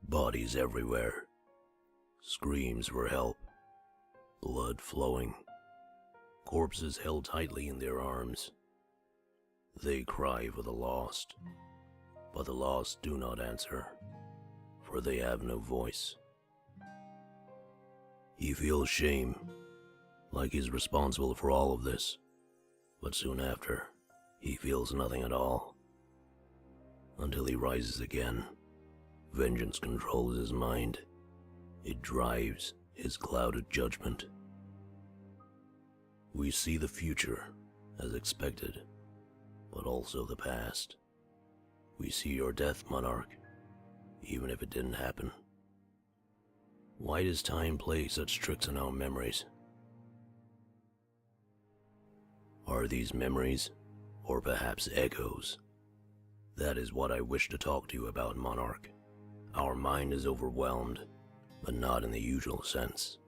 Bodies everywhere. Screams for help. Blood flowing. Corpses held tightly in their arms. They cry for the lost, but the lost do not answer, for they have no voice. He feels shame, like he's responsible for all of this, but soon after, he feels nothing at all. Until he rises again, vengeance controls his mind. It drives his clouded judgment. We see the future as expected, but also the past. We see your death, Monarch, even if it didn't happen. Why does time play such tricks on our memories? Are these memories, or perhaps echoes? That is what I wish to talk to you about, Monarch. Our mind is overwhelmed, but not in the usual sense.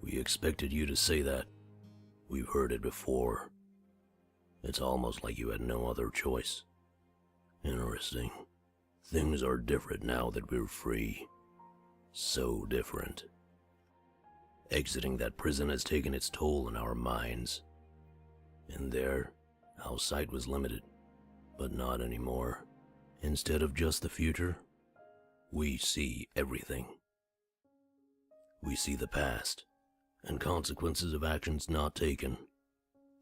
We expected you to say that. We've heard it before. It's almost like you had no other choice. Interesting. Things are different now that we're free. So different. Exiting that prison has taken its toll on our minds. In there, our sight was limited, but not anymore. Instead of just the future, we see everything. We see the past, and consequences of actions not taken.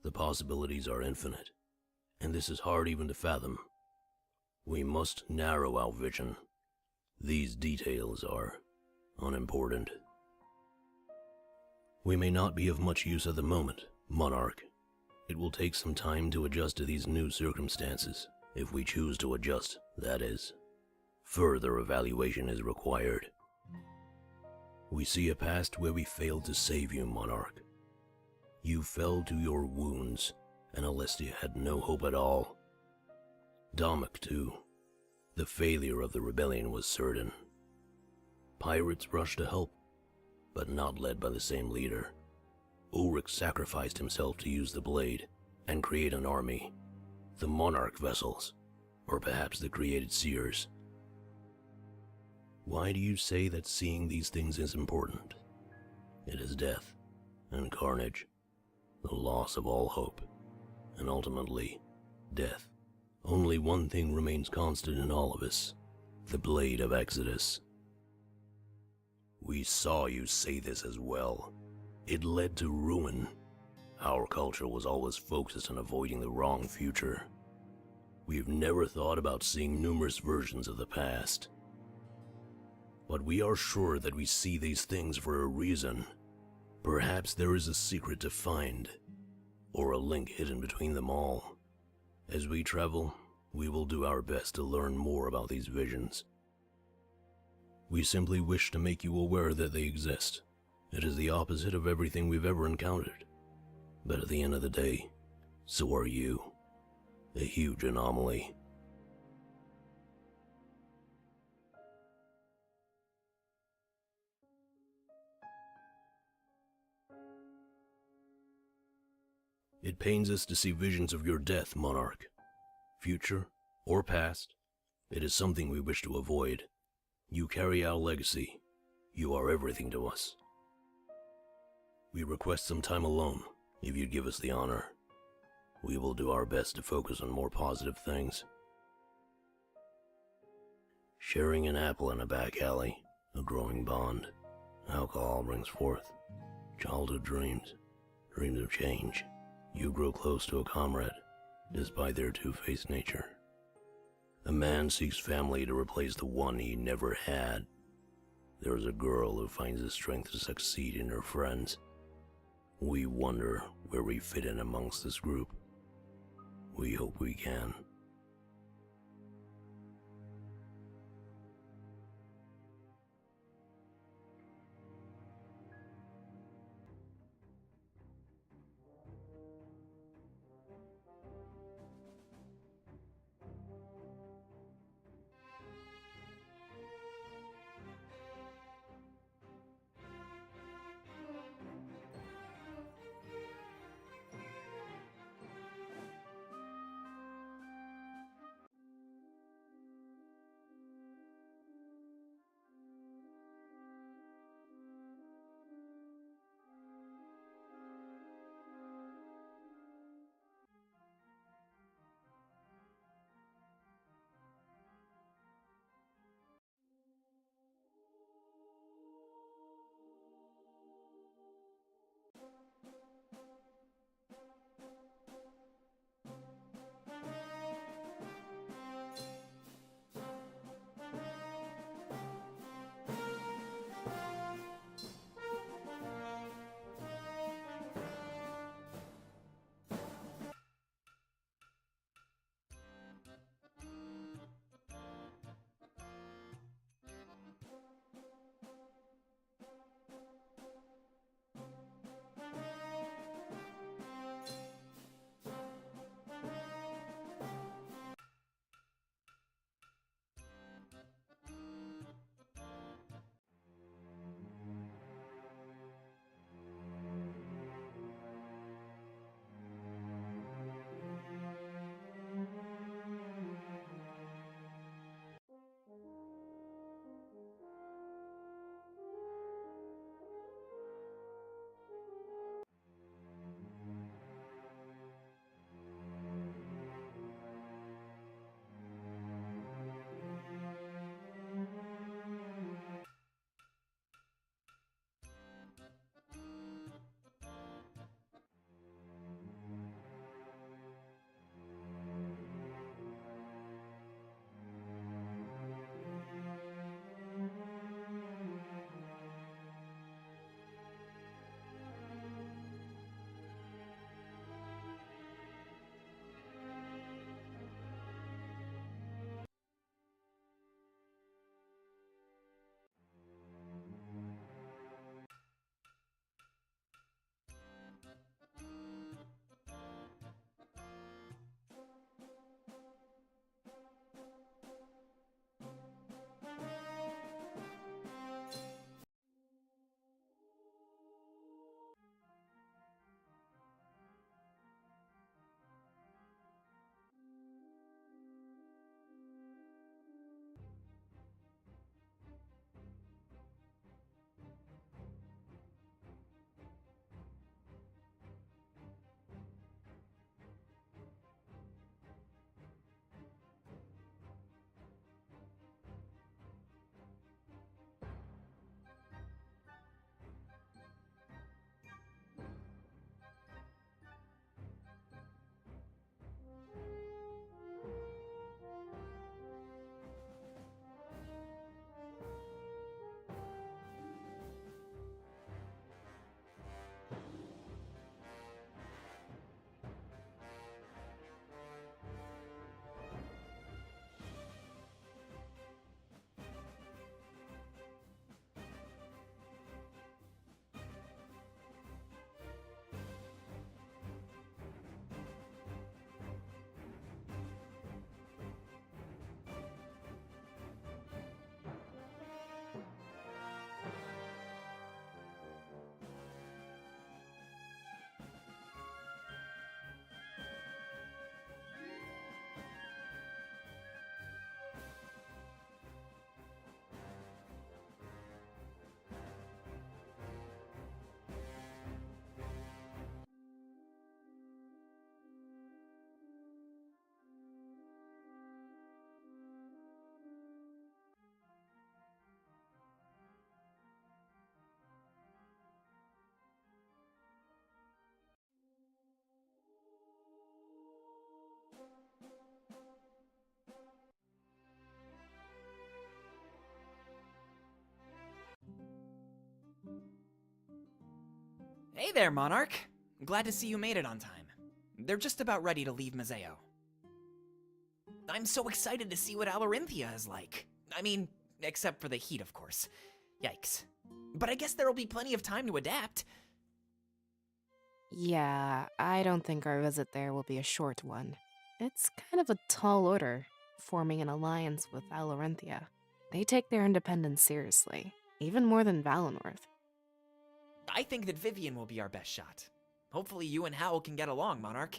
The possibilities are infinite, and this is hard even to fathom. We must narrow our vision. These details are unimportant. We may not be of much use at the moment, Monarch. It will take some time to adjust to these new circumstances, if we choose to adjust, that is. Further evaluation is required. We see a past where we failed to save you, Monarch. You fell to your wounds, and Alestia had no hope at all. Domik, too. The failure of the rebellion was certain. Pirates rushed to help, but not led by the same leader. Ulrich sacrificed himself to use the blade and create an army. The Monarch vessels, or perhaps the created seers. Why do you say that seeing these things is important? It is death and carnage, the loss of all hope, and ultimately, death. Only one thing remains constant in all of us, the blade of Exodus. We saw you say this as well. It led to ruin. Our culture was always focused on avoiding the wrong future. We've never thought about seeing numerous versions of the past. But we are sure that we see these things for a reason. Perhaps there is a secret to find, or a link hidden between them all. As we travel, we will do our best to learn more about these visions. We simply wish to make you aware that they exist. It is the opposite of everything we've ever encountered. But at the end of the day, so are you. A huge anomaly. It pains us to see visions of your death, Monarch. Future or past, it is something we wish to avoid. You carry our legacy. You are everything to us. We request some time alone, if you'd give us the honor. We will do our best to focus on more positive things. Sharing an apple in a back alley, a growing bond. Alcohol brings forth childhood dreams, dreams of change. You grow close to a comrade, despite their two-faced nature. A man seeks family to replace the one he never had. There is a girl who finds the strength to succeed in her friends. We wonder where we fit in amongst this group. We hope we can. Hey there, Monarch. Glad to see you made it on time. They're just about ready to leave Mazeo. I'm so excited to see what Alarinthia is like. I mean, except for the heat, of course. Yikes. But I guess there'll be plenty of time to adapt. Yeah, I don't think our visit there will be a short one. It's kind of a tall order, forming an alliance with Alarenthia. They take their independence seriously, even more than Valenorth. I think that Vivian will be our best shot. Hopefully you and Hal can get along, Monarch.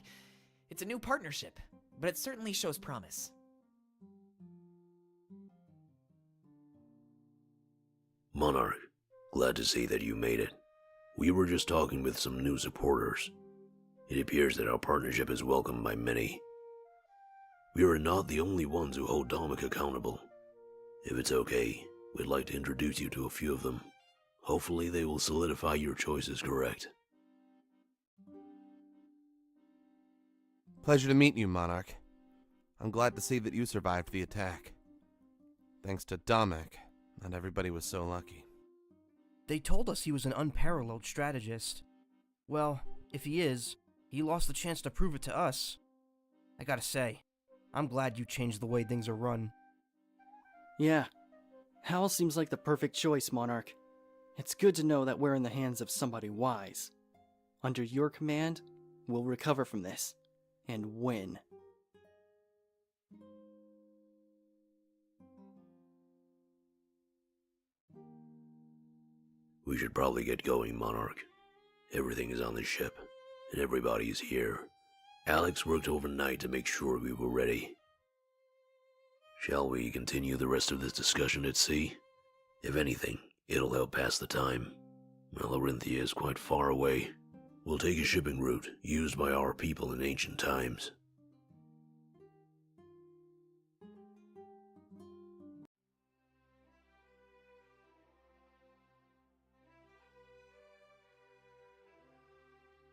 It's a new partnership, but it certainly shows promise. Monarch, glad to see that you made it. We were just talking with some new supporters. It appears that our partnership is welcomed by many. We are not the only ones who hold Dominic accountable. If it's okay, we'd like to introduce you to a few of them. Hopefully they will solidify your choices correct. Pleasure to meet you, Monarch. I'm glad to see that you survived the attack. Thanks to Dominic, not everybody was so lucky. They told us he was an unparalleled strategist. Well, if he is, he lost the chance to prove it to us. I gotta say, I'm glad you changed the way things are run. Yeah, Hal seems like the perfect choice, Monarch. It's good to know that we're in the hands of somebody wise. Under your command, we'll recover from this, and win. We should probably get going, Monarch. Everything is on the ship, and everybody is here. Alex worked overnight to make sure we were ready. Shall we continue the rest of this discussion at sea? If anything, it'll help pass the time. Alarinthia is quite far away. We'll take a shipping route used by our people in ancient times.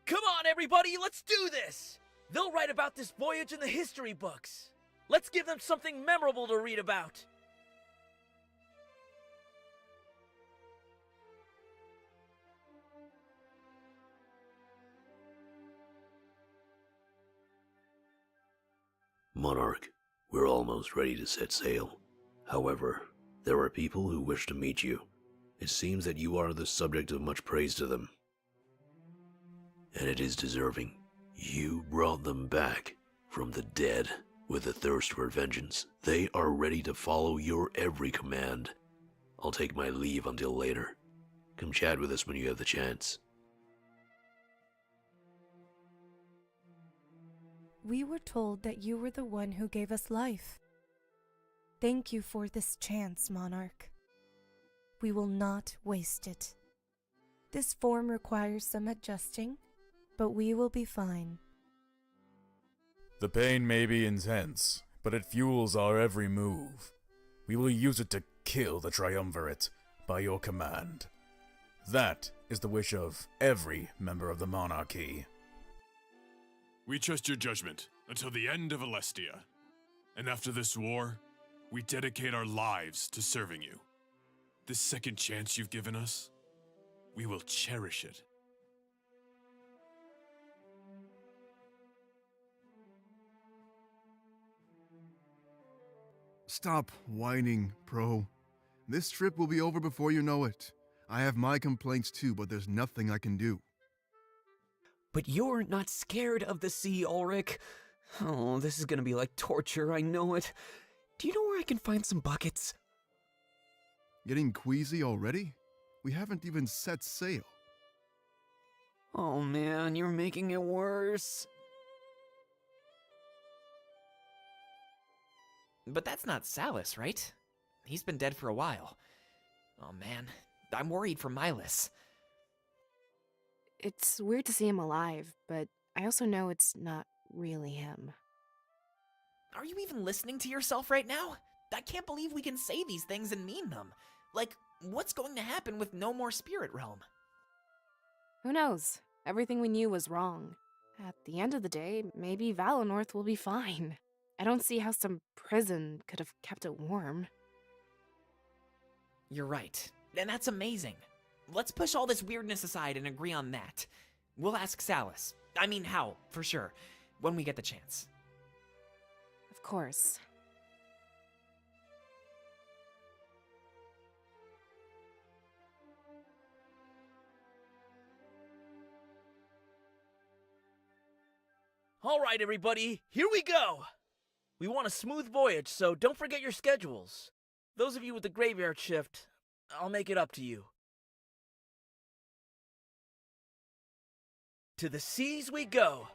Come on, everybody, let's do this! They'll write about this voyage in the history books. Let's give them something memorable to read about. Monarch, we're almost ready to set sail. However, there are people who wish to meet you. It seems that you are the subject of much praise to them. And it is deserving. You brought them back from the dead with a thirst for vengeance. They are ready to follow your every command. I'll take my leave until later. Come chat with us when you have the chance. We were told that you were the one who gave us life. Thank you for this chance, Monarch. We will not waste it. This form requires some adjusting, but we will be fine. The pain may be intense, but it fuels our every move. We will use it to kill the Triumvirate by your command. That is the wish of every member of the monarchy. We trust your judgment until the end of Alestia. And after this war, we dedicate our lives to serving you. This second chance you've given us, we will cherish it. Stop whining, Pro. This trip will be over before you know it. I have my complaints too, but there's nothing I can do. But you're not scared of the sea, Ulrich. Oh, this is gonna be like torture, I know it. Do you know where I can find some buckets? Getting queasy already? We haven't even set sail. Oh man, you're making it worse. But that's not Salus, right? He's been dead for a while. Oh man, I'm worried for Milas. It's weird to see him alive, but I also know it's not really him. Are you even listening to yourself right now? I can't believe we can say these things and mean them. Like, what's going to happen with no more Spirit Realm? Who knows? Everything we knew was wrong. At the end of the day, maybe Valenorth will be fine. I don't see how some prison could have kept it warm. You're right, and that's amazing. let's push all this weirdness aside and agree on that. We'll ask Salus. I mean, Hal, for sure, when we get the chance. Of course. All right, everybody, here we go! We want a smooth voyage, so don't forget your schedules. Those of you with the graveyard shift, I'll make it up to you. To the seas we go!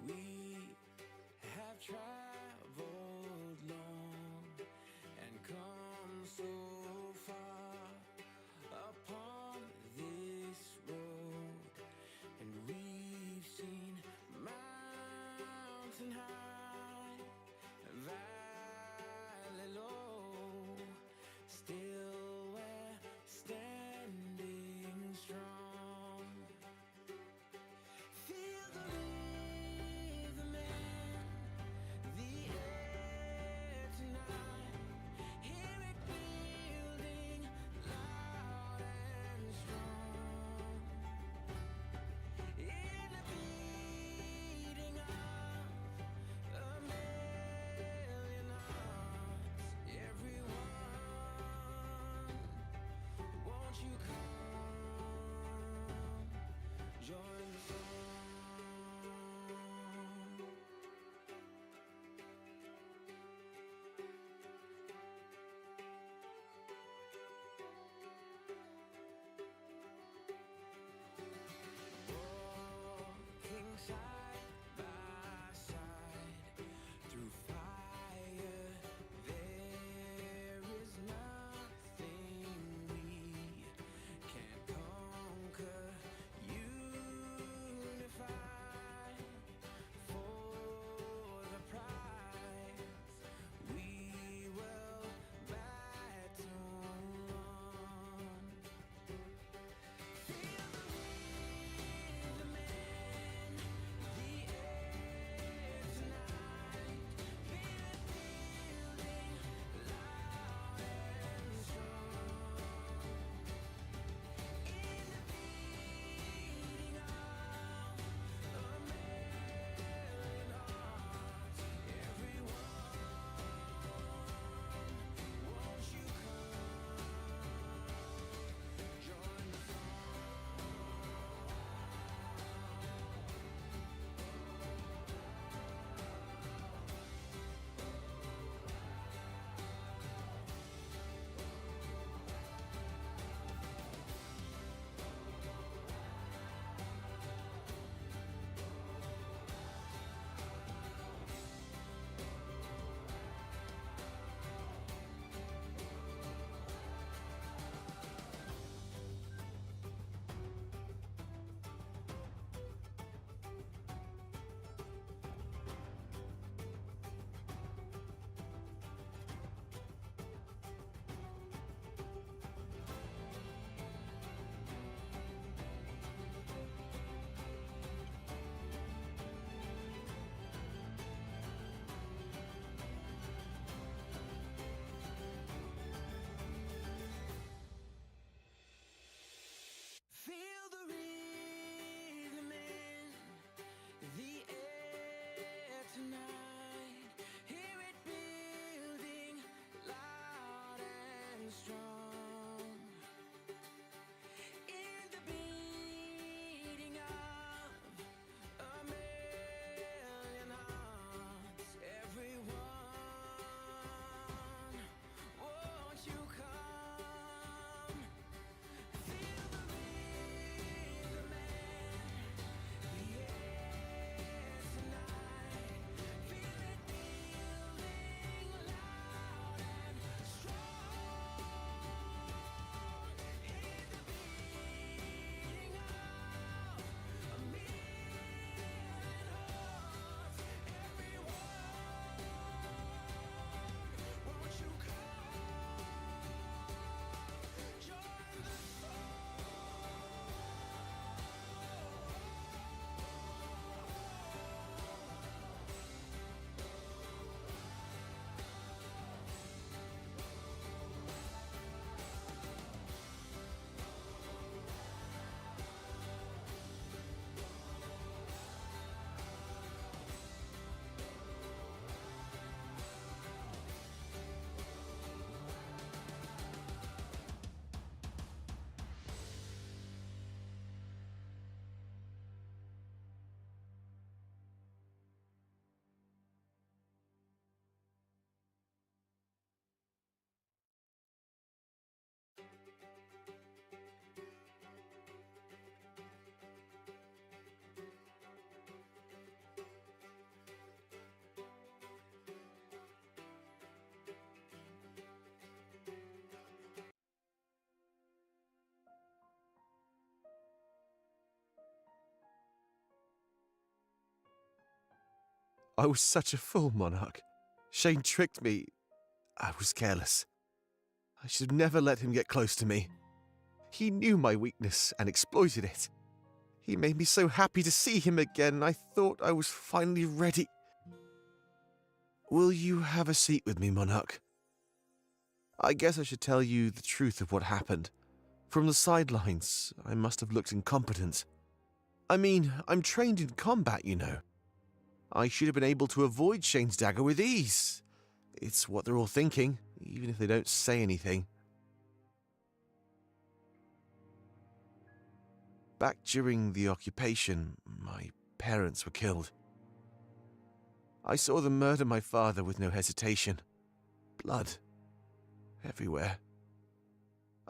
We have traveled long and come so far upon this road, and we've seen mountain high, valley low, still we're I was such a fool, Monarch. Shane tricked me. I was careless. I should have never let him get close to me. He knew my weakness and exploited it. He made me so happy to see him again, I thought I was finally ready. Will you have a seat with me, Monarch? I guess I should tell you the truth of what happened. From the sidelines, I must have looked incompetent. I mean, I'm trained in combat, you know. I should have been able to avoid Shane's dagger with ease. It's what they're all thinking, even if they don't say anything. Back during the occupation, my parents were killed. I saw them murder my father with no hesitation. Blood. Everywhere.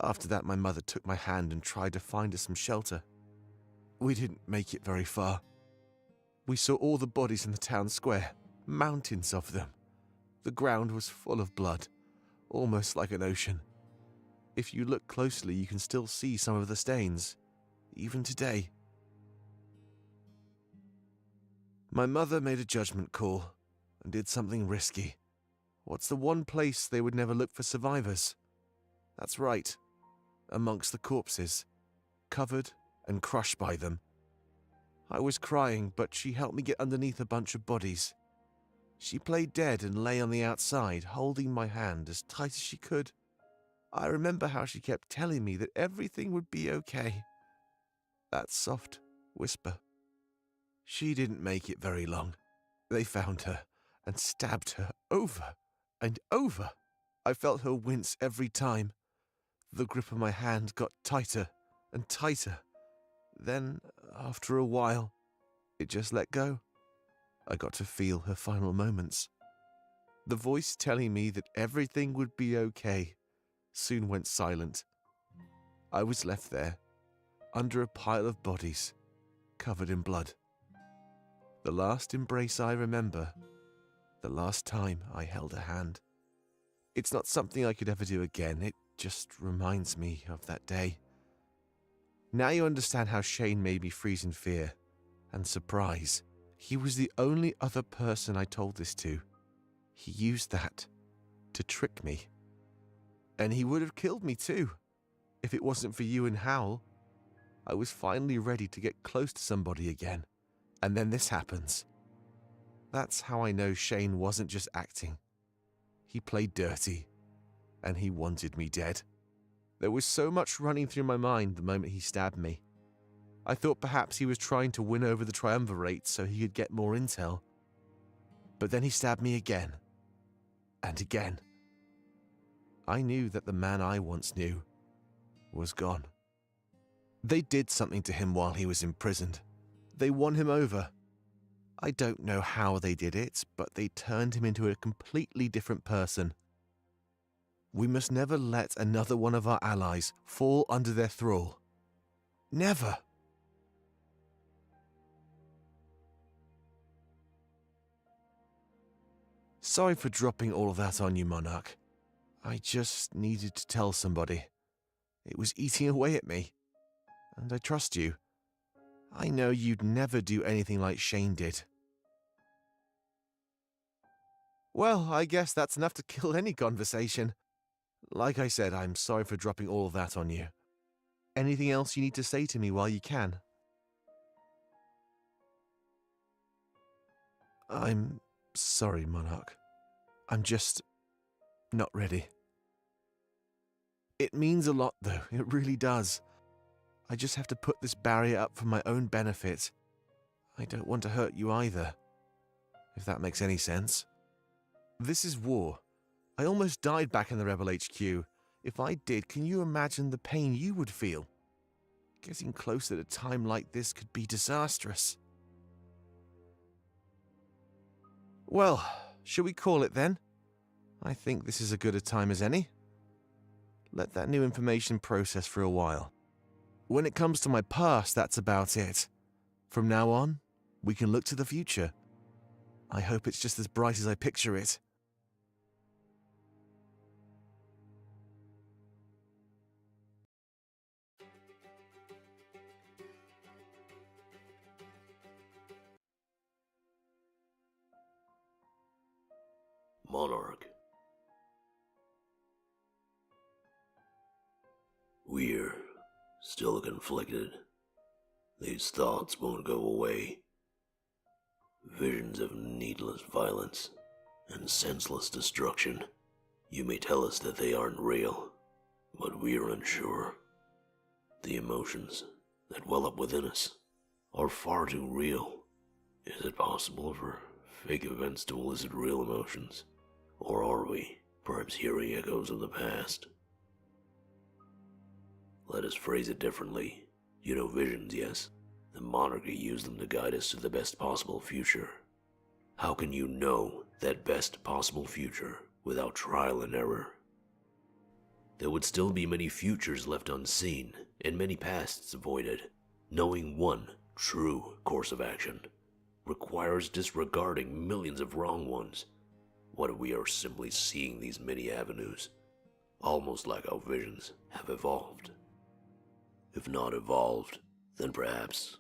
After that, my mother took my hand and tried to find us some shelter. We didn't make it very far. We saw all the bodies in the town square, mountains of them. The ground was full of blood, almost like an ocean. If you look closely, you can still see some of the stains, even today. My mother made a judgment call and did something risky. What's the one place they would never look for survivors? That's right, amongst the corpses, covered and crushed by them. I was crying, but she helped me get underneath a bunch of bodies. She played dead and lay on the outside, holding my hand as tight as she could. I remember how she kept telling me that everything would be okay. That soft whisper. She didn't make it very long. They found her and stabbed her over and over. I felt her wince every time. The grip of my hand got tighter and tighter. Then, after a while, it just let go. I got to feel her final moments. The voice telling me that everything would be okay soon went silent. I was left there, under a pile of bodies, covered in blood. The last embrace I remember, the last time I held a hand. It's not something I could ever do again, it just reminds me of that day. Now you understand how Shane made me freeze in fear and surprise. He was the only other person I told this to. He used that to trick me. And he would have killed me too, if it wasn't for you and Howl. I was finally ready to get close to somebody again, and then this happens. That's how I know Shane wasn't just acting. He played dirty, and he wanted me dead. There was so much running through my mind the moment he stabbed me. I thought perhaps he was trying to win over the triumvirate so he could get more intel. But then he stabbed me again, and again. I knew that the man I once knew was gone. They did something to him while he was imprisoned. They won him over. I don't know how they did it, but they turned him into a completely different person. We must never let another one of our allies fall under their thrall. Never. Sorry for dropping all of that on you, Monarch. I just needed to tell somebody. It was eating away at me. And I trust you. I know you'd never do anything like Shane did. Well, I guess that's enough to kill any conversation. Like I said, I'm sorry for dropping all of that on you. Anything else you need to say to me while you can? I'm sorry, Monarch. I'm just not ready. It means a lot, though. It really does. I just have to put this barrier up for my own benefit. I don't want to hurt you either, if that makes any sense. This is war. I almost died back in the Rebel HQ. If I did, can you imagine the pain you would feel? Getting close at a time like this could be disastrous. Well, shall we call it then? I think this is as good a time as any. Let that new information process for a while. When it comes to my past, that's about it. From now on, we can look to the future. I hope it's just as bright as I picture it. We're still conflicted. These thoughts won't go away. Visions of needless violence and senseless destruction. You may tell us that they aren't real, but we're unsure. The emotions that well up within us are far too real. Is it possible for fake events to elicit real emotions? Or are we perhaps hearing echoes of the past? Let us phrase it differently. You know visions, yes? The monarchy used them to guide us to the best possible future. How can you know that best possible future without trial and error? There would still be many futures left unseen and many pasts avoided. Knowing one true course of action requires disregarding millions of wrong ones. What if we are simply seeing these many avenues, almost like our visions have evolved? If not evolved, then perhaps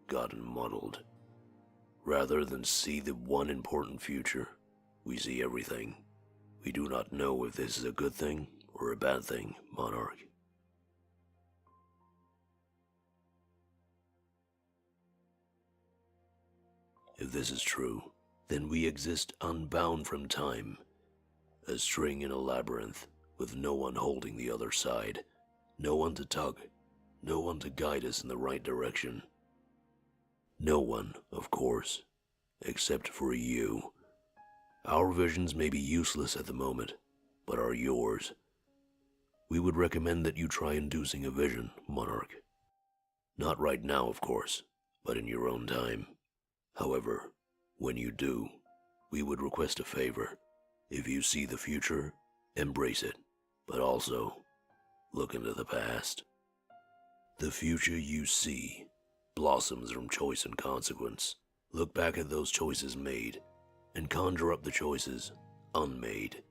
gotten muddled. Rather than see the one important future, we see everything. We do not know if this is a good thing or a bad thing, Monarch. If this is true, then we exist unbound from time, a string in a labyrinth with no one holding the other side, no one to tug, no one to guide us in the right direction. No one, of course, except for you. Our visions may be useless at the moment, but are yours. We would recommend that you try inducing a vision, Monarch. Not right now, of course, but in your own time. However, when you do, we would request a favor. If you see the future, embrace it, but also look into the past. The future you see blossoms from choice and consequence. Look back at those choices made, and conjure up the choices unmade.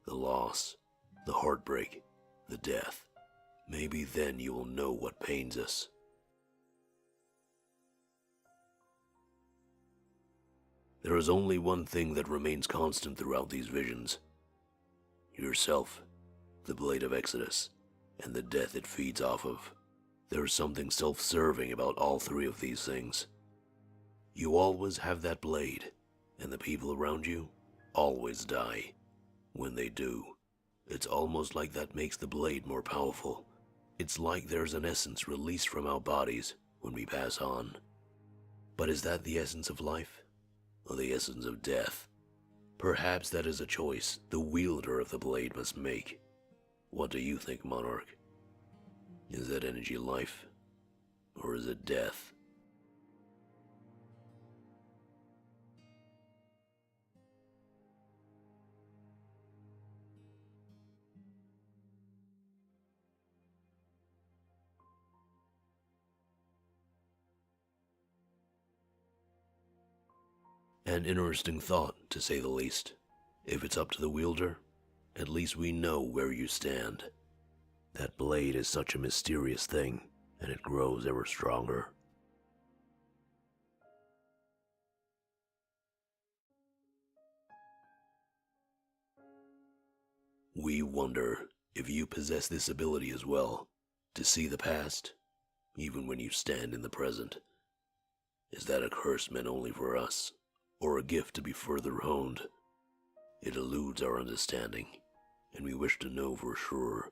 The loss, the heartbreak, the death. Maybe then you will know what pains us. There is only one thing that remains constant throughout these visions. Yourself, the blade of Exodus, and the death it feeds off of. There is something self-serving about all three of these things. You always have that blade, and the people around you always die. When they do, it's almost like that makes the blade more powerful. It's like there's an essence released from our bodies when we pass on. But is that the essence of life, or the essence of death? Perhaps that is a choice the wielder of the blade must make. What do you think, Monarch? Is that energy life, or is it death? An interesting thought, to say the least. If it's up to the wielder, at least we know where you stand. That blade is such a mysterious thing, and it grows ever stronger. We wonder if you possess this ability as well, to see the past, even when you stand in the present. Is that a curse meant only for us, or a gift to be further honed? It eludes our understanding, and we wish to know for sure.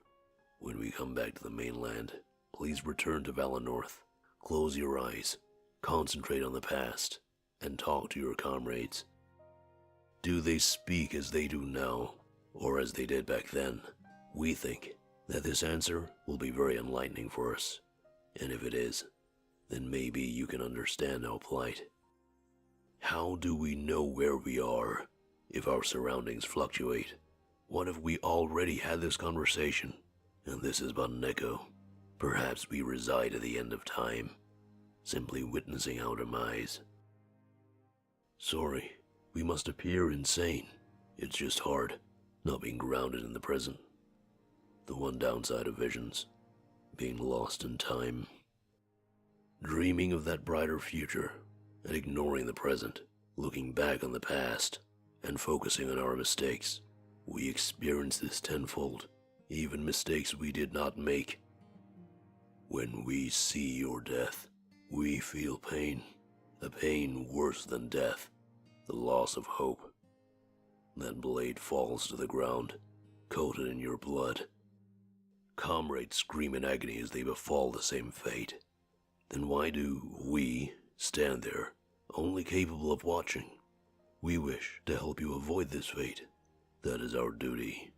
When we come back to the mainland, please return to Valinor. Close your eyes, concentrate on the past, and talk to your comrades. Do they speak as they do now, or as they did back then? We think that this answer will be very enlightening for us, and if it is, then maybe you can understand our plight. How do we know where we are if our surroundings fluctuate? What if we already had this conversation, and this is but an echo? Perhaps we reside at the end of time, simply witnessing our demise. Sorry, we must appear insane. It's just hard, not being grounded in the present. The one downside of visions, being lost in time. Dreaming of that brighter future, and ignoring the present, looking back on the past, and focusing on our mistakes. We experience this tenfold, even mistakes we did not make. When we see your death, we feel pain. A pain worse than death. The loss of hope. That blade falls to the ground, coated in your blood. Comrades scream in agony as they befall the same fate. Then why do we stand there, only capable of watching? We wish to help you avoid this fate. That is our duty.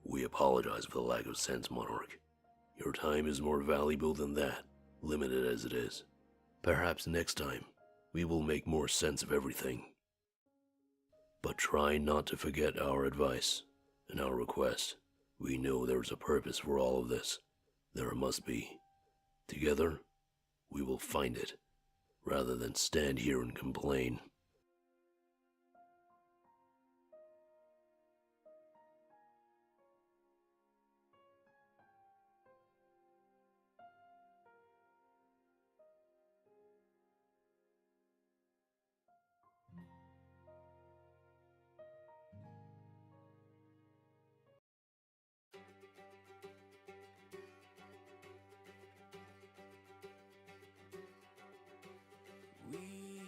We apologize for the lack of sense, Monarch. Your time is more valuable than that, limited as it is. Perhaps next time, we will make more sense of everything. But try not to forget our advice and our request. We know there is a purpose for all of this. There must be. Together, we will find it, rather than stand here and complain. We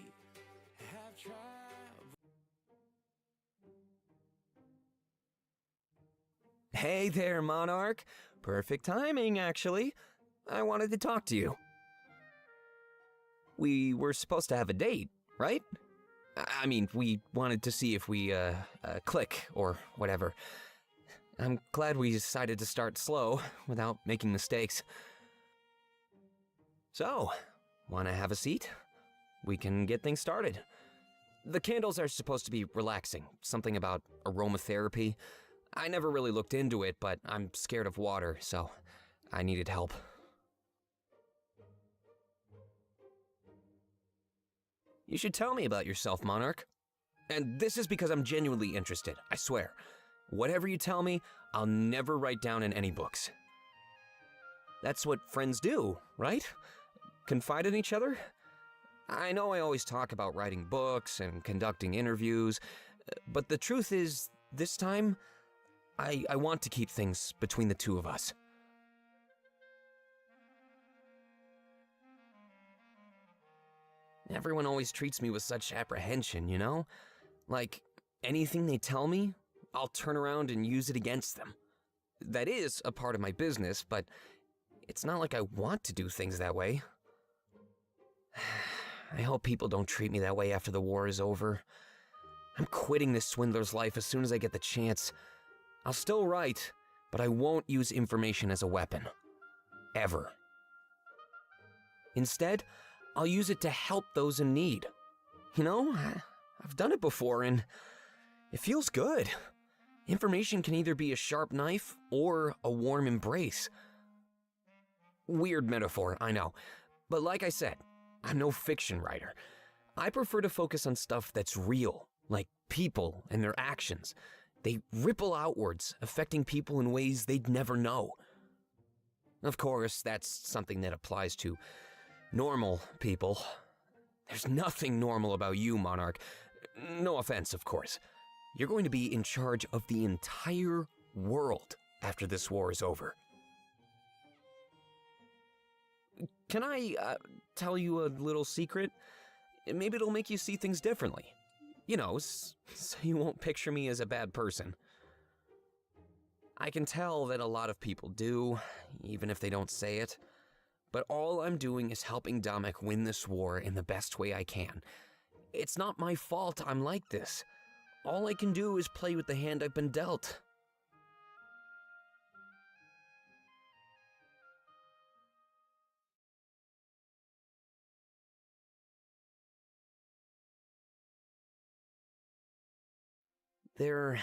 have traveled. Hey there, Monarch. Perfect timing, actually. I wanted to talk to you. We were supposed to have a date, right? I mean, we wanted to see if we, click, or whatever. I'm glad we decided to start slow, without making mistakes. So, wanna have a seat? We can get things started. The candles are supposed to be relaxing, something about aromatherapy. I never really looked into it, but I'm scared of water, so I needed help. You should tell me about yourself, Monarch. And this is because I'm genuinely interested, I swear. Whatever you tell me, I'll never write down in any books. That's what friends do, right? Confide in each other? I know I always talk about writing books and conducting interviews, but the truth is, this time, I want to keep things between the two of us. Everyone always treats me with such apprehension, you know? Like, anything they tell me, I'll turn around and use it against them. That is a part of my business, but it's not like I want to do things that way. I hope people don't treat me that way after the war is over. I'm quitting this swindler's life as soon as I get the chance. I'll still write, but I won't use information as a weapon. Ever. Instead, I'll use it to help those in need. You know, I've done it before and it feels good. Information can either be a sharp knife or a warm embrace. Weird metaphor, I know. But like I said, I'm no fiction writer. I prefer to focus on stuff that's real, like people and their actions. They ripple outwards, affecting people in ways they'd never know. Of course, that's something that applies to normal people. There's nothing normal about you, Monarch. No offense, of course. You're going to be in charge of the entire world after this war is over. Can I tell you a little secret? Maybe it'll make you see things differently. You know, so you won't picture me as a bad person. I can tell that a lot of people do, even if they don't say it. But all I'm doing is helping Damek win this war in the best way I can. It's not my fault I'm like this. All I can do is play with the hand I've been dealt. There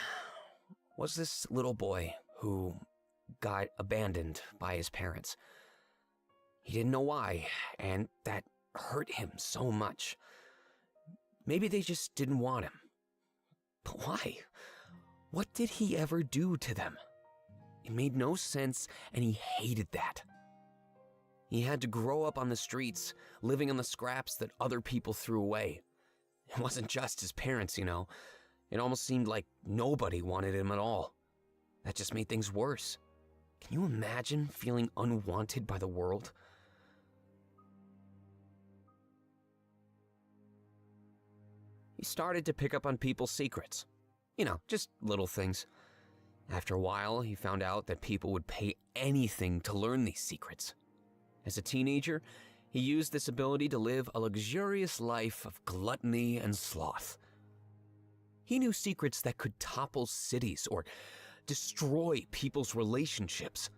was this little boy who got abandoned by his parents. He didn't know why, and that hurt him so much. Maybe they just didn't want him. But why? What did he ever do to them? It made no sense, and he hated that. He had to grow up on the streets, living on the scraps that other people threw away. It wasn't just his parents, you know. It almost seemed like nobody wanted him at all. That just made things worse. Can you imagine feeling unwanted by the world? He started to pick up on people's secrets. You know, just little things. After a while, he found out that people would pay anything to learn these secrets. As a teenager, he used this ability to live a luxurious life of gluttony and sloth. He knew secrets that could topple cities or destroy people's relationships.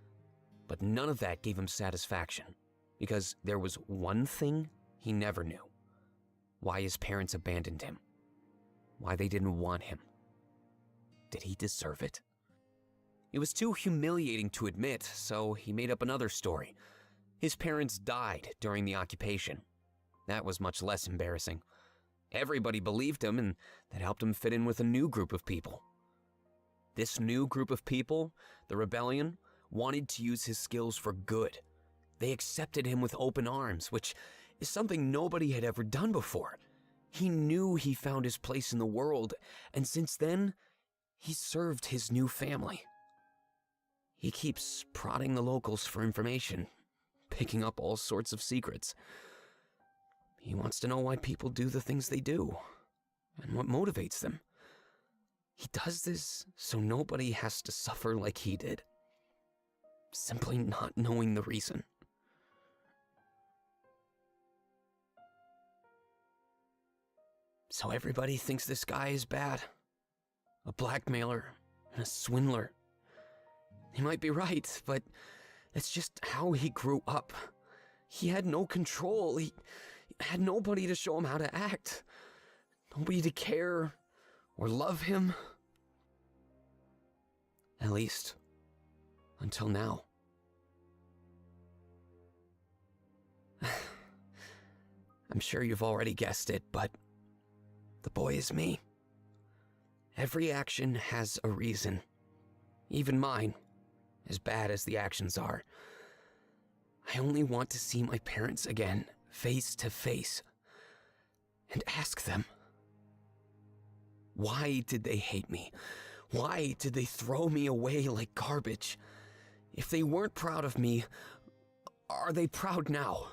But none of that gave him satisfaction, because there was one thing he never knew. Why his parents abandoned him. Why they didn't want him. Did he deserve it? It was too humiliating to admit, so he made up another story. His parents died during the occupation. That was much less embarrassing. Everybody believed him, and that helped him fit in with a new group of people. This new group of people, the rebellion, wanted to use his skills for good. They accepted him with open arms, which is something nobody had ever done before. He knew he found his place in the world, and since then, he served his new family. He keeps prodding the locals for information, picking up all sorts of secrets. He wants to know why people do the things they do, and what motivates them. He does this so nobody has to suffer like he did, simply not knowing the reason. So everybody thinks this guy is bad. A blackmailer and a swindler. He might be right, but it's just how he grew up. He had no control. He had nobody to show him how to act. Nobody to care or love him. At least, until now. I'm sure you've already guessed it, but the boy is me. Every action has a reason. Even mine, as bad as the actions are. I only want to see my parents again, face to face, and ask them, why did they hate me? Why did they throw me away like garbage? If they weren't proud of me, are they proud now?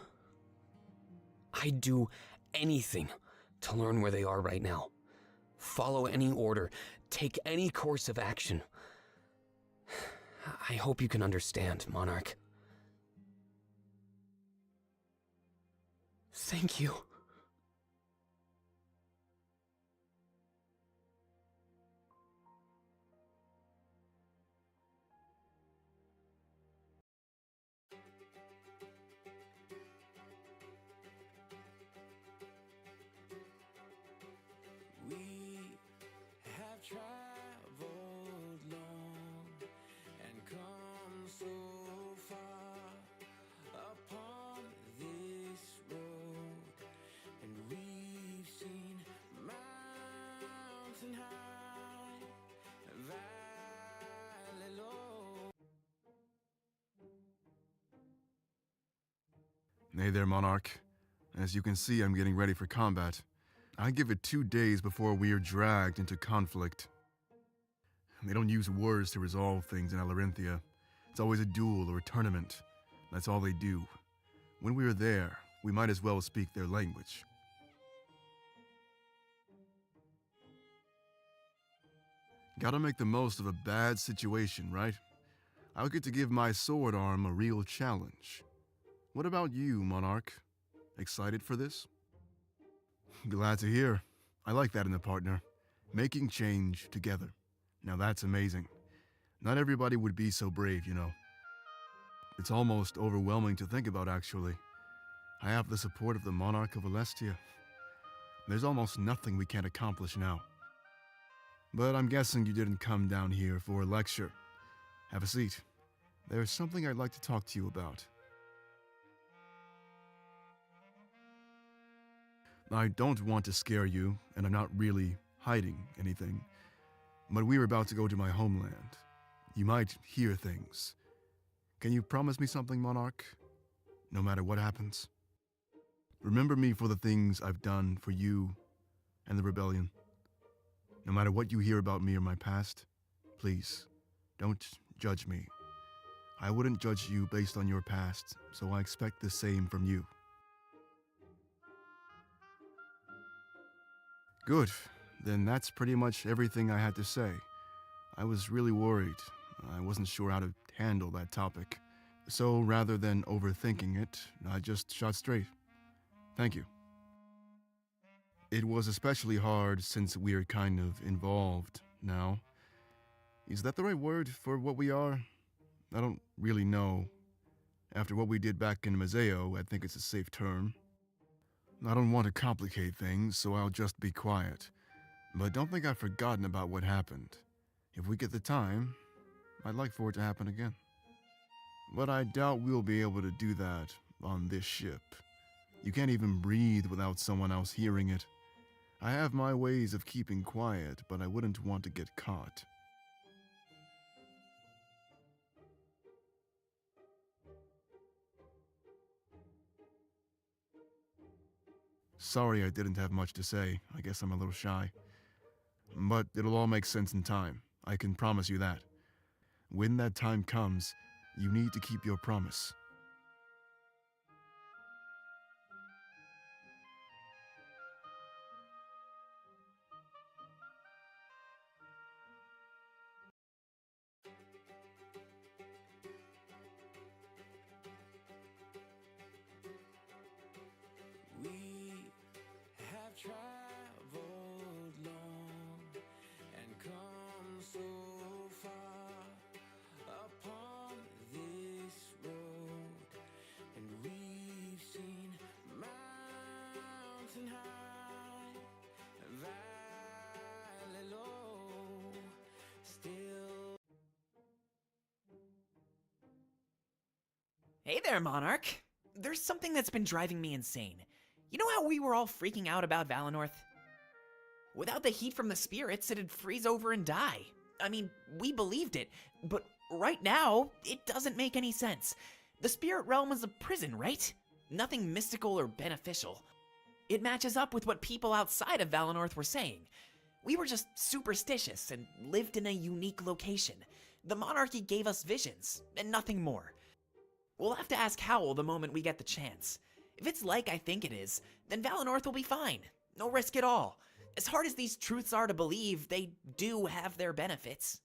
I'd do anything to learn where they are right now. Follow any order, take any course of action. I hope you can understand, Monarch. Thank you. We have traveled long and come so far upon this road, and we've seen mountain high, valley low. Hey there, Monarch. As you can see, I'm getting ready for combat. I give it 2 days before we are dragged into conflict. They don't use words to resolve things in Alarinthia. It's always a duel or a tournament. That's all they do. When we are there, we might as well speak their language. Gotta make the most of a bad situation, right? I'll get to give my sword arm a real challenge. What about you, Monarch? Excited for this? Glad to hear. I like that in a partner. Making change together. Now that's amazing. Not everybody would be so brave, you know. It's almost overwhelming to think about, actually. I have the support of the Monarch of Alestia. There's almost nothing we can't accomplish now. But I'm guessing you didn't come down here for a lecture. Have a seat. There's something I'd like to talk to you about. I don't want to scare you, and I'm not really hiding anything, but we're about to go to my homeland. You might hear things. Can you promise me something, Monarch? No matter what happens. Remember me for the things I've done for you and the rebellion. No matter what you hear about me or my past, please, don't judge me. I wouldn't judge you based on your past, so I expect the same from you. Good. Then that's pretty much everything I had to say. I was really worried. I wasn't sure how to handle that topic. So rather than overthinking it, I just shot straight. Thank you. It was especially hard since we're kind of involved now. Is that the right word for what we are? I don't really know. After what we did back in Mazeo, I think it's a safe term. I don't want to complicate things, so I'll just be quiet. But don't think I've forgotten about what happened. If we get the time, I'd like for it to happen again. But I doubt we'll be able to do that on this ship. You can't even breathe without someone else hearing it. I have my ways of keeping quiet, but I wouldn't want to get caught. Sorry I didn't have much to say. I guess I'm a little shy. But it'll all make sense in time. I can promise you that. When that time comes, you need to keep your promise. We have traveled long and come so far upon this road, and we've seen mountain high, valley low, still. Hey there, Monarch. There's something that's been driving me insane. You know how we were all freaking out about Valenorth? Without the heat from the spirits, it'd freeze over and die. I mean, we believed it, but right now, it doesn't make any sense. The spirit realm is a prison, right? Nothing mystical or beneficial. It matches up with what people outside of Valenorth were saying. We were just superstitious and lived in a unique location. The monarchy gave us visions, and nothing more. We'll have to ask Howl the moment we get the chance. If it's like I think it is, then Valenorth will be fine. No risk at all. As hard as these truths are to believe, they do have their benefits.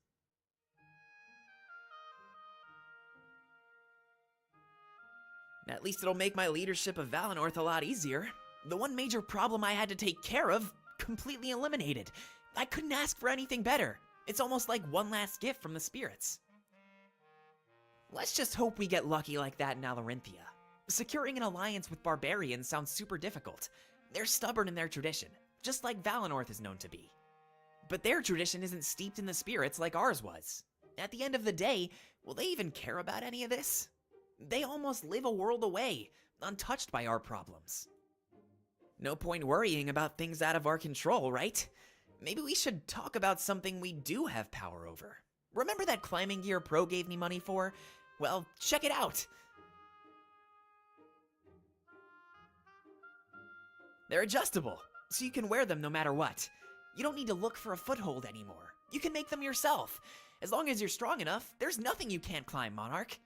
At least it'll make my leadership of Valenorth a lot easier. The one major problem I had to take care of, completely eliminated. I couldn't ask for anything better. It's almost like one last gift from the spirits. Let's just hope we get lucky like that in Alarinthia. Securing an alliance with barbarians sounds super difficult. They're stubborn in their tradition, just like Valenorth is known to be. But their tradition isn't steeped in the spirits like ours was. At the end of the day, will they even care about any of this? They almost live a world away, untouched by our problems. No point worrying about things out of our control, right? Maybe we should talk about something we do have power over. Remember that climbing gear Pro gave me money for? Well, check it out! They're adjustable, so you can wear them no matter what. You don't need to look for a foothold anymore. You can make them yourself. As long as you're strong enough, there's nothing you can't climb, Monarch.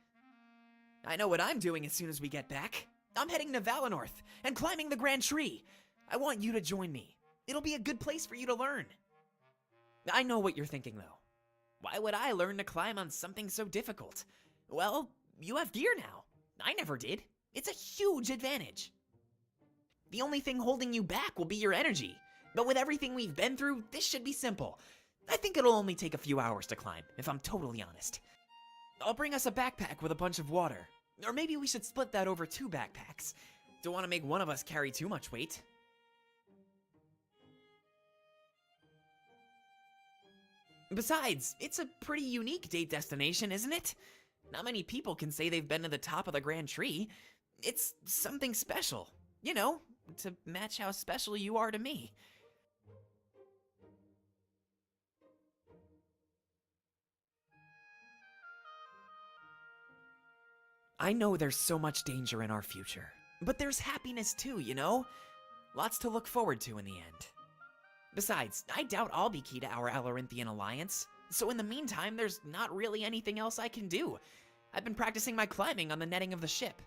I know what I'm doing as soon as we get back. I'm heading to Valenorth and climbing the Grand Tree. I want you to join me. It'll be a good place for you to learn. I know what you're thinking, though. Why would I learn to climb on something so difficult? Well, you have gear now. I never did. It's a huge advantage. The only thing holding you back will be your energy. But with everything we've been through, this should be simple. I think it'll only take a few hours to climb, if I'm totally honest. I'll bring us a backpack with a bunch of water. Or maybe we should split that over 2 backpacks. Don't want to make one of us carry too much weight. Besides, it's a pretty unique date destination, isn't it? Not many people can say they've been to the top of the Grand Tree. It's something special, you know, to match how special you are to me. I know there's so much danger in our future, but there's happiness too, you know? Lots to look forward to in the end. Besides, I doubt I'll be key to our Alarinthian alliance, so in the meantime, there's not really anything else I can do. I've been practicing my climbing on the netting of the ship.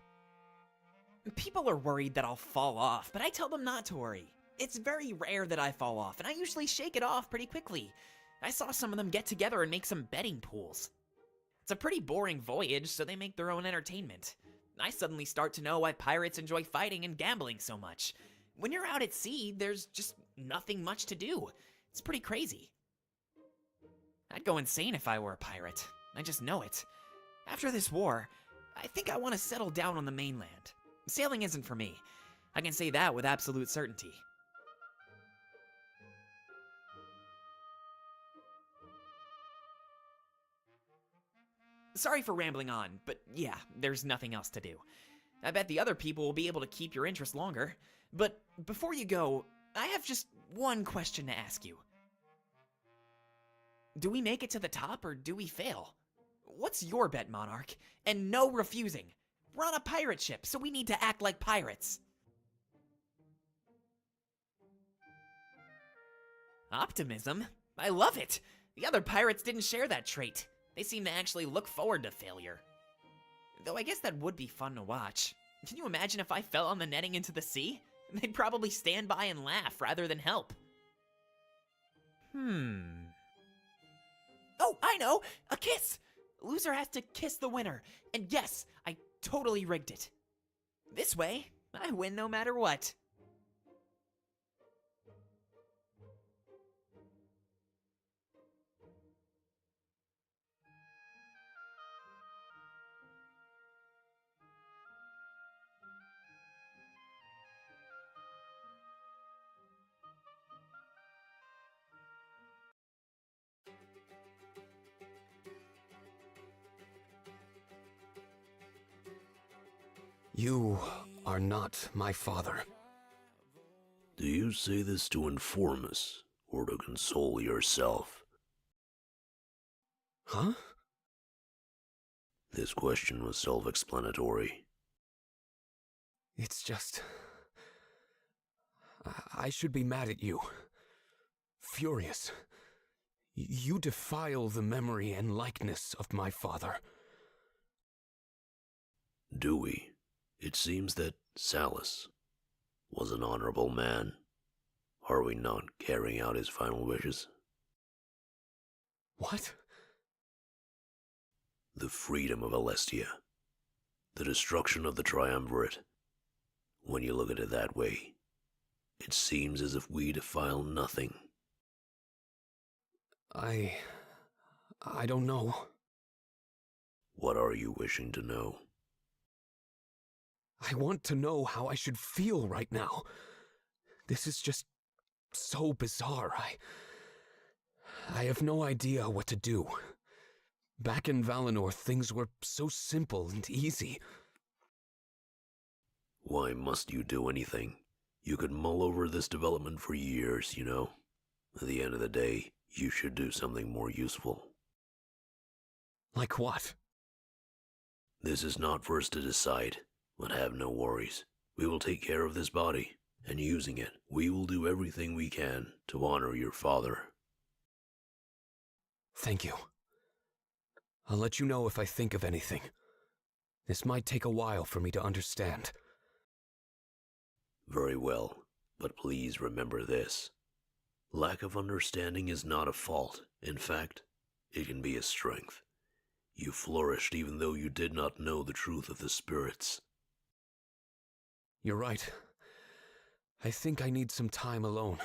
People are worried that I'll fall off, but I tell them not to worry. It's very rare that I fall off, and I usually shake it off pretty quickly. I saw some of them get together and make some betting pools. It's a pretty boring voyage, so they make their own entertainment. I suddenly start to know why pirates enjoy fighting and gambling so much. When you're out at sea, there's just nothing much to do. It's pretty crazy. I'd go insane if I were a pirate. I just know it. After this war, I think I want to settle down on the mainland. Sailing isn't for me. I can say that with absolute certainty. Sorry for rambling on, but yeah, there's nothing else to do. I bet the other people will be able to keep your interest longer. But before you go, I have just one question to ask you. Do we make it to the top or do we fail? What's your bet, Monarch? And no refusing. We're on a pirate ship, so we need to act like pirates. Optimism? I love it! The other pirates didn't share that trait. They seem to actually look forward to failure. Though I guess that would be fun to watch. Can you imagine if I fell on the netting into the sea? They'd probably stand by and laugh rather than help. Oh, I know! A kiss! Loser has to kiss the winner. And yes, I totally rigged it. This way, I win no matter what. You are not my father. Do you say this to inform us, or to console yourself? Huh? This question was self-explanatory. It's just... I should be mad at you. Furious. You defile the memory and likeness of my father. Do we? It seems that Salus was an honorable man. Are we not carrying out his final wishes? What? The freedom of Alestia. The destruction of the Triumvirate. When you look at it that way, it seems as if we defile nothing. I don't know. What are you wishing to know? I want to know how I should feel right now. This is just so bizarre. I have no idea what to do. Back in Valinor, things were so simple and easy. Why must you do anything? You could mull over this development for years, you know. At the end of the day, you should do something more useful. Like what? This is not for us to decide, but have no worries. We will take care of this body, and using it, we will do everything we can to honor your father. Thank you. I'll let you know if I think of anything. This might take a while for me to understand. Very well, but please remember this. Lack of understanding is not a fault. In fact, it can be a strength. You flourished even though you did not know the truth of the spirits. You're right. I think I need some time alone.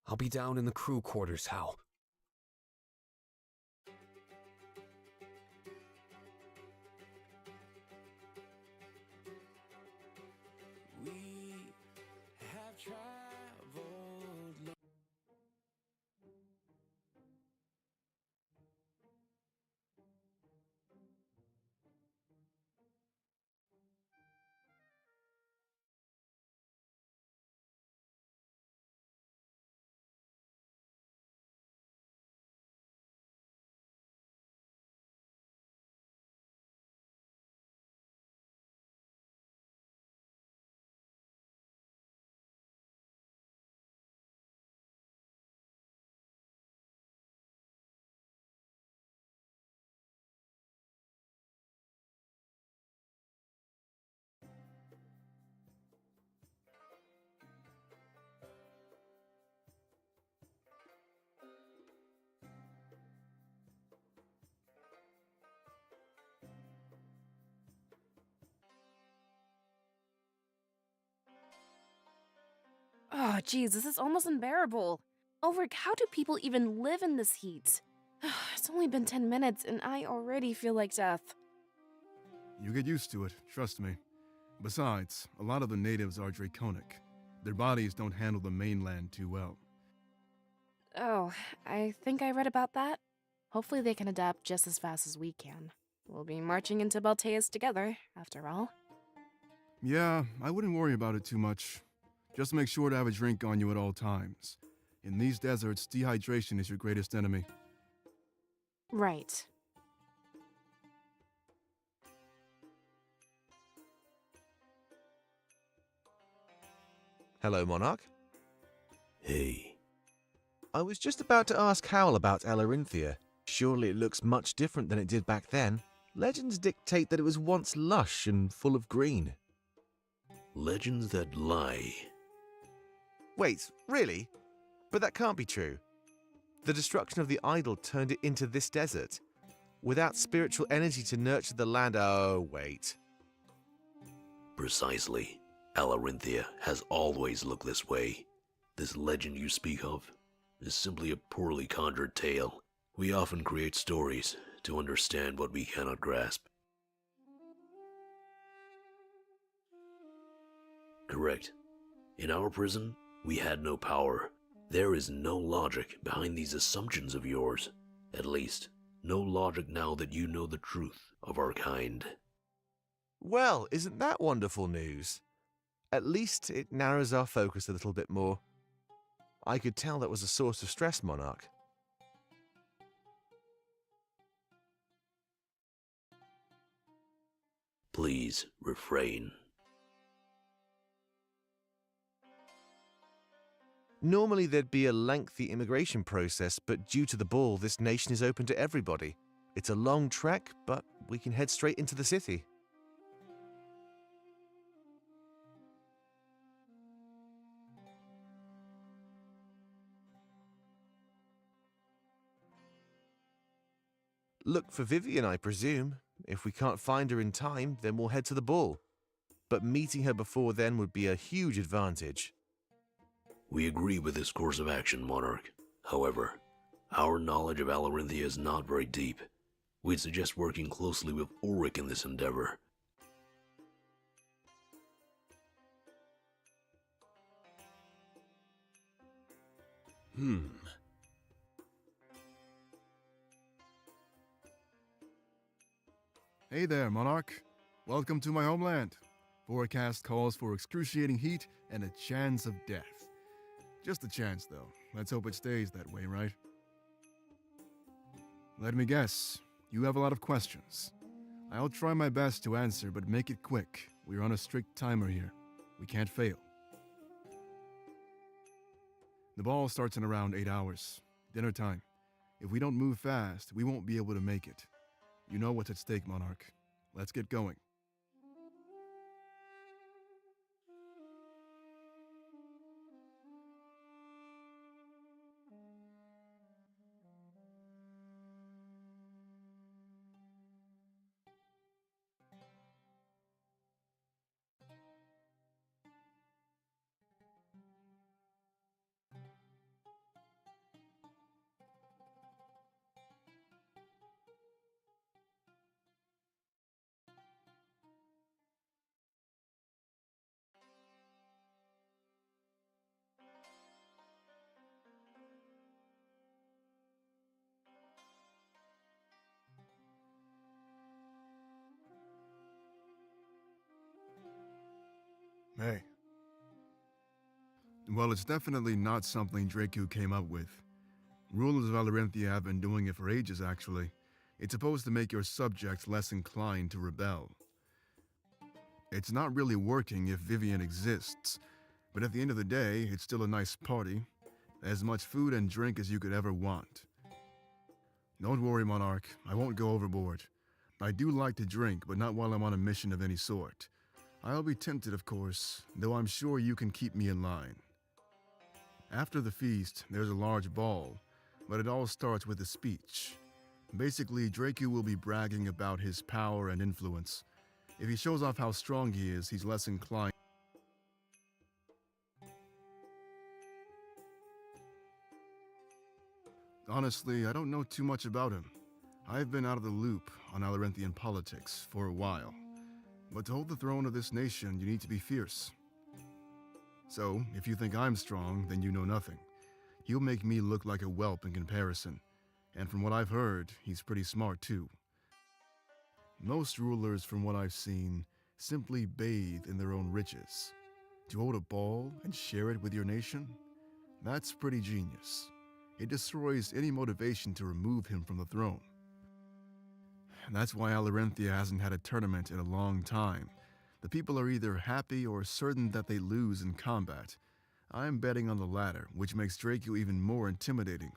I'll be down in the crew quarters, Hal. Oh, geez, this is almost unbearable. Ulrich, how do people even live in this heat? It's only been 10 minutes and I already feel like death. You get used to it, trust me. Besides, a lot of the natives are draconic. Their bodies don't handle the mainland too well. Oh, I think I read about that. Hopefully they can adapt just as fast as we can. We'll be marching into Balteus together, after all. Yeah, I wouldn't worry about it too much. Just make sure to have a drink on you at all times. In these deserts, dehydration is your greatest enemy. Right. Hello, Monarch. Hey, I was just about to ask Howl about Elarinthia. Surely it looks much different than it did back then. Legends dictate that it was once lush and full of green. legends that lie. Wait, really? But that can't be true. The destruction of the idol turned it into this desert. Without spiritual energy to nurture the land. Oh, wait. Precisely. Elarinthia has always looked this way. This legend you speak of is simply a poorly conjured tale. We often create stories to understand what we cannot grasp. Correct. In our prison, we had no power. There is no logic behind these assumptions of yours. At least, no logic now that you know the truth of our kind. Well, isn't that wonderful news? At least it narrows our focus a little bit more. I could tell that was a source of stress, Monarch. Please refrain. Normally there'd be a lengthy immigration process, but due to the ball, this nation is open to everybody. It's a long trek, but we can head straight into the city. Look for Vivian, I presume. If we can't find her in time, then we'll head to the ball. But meeting her before then would be a huge advantage. We agree with this course of action, Monarch. However, our knowledge of Elarinthia is not very deep. We'd suggest working closely with Ulrich in this endeavor. Hey there, Monarch. Welcome to my homeland. Forecast calls for excruciating heat and a chance of death. Just a chance, though. Let's hope it stays that way, right? Let me guess. You have a lot of questions. I'll try my best to answer, but make it quick. We're on a strict timer here. We can't fail. The ball starts in around 8 hours. Dinner time. If we don't move fast, we won't be able to make it. You know what's at stake, Monarch. Let's get going. Hey. Well, it's definitely not something Dracu came up with. Rulers of Elarinthia have been doing it for ages, actually. It's supposed to make your subjects less inclined to rebel. It's not really working if Vivian exists, but at the end of the day, it's still a nice party. As much food and drink as you could ever want. Don't worry, Monarch, I won't go overboard. I do like to drink, but not while I'm on a mission of any sort. I'll be tempted, of course, though I'm sure you can keep me in line. After the feast, there's a large ball, but it all starts with a speech. Basically, Dracu will be bragging about his power and influence. If he shows off how strong he is, he's less inclined. Honestly, I don't know too much about him. I've been out of the loop on Alorinthian politics for a while. But to hold the throne of this nation, you need to be fierce. So, if you think I'm strong, then you know nothing. He'll make me look like a whelp in comparison. And from what I've heard, he's pretty smart too. Most rulers, from what I've seen, simply bathe in their own riches. To hold a ball and share it with your nation? That's pretty genius. It destroys any motivation to remove him from the throne. That's why Alarenthia hasn't had a tournament in a long time. The people are either happy or certain that they lose in combat. I'm betting on the latter, which makes Draco even more intimidating.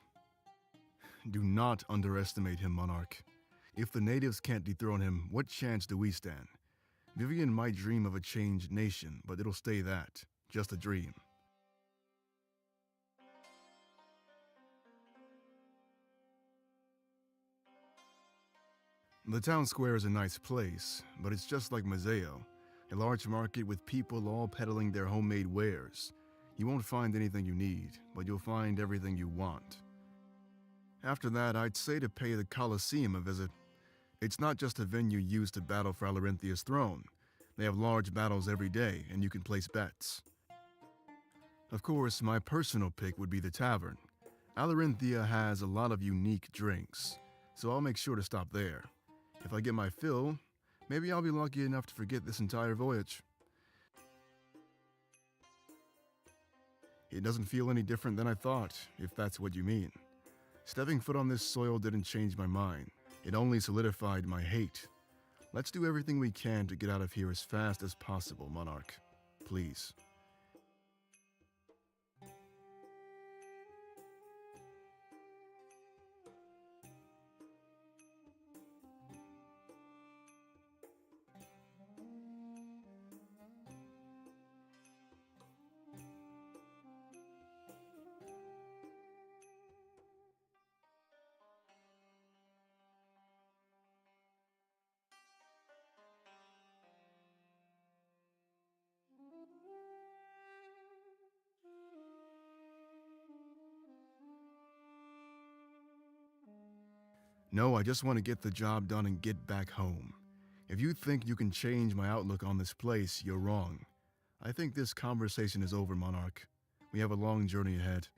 Do not underestimate him, Monarch. If the natives can't dethrone him, what chance do we stand? Vivian might dream of a changed nation, but it'll stay that, just a dream. The town square is a nice place, but it's just like Mazeo, a large market with people all peddling their homemade wares. You won't find anything you need, but you'll find everything you want. After that, I'd say to pay the Colosseum a visit. It's not just a venue used to battle for Alarinthia's throne. They have large battles every day, and you can place bets. Of course, my personal pick would be the tavern. Alarinthia has a lot of unique drinks, so I'll make sure to stop there. If I get my fill, maybe I'll be lucky enough to forget this entire voyage. It doesn't feel any different than I thought, if that's what you mean. Stepping foot on this soil didn't change my mind. It only solidified my hate. Let's do everything we can to get out of here as fast as possible, Monarch. Please. No, I just want to get the job done and get back home. If you think you can change my outlook on this place, you're wrong. I think this conversation is over, Monarch. We have a long journey ahead.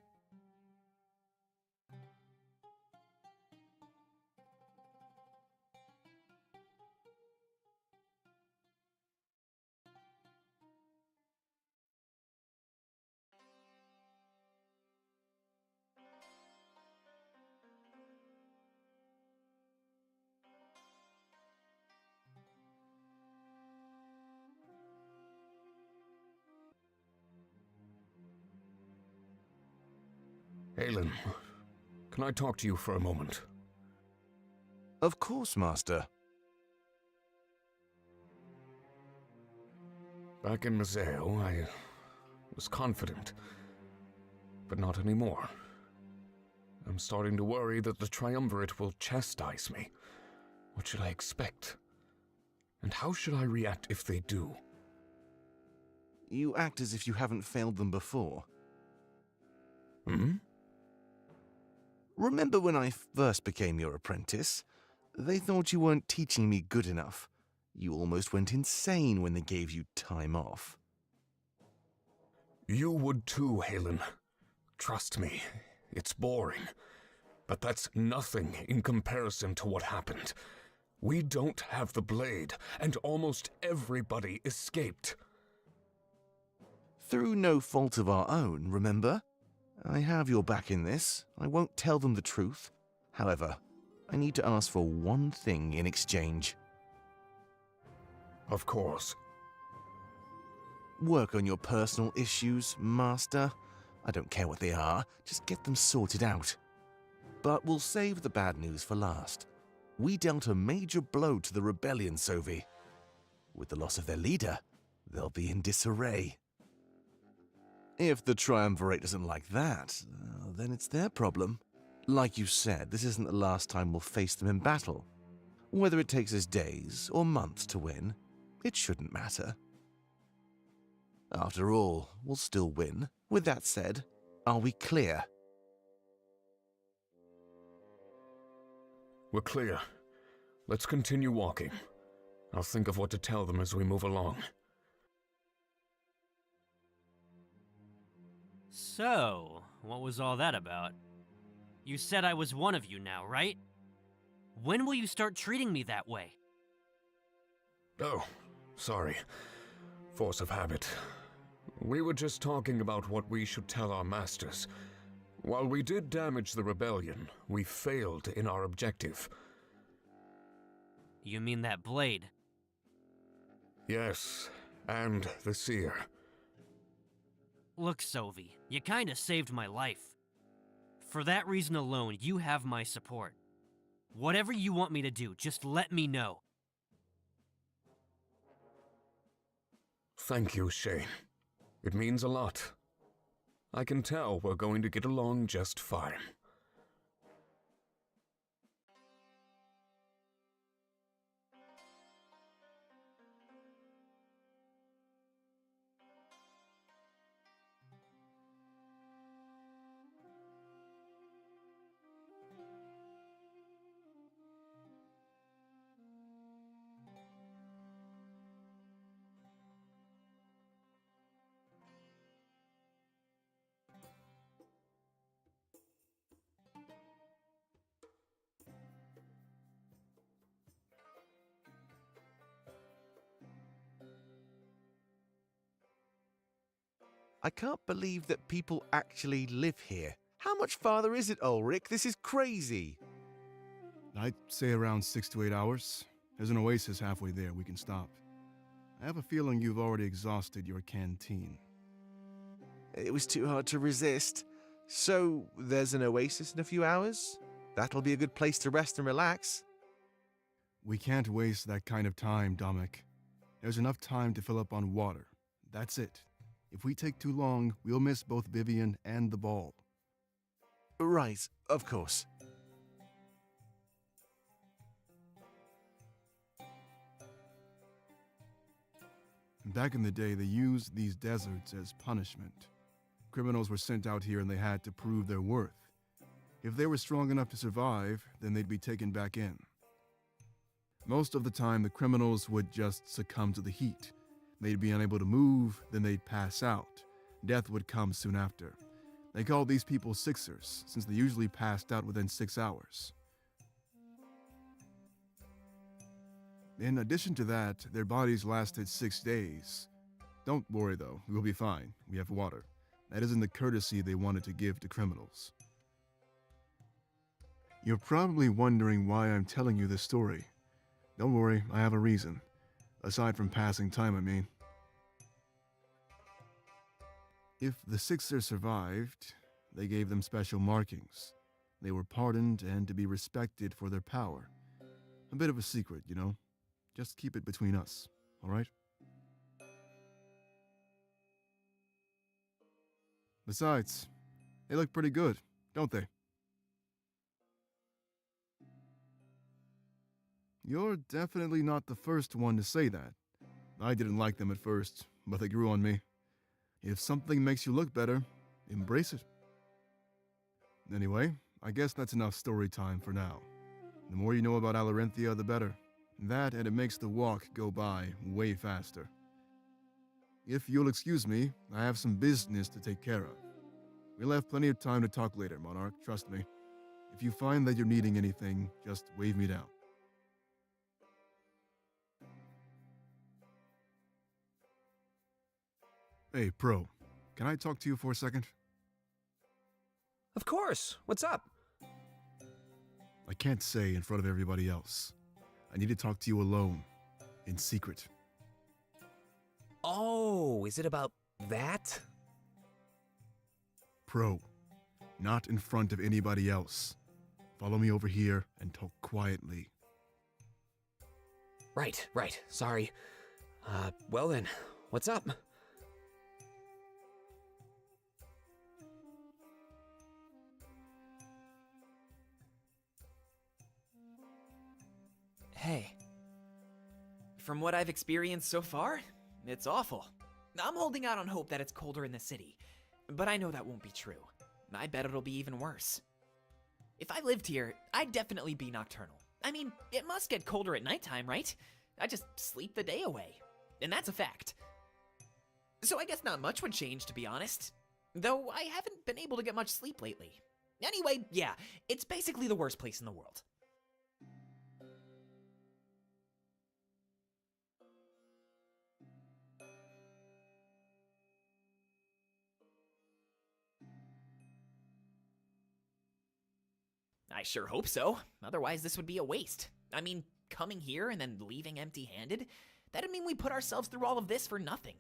Aelin, can I talk to you for a moment? Of course, Master. Back in Mazeo, I was confident, but not anymore. I'm starting to worry that the Triumvirate will chastise me. What should I expect? And how should I react if they do? You act as if you haven't failed them before. Hmm? Remember when I first became your apprentice? They thought you weren't teaching me good enough. You almost went insane when they gave you time off. You would too, Halen. Trust me, it's boring. But that's nothing in comparison to what happened. We don't have the blade, and almost everybody escaped. Through no fault of our own, remember? I have your back in this. I won't tell them the truth. However, I need to ask for one thing in exchange. Of course. Work on your personal issues, Master. I don't care what they are, just get them sorted out. But we'll save the bad news for last. We dealt a major blow to the rebellion, Sovi. With the loss of their leader, they'll be in disarray. If the Triumvirate doesn't like that, then it's their problem. Like you said, this isn't the last time we'll face them in battle. Whether it takes us days or months to win, it shouldn't matter. After all, we'll still win. With that said, are we clear? We're clear. Let's continue walking. I'll think of what to tell them as we move along. So, what was all that about? You said I was one of you now, right? When will you start treating me that way? Oh, sorry. Force of habit. We were just talking about what we should tell our masters. While we did damage the rebellion, we failed in our objective. You mean that blade? Yes, and the seer. Look, Sovi, you kinda saved my life. For that reason alone, you have my support. Whatever you want me to do, just let me know. Thank you, Shane. It means a lot. I can tell we're going to get along just fine. I can't believe that people actually live here. How much farther is it, Ulrich? This is crazy. I'd say around 6 to 8 hours. There's an oasis halfway there we can stop. I have a feeling you've already exhausted your canteen. It was too hard to resist. So, there's an oasis in a few hours? That'll be a good place to rest and relax. We can't waste that kind of time, Dominic. There's enough time to fill up on water. That's it. If we take too long, we'll miss both Vivian and the ball. Right, of course. Back in the day, they used these deserts as punishment. Criminals were sent out here and they had to prove their worth. If they were strong enough to survive, then they'd be taken back in. Most of the time, the criminals would just succumb to the heat. They'd be unable to move, then they'd pass out. Death would come soon after. They called these people Sixers, since they usually passed out within 6 hours. In addition to that, their bodies lasted 6 days. Don't worry though, we'll be fine. We have water. That isn't the courtesy they wanted to give to criminals. You're probably wondering why I'm telling you this story. Don't worry, I have a reason. Aside from passing time, I mean. If the Sixers survived, they gave them special markings. They were pardoned and to be respected for their power. A bit of a secret, you know? Just keep it between us, all right? Besides, they look pretty good, don't they? You're definitely not the first one to say that. I didn't like them at first, but they grew on me. If something makes you look better, embrace it. Anyway, I guess that's enough story time for now. The more you know about Alarenthia, the better. That and it makes the walk go by way faster. If you'll excuse me, I have some business to take care of. We'll have plenty of time to talk later, Monarch, trust me. If you find that you're needing anything, just wave me down. Hey, Pro, can I talk to you for a second? Of course. What's up? I can't say in front of everybody else. I need to talk to you alone, in secret. Oh, is it about that? Pro, not in front of anybody else. Follow me over here and talk quietly. Right. Sorry. Well then, what's up? Hey. From what I've experienced so far, it's awful. I'm holding out on hope that it's colder in the city, but I know that won't be true. I bet it'll be even worse. If I lived here, I'd definitely be nocturnal. I mean, it must get colder at nighttime, right? I just sleep the day away. And that's a fact. So I guess not much would change, to be honest. Though I haven't been able to get much sleep lately. Anyway, yeah, it's basically the worst place in the world. I sure hope so. Otherwise, this would be a waste. I mean, coming here and then leaving empty-handed, that'd mean we put ourselves through all of this for nothing.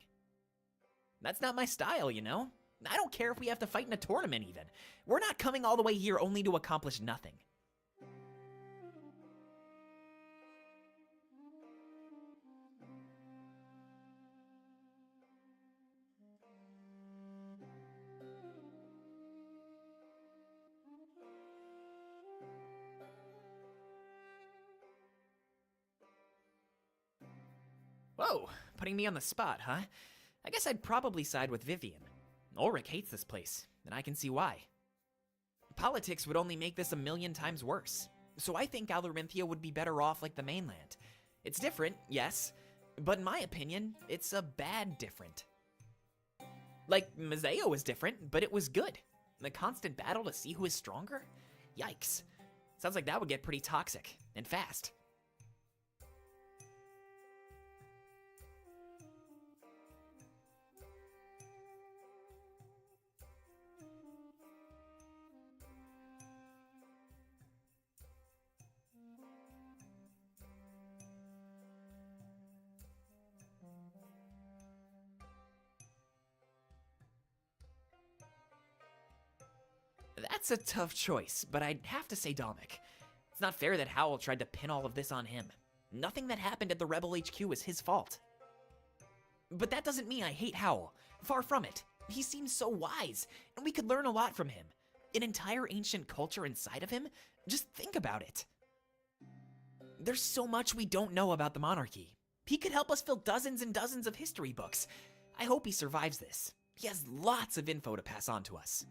That's not my style, you know? I don't care if we have to fight in a tournament even. We're not coming all the way here only to accomplish nothing. Whoa, putting me on the spot, huh? I guess I'd probably side with Vivian. Ulrich hates this place, and I can see why. Politics would only make this a million times worse, so I think Alarinthia would be better off like the mainland. It's different, yes, but in my opinion, it's a bad different. Like, Mazeo was different, but it was good. The constant battle to see who is stronger? Yikes. Sounds like that would get pretty toxic, and fast. That's a tough choice, but I'd have to say Dominic. It's not fair that Howl tried to pin all of this on him. Nothing that happened at the Rebel HQ is his fault. But that doesn't mean I hate Howl. Far from it. He seems so wise, and we could learn a lot from him. An entire ancient culture inside of him? Just think about it. There's so much we don't know about the monarchy. He could help us fill dozens and dozens of history books. I hope he survives this. He has lots of info to pass on to us.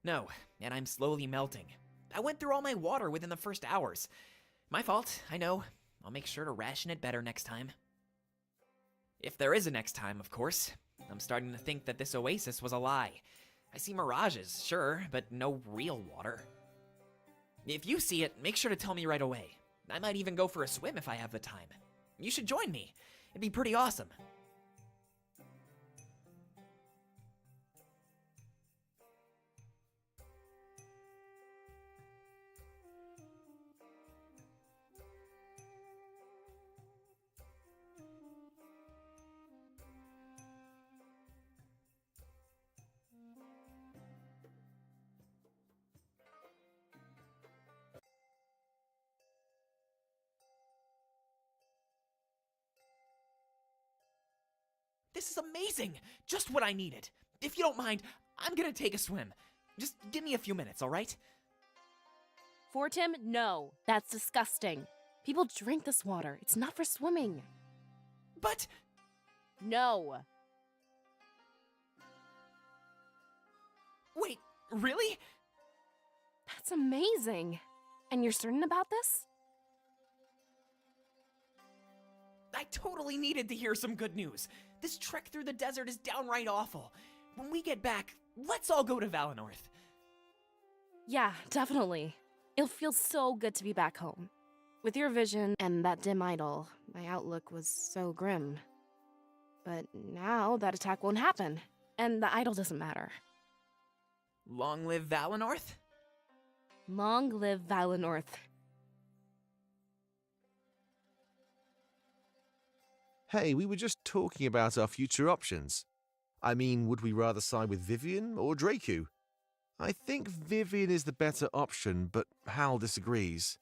No, and I'm slowly melting. I went through all my water within the first hours. My fault, I know. I'll make sure to ration it better next time. If there is a next time, of course. I'm starting to think that this oasis was a lie. I see mirages, sure, but no real water. If you see it, make sure to tell me right away. I might even go for a swim if I have the time. You should join me. It'd be pretty awesome. This is amazing! Just what I needed. If you don't mind, I'm gonna take a swim. Just give me a few minutes, alright? Fortim, no. That's disgusting. People drink this water. It's not for swimming. But... No. Wait, really? That's amazing. And you're certain about this? I totally needed to hear some good news. This trek through the desert is downright awful. When we get back, let's all go to Valenorth. Yeah, definitely. It'll feel so good to be back home. With your vision and that dim idol, my outlook was so grim. But now that attack won't happen, and the idol doesn't matter. Long live Valenorth? Long live Valenorth. Hey, we were just talking about our future options. I mean, would we rather side with Vivian or Draku? I think Vivian is the better option, but Hal disagrees.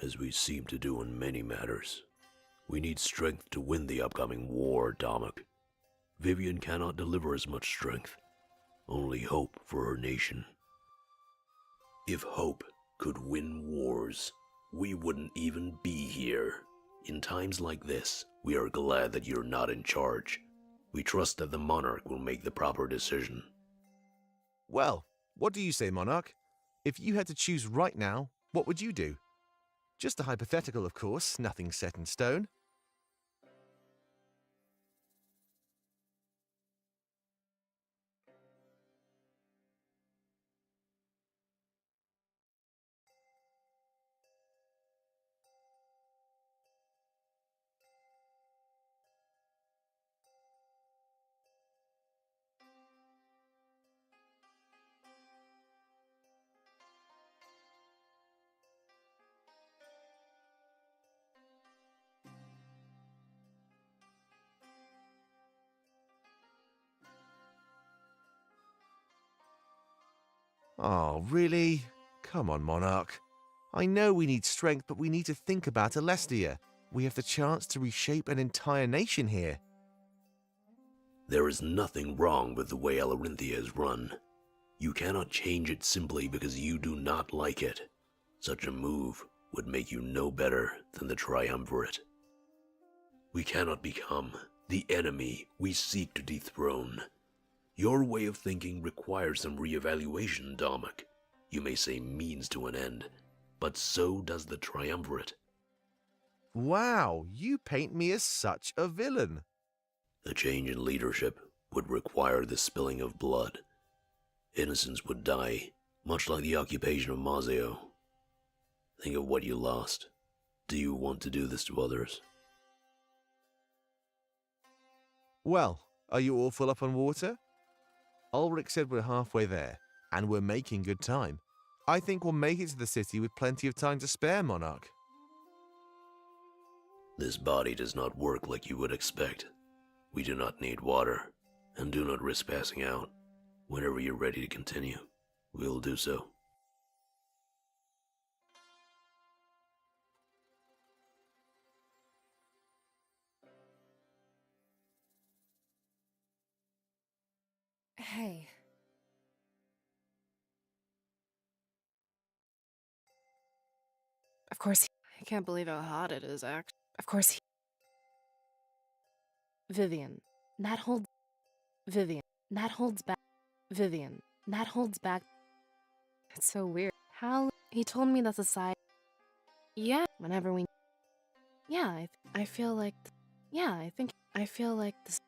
As we seem to do in many matters, we need strength to win the upcoming war, Dominic. Vivian cannot deliver as much strength, only hope for her nation. If hope could win wars, we wouldn't even be here. In times like this, we are glad that you're not in charge. We trust that the Monarch will make the proper decision. Well, what do you say, Monarch? If you had to choose right now, what would you do? Just a hypothetical, of course, nothing set in stone. Oh, really? Come on, Monarch. I know we need strength, but we need to think about Alestia. We have the chance to reshape an entire nation here. There is nothing wrong with the way Alarinthia is run. You cannot change it simply because you do not like it. Such a move would make you no better than the Triumvirate. We cannot become the enemy we seek to dethrone. Your way of thinking requires some reevaluation, Dominic. You may say means to an end, but so does the Triumvirate. Wow, you paint me as such a villain. A change in leadership would require the spilling of blood. Innocents would die, much like the occupation of Mazeo. Think of what you lost. Do you want to do this to others? Well, are you all full up on water? Ulrich said we're halfway there, and we're making good time. I think we'll make it to the city with plenty of time to spare, Monarch. This body does not work like you would expect. We do not need water, and do not risk passing out. Whenever you're ready to continue, we will do so. Hey. Of course, I can't believe how hot it is, Of course, Vivian, that holds... Vivian, that holds back... Vivian, that holds back... It's so weird. How... He told me that's a side... Yeah, whenever we... Yeah, I feel like... Yeah, I feel like this...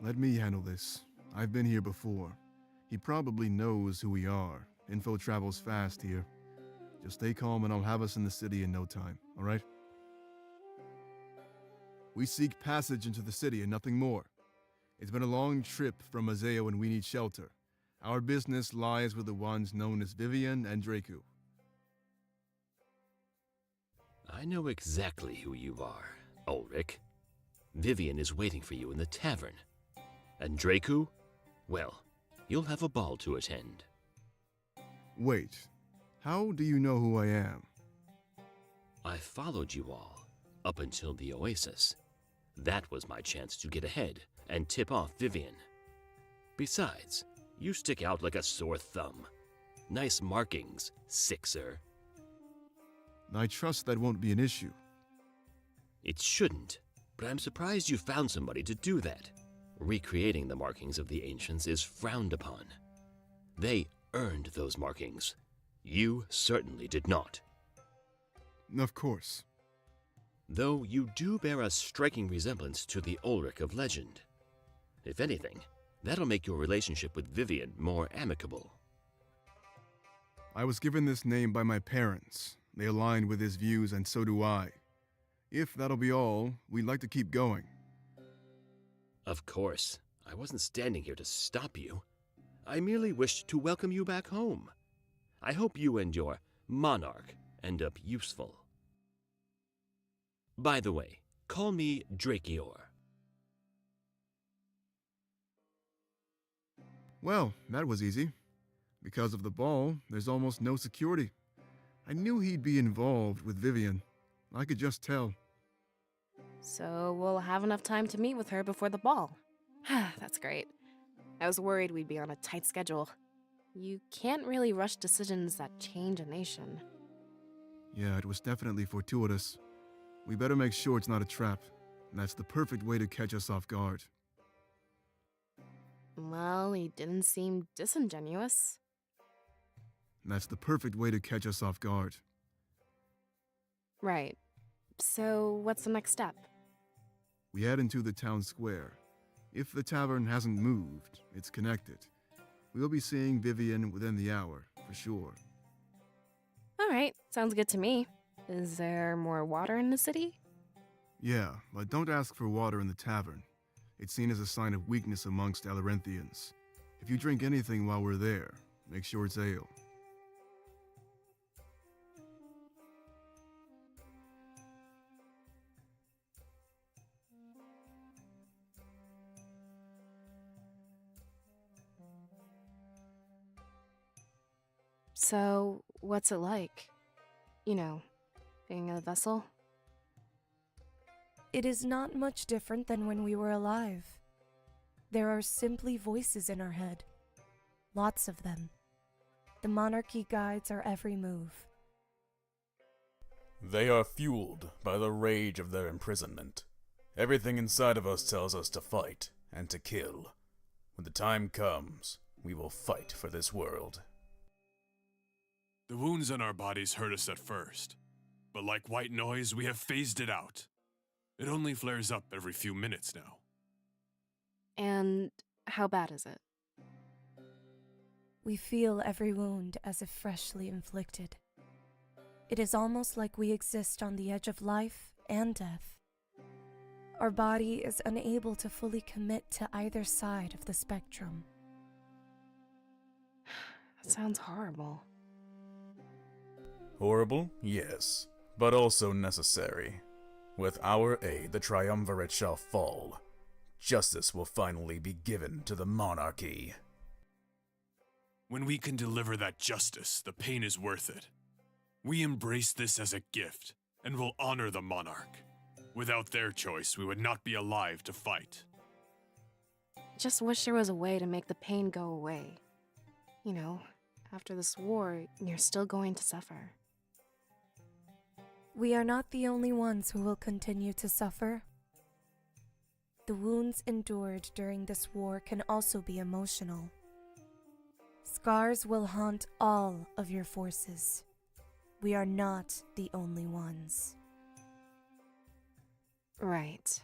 Let me handle this. I've been here before. He probably knows who we are. Info travels fast here. Just stay calm and I'll have us in the city in no time, all right? We seek passage into the city and nothing more. It's been a long trip from Mazeo and we need shelter. Our business lies with the ones known as Vivian and Draku. I know exactly who you are, Ulrich. Vivian is waiting for you in the tavern. And Draku? Well, you'll have a ball to attend. Wait, how do you know who I am? I followed you all, up until the Oasis. That was my chance to get ahead and tip off Vivian. Besides, you stick out like a sore thumb. Nice markings, Sixer. I trust that won't be an issue. It shouldn't, but I'm surprised you found somebody to do that. Recreating the markings of the ancients is frowned upon. They earned those markings. You certainly did not. Of course. Though you do bear a striking resemblance to the Ulrich of legend. If anything, that'll make your relationship with Vivian more amicable. I was given this name by my parents. They aligned with his views, and so do I. If that'll be all, we'd like to keep going. Of course, I wasn't standing here to stop you. I merely wished to welcome you back home. I hope you and your monarch end up useful. By the way, call me Drakior. Well, that was easy. Because of the ball, there's almost no security. I knew he'd be involved with Vivian. I could just tell. So we'll have enough time to meet with her before the ball. That's great. I was worried we'd be on a tight schedule. You can't really rush decisions that change a nation. Yeah, it was definitely fortuitous. We better make sure it's not a trap. That's the perfect way to catch us off guard. Well, he didn't seem disingenuous. That's the perfect way to catch us off guard. Right. So, what's the next step? We head into the town square. If the tavern hasn't moved, it's connected. We'll be seeing Vivian within the hour, for sure. Alright, sounds good to me. Is there more water in the city? Yeah, but don't ask for water in the tavern. It's seen as a sign of weakness amongst Alorinthians. If you drink anything while we're there, make sure it's ale. So, what's it like? You know, being a vessel? It is not much different than when we were alive. There are simply voices in our head. Lots of them. The monarchy guides our every move. They are fueled by the rage of their imprisonment. Everything inside of us tells us to fight and to kill. When the time comes, we will fight for this world. The wounds on our bodies hurt us at first, but like white noise, we have phased it out. It only flares up every few minutes now. And how bad is it? We feel every wound as if freshly inflicted. It is almost like we exist on the edge of life and death. Our body is unable to fully commit to either side of the spectrum. That sounds horrible. Horrible, yes, but also necessary. With our aid, the triumvirate shall fall. Justice will finally be given to the monarchy. When we can deliver that justice, the pain is worth it. We embrace this as a gift, and will honor the monarch. Without their choice, we would not be alive to fight. Just wish there was a way to make the pain go away. You know, after this war, you're still going to suffer. We are not the only ones who will continue to suffer. The wounds endured during this war can also be emotional. Scars will haunt all of your forces. We are not the only ones. Right.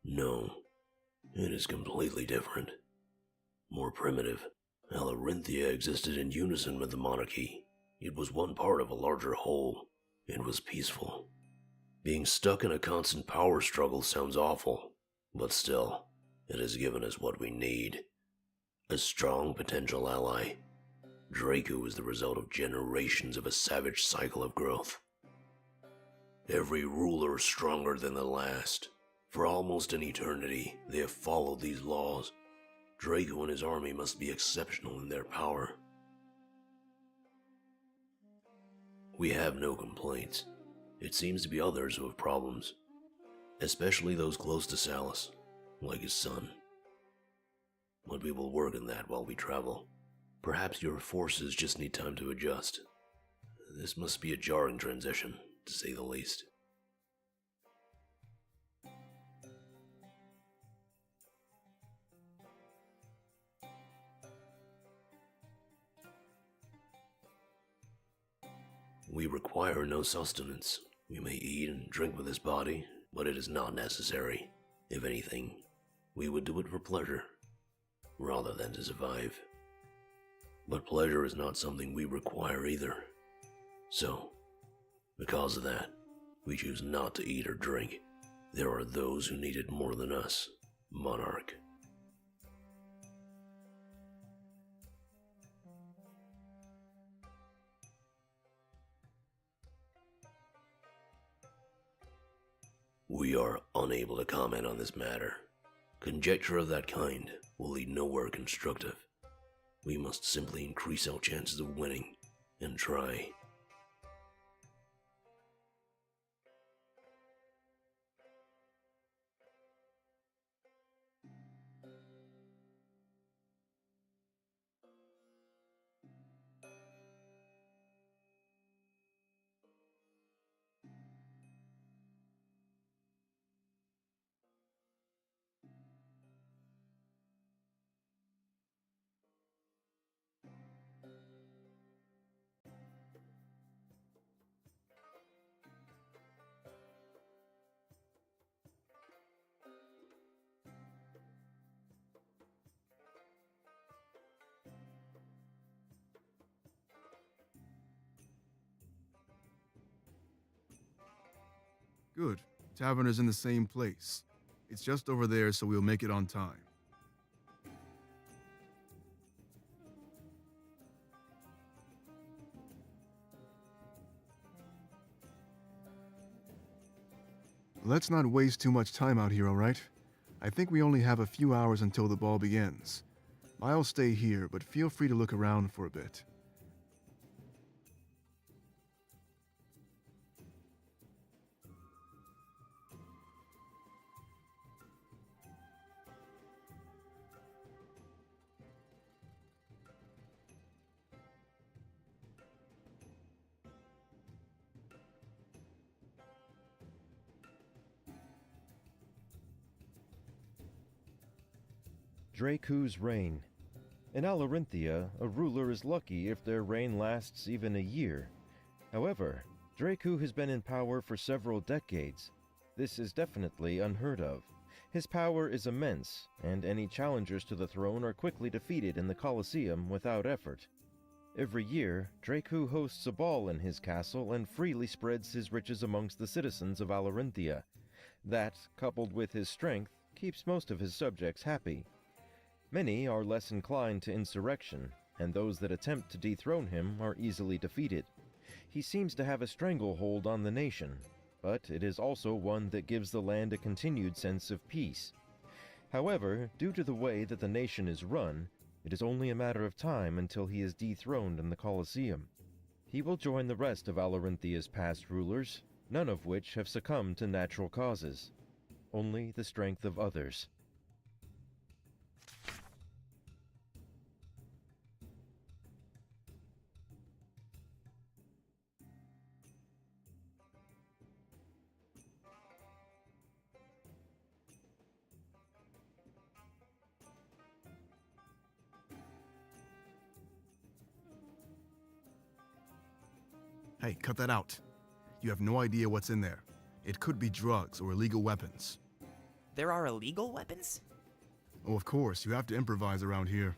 No, it is completely different. More primitive. Alarinthia existed in unison with the monarchy. It was one part of a larger whole. It was peaceful. Being stuck in a constant power struggle sounds awful, but still, it has given us what we need. A strong potential ally. Draco is the result of generations of a savage cycle of growth. Every ruler is stronger than the last. For almost an eternity, they have followed these laws. Draco and his army must be exceptional in their power. We have no complaints. It seems to be others who have problems, especially those close to Salus, like his son. But we will work on that while we travel. Perhaps your forces just need time to adjust. This must be a jarring transition, to say the least. We require no sustenance. We may eat and drink with this body, but it is not necessary. If anything, we would do it for pleasure, rather than to survive. But pleasure is not something we require either. So, because of that, we choose not to eat or drink. There are those who need it more than us, Monarch. We are unable to comment on this matter. Conjecture of that kind will lead nowhere constructive. We must simply increase our chances of winning and try. Good. Tavern is in the same place. It's just over there, so we'll make it on time. Let's not waste too much time out here, all right? I think we only have a few hours until the ball begins. I'll stay here, but feel free to look around for a bit. Draku's reign. In Alarinthia, a ruler is lucky if their reign lasts even a year. However, Draku has been in power for several decades. This is definitely unheard of. His power is immense, and any challengers to the throne are quickly defeated in the Colosseum without effort. Every year, Draku hosts a ball in his castle and freely spreads his riches amongst the citizens of Alarinthia. That, coupled with his strength, keeps most of his subjects happy. Many are less inclined to insurrection, and those that attempt to dethrone him are easily defeated. He seems to have a stranglehold on the nation, but it is also one that gives the land a continued sense of peace. However, due to the way that the nation is run, it is only a matter of time until he is dethroned in the Colosseum. He will join the rest of Alarinthia's past rulers, none of which have succumbed to natural causes. Only the strength of others. Hey, cut that out. You have no idea what's in there. It could be drugs or illegal weapons. There are illegal weapons? Oh, of course, you have to improvise around here.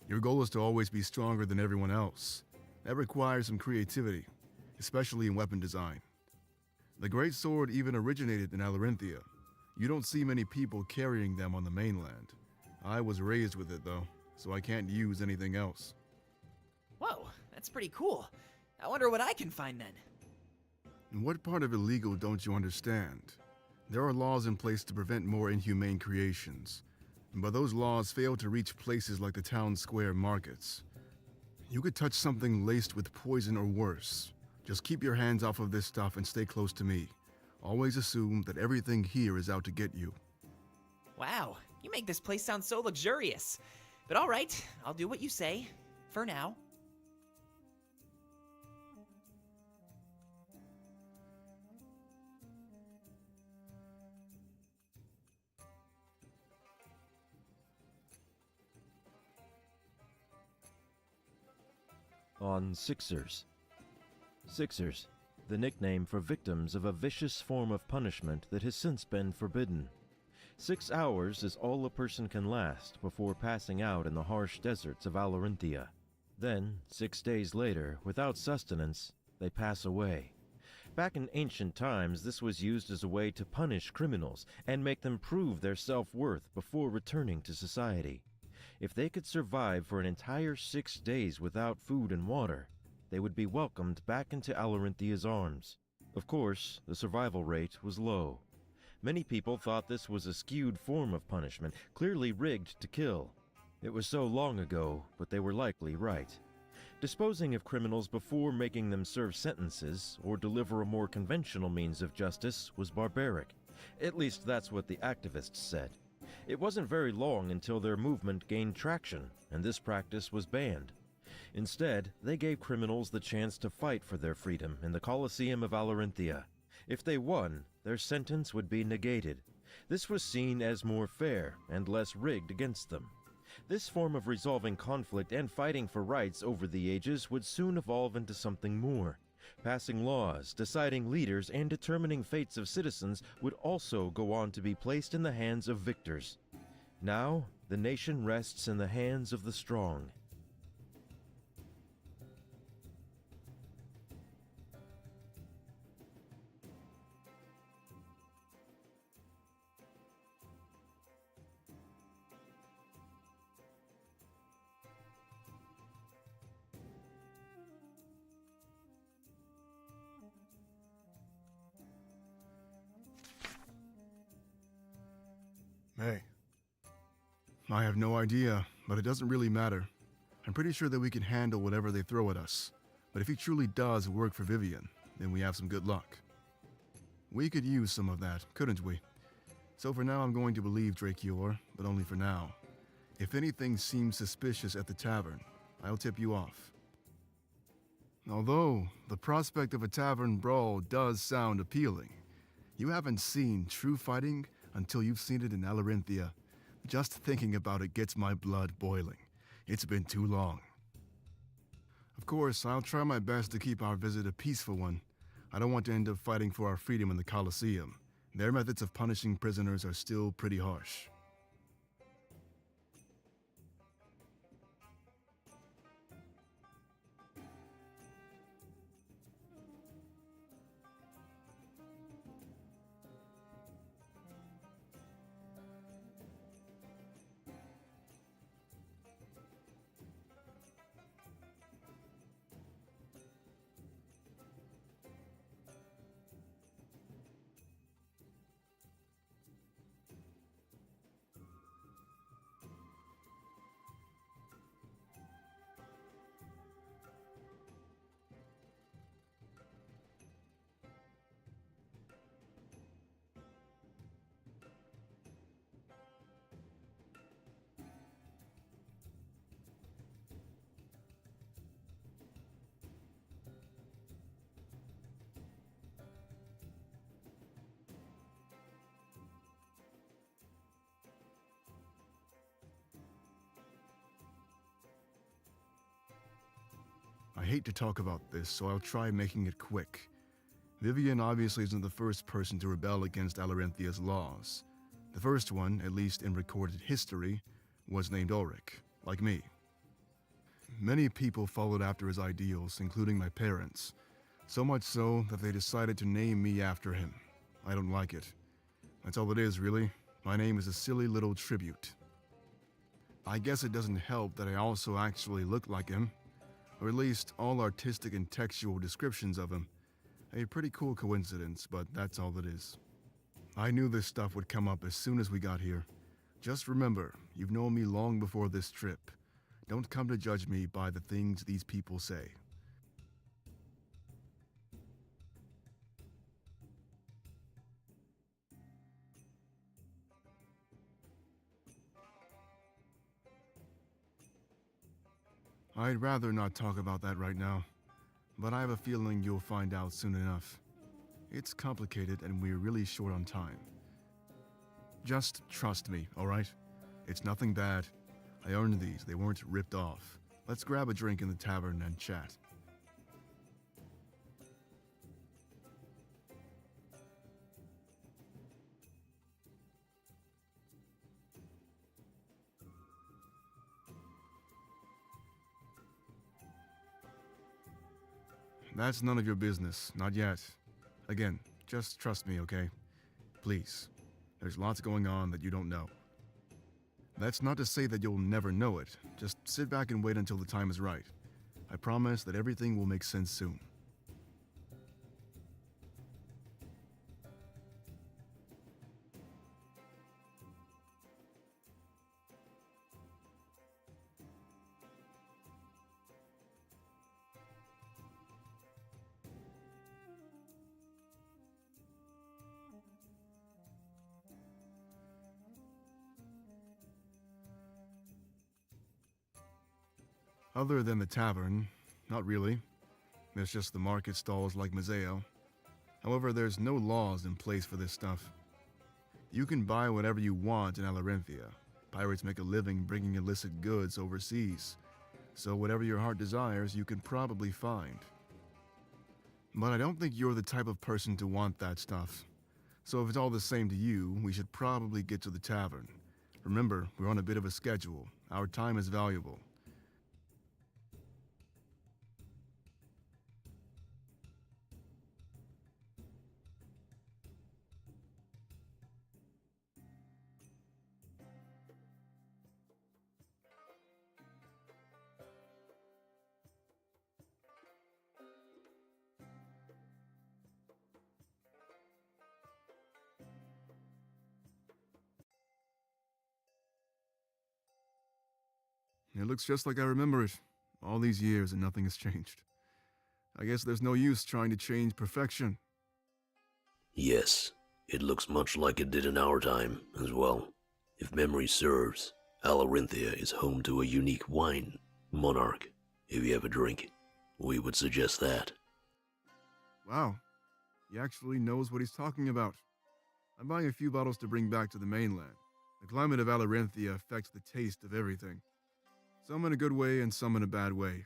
Your goal is to always be stronger than everyone else. That requires some creativity, especially in weapon design. The Great Sword even originated in Alarinthia. You don't see many people carrying them on the mainland. I was raised with it, though, so I can't use anything else. Whoa, that's pretty cool. I wonder what I can find then. And what part of illegal don't you understand? There are laws in place to prevent more inhumane creations, but those laws fail to reach places like the town square markets. You could touch something laced with poison or worse. Just keep your hands off of this stuff and stay close to me. Always assume that everything here is out to get you. Wow, you make this place sound so luxurious. But alright, I'll do what you say. For now. on Sixers. Sixers, the nickname for victims of a vicious form of punishment that has since been forbidden. 6 hours is all a person can last before passing out in the harsh deserts of Alarinthia. Then, 6 days later, without sustenance, they pass away. Back in ancient times, this was used as a way to punish criminals and make them prove their self-worth before returning to society. If they could survive for an entire 6 days without food and water, they would be welcomed back into Alarinthia's arms. Of course, the survival rate was low. Many people thought this was a skewed form of punishment, clearly rigged to kill. It was so long ago, but they were likely right. Disposing of criminals before making them serve sentences or deliver a more conventional means of justice was barbaric. At least that's what the activists said. It wasn't very long until their movement gained traction, and this practice was banned. Instead, they gave criminals the chance to fight for their freedom in the Colosseum of Alarinthia. If they won, their sentence would be negated. This was seen as more fair and less rigged against them. This form of resolving conflict and fighting for rights over the ages would soon evolve into something more. Passing laws, deciding leaders, and determining fates of citizens would also go on to be placed in the hands of victors. Now, the nation rests in the hands of the strong. Hey. I have no idea, but it doesn't really matter. I'm pretty sure that we can handle whatever they throw at us. But if he truly does work for Vivian, then we have some good luck. We could use some of that, couldn't we? So for now I'm going to believe Drakior, but only for now. If anything seems suspicious at the tavern, I'll tip you off. Although, the prospect of a tavern brawl does sound appealing. You haven't seen true fighting until you've seen it in Alarinthia. Just thinking about it gets my blood boiling. It's been too long. Of course, I'll try my best to keep our visit a peaceful one. I don't want to end up fighting for our freedom in the Colosseum. Their methods of punishing prisoners are still pretty harsh. I hate to talk about this, so I'll try making it quick. Vivian obviously isn't the first person to rebel against Alarinthia's laws. The first one, at least in recorded history, was named Ulrich, like me. Many people followed after his ideals, including my parents. So much so that they decided to name me after him. I don't like it. That's all it is, really. My name is a silly little tribute. I guess it doesn't help that I also actually look like him. Or at least all artistic and textual descriptions of him. A pretty cool coincidence, but that's all it is. I knew this stuff would come up as soon as we got here. Just remember, you've known me long before this trip. Don't come to judge me by the things these people say. I'd rather not talk about that right now, but I have a feeling you'll find out soon enough. It's complicated and we're really short on time. Just trust me, alright? It's nothing bad. I earned these, they weren't ripped off. Let's grab a drink in the tavern and chat. That's none of your business, not yet. Again, just trust me, okay? Please. There's lots going on that you don't know. That's not to say that you'll never know it. Just sit back and wait until the time is right. I promise that everything will make sense soon. Other than the tavern, not really. There's just the market stalls like Museo. However, there's no laws in place for this stuff. You can buy whatever you want in Alarenthia. Pirates make a living bringing illicit goods overseas. So whatever your heart desires, you can probably find. But I don't think you're the type of person to want that stuff. So if it's all the same to you, we should probably get to the tavern. Remember, we're on a bit of a schedule. Our time is valuable. It looks just like I remember it. All these years and nothing has changed. I guess there's no use trying to change perfection. Yes, it looks much like it did in our time as well. If memory serves, Alarenthia is home to a unique wine. Monarch, if you have a drink, we would suggest that. Wow, he actually knows what he's talking about. I'm buying a few bottles to bring back to the mainland. The climate of Alarenthia affects the taste of everything. Some in a good way and some in a bad way.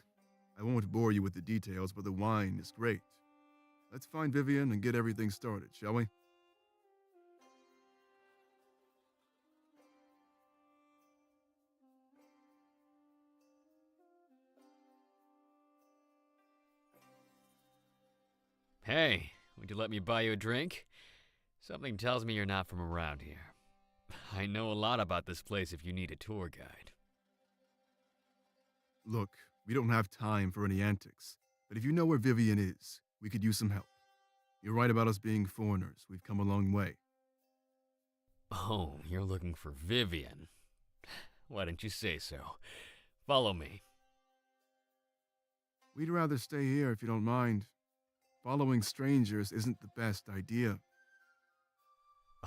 I won't bore you with the details, but the wine is great. Let's find Vivian and get everything started, shall we? Hey, would you let me buy you a drink? Something tells me you're not from around here. I know a lot about this place if you need a tour guide. Look, we don't have time for any antics, but if you know where Vivian is, we could use some help. You're right about us being foreigners. We've come a long way. Oh, you're looking for Vivian. Why didn't you say so? Follow me. We'd rather stay here if you don't mind. Following strangers isn't the best idea.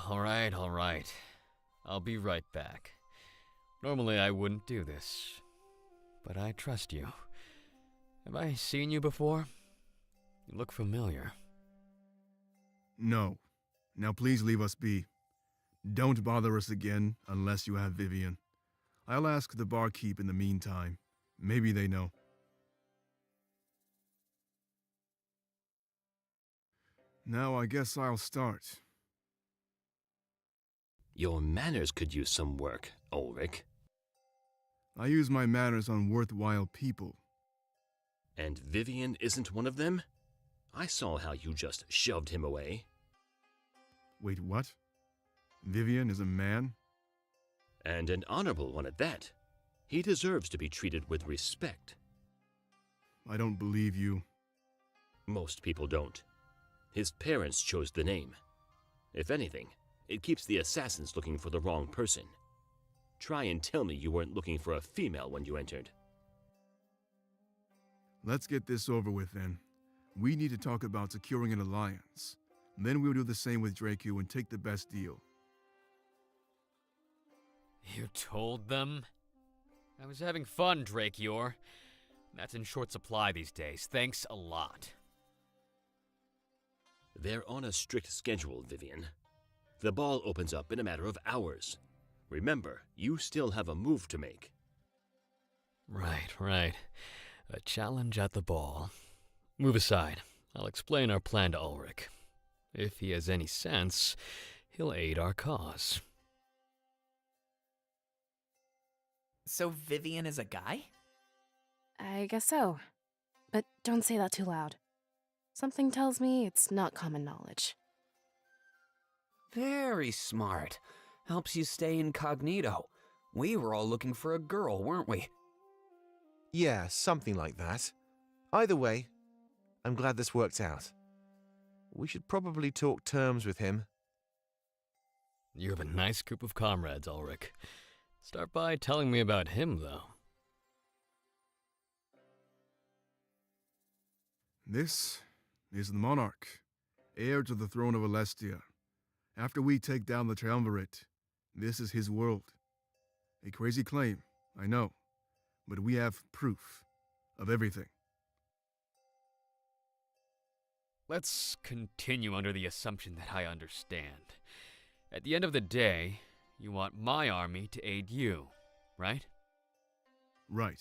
All right. I'll be right back. Normally I wouldn't do this, but I trust you. Have I seen you before? You look familiar. No. Now please leave us be. Don't bother us again unless you have Vivian. I'll ask the barkeep in the meantime. Maybe they know. Now I guess I'll start. Your manners could use some work, Ulrich. I use my manners on worthwhile people. And Vivian isn't one of them? I saw how you just shoved him away. Wait, what? Vivian is a man? And an honorable one at that. He deserves to be treated with respect. I don't believe you. Most people don't. His parents chose the name. If anything, it keeps the assassins looking for the wrong person. Try and tell me you weren't looking for a female when you entered. Let's get this over with then. We need to talk about securing an alliance. Then we'll do the same with Draku and take the best deal. You told them? I was having fun, Drakior. That's in short supply these days. Thanks a lot. They're on a strict schedule, Vivian. The ball opens up in a matter of hours. Remember, you still have a move to make. Right. A challenge at the ball. Move aside. I'll explain our plan to Ulrich. If he has any sense, he'll aid our cause. So Vivian is a guy? I guess so. But don't say that too loud. Something tells me it's not common knowledge. Very smart. Helps you stay incognito. We were all looking for a girl, weren't we? Yeah, something like that. Either way, I'm glad this worked out. We should probably talk terms with him. You have a nice group of comrades, Ulrich. Start by telling me about him, though. This is the monarch, heir to the throne of Alestia. After we take down the Triumvirate, this is his world. A crazy claim, I know, but we have proof of everything. Let's continue under the assumption that I understand. At the end of the day, you want my army to aid you, right? Right.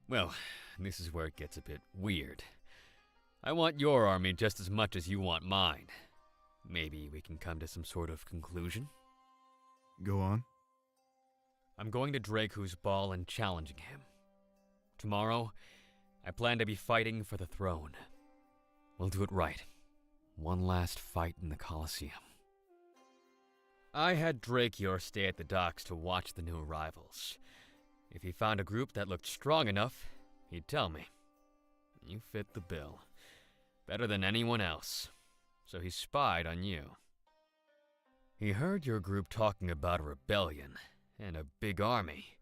Well, this is where it gets a bit weird. I want your army just as much as you want mine. Maybe we can come to some sort of conclusion? Go on. I'm going to Draku's ball and challenging him. Tomorrow, I plan to be fighting for the throne. We'll do it right. One last fight in the Colosseum. I had Drakior stay at the docks to watch the new arrivals. If he found a group that looked strong enough, he'd tell me. You fit the bill. Better than anyone else. So he spied on you. He heard your group talking about a rebellion and a big army.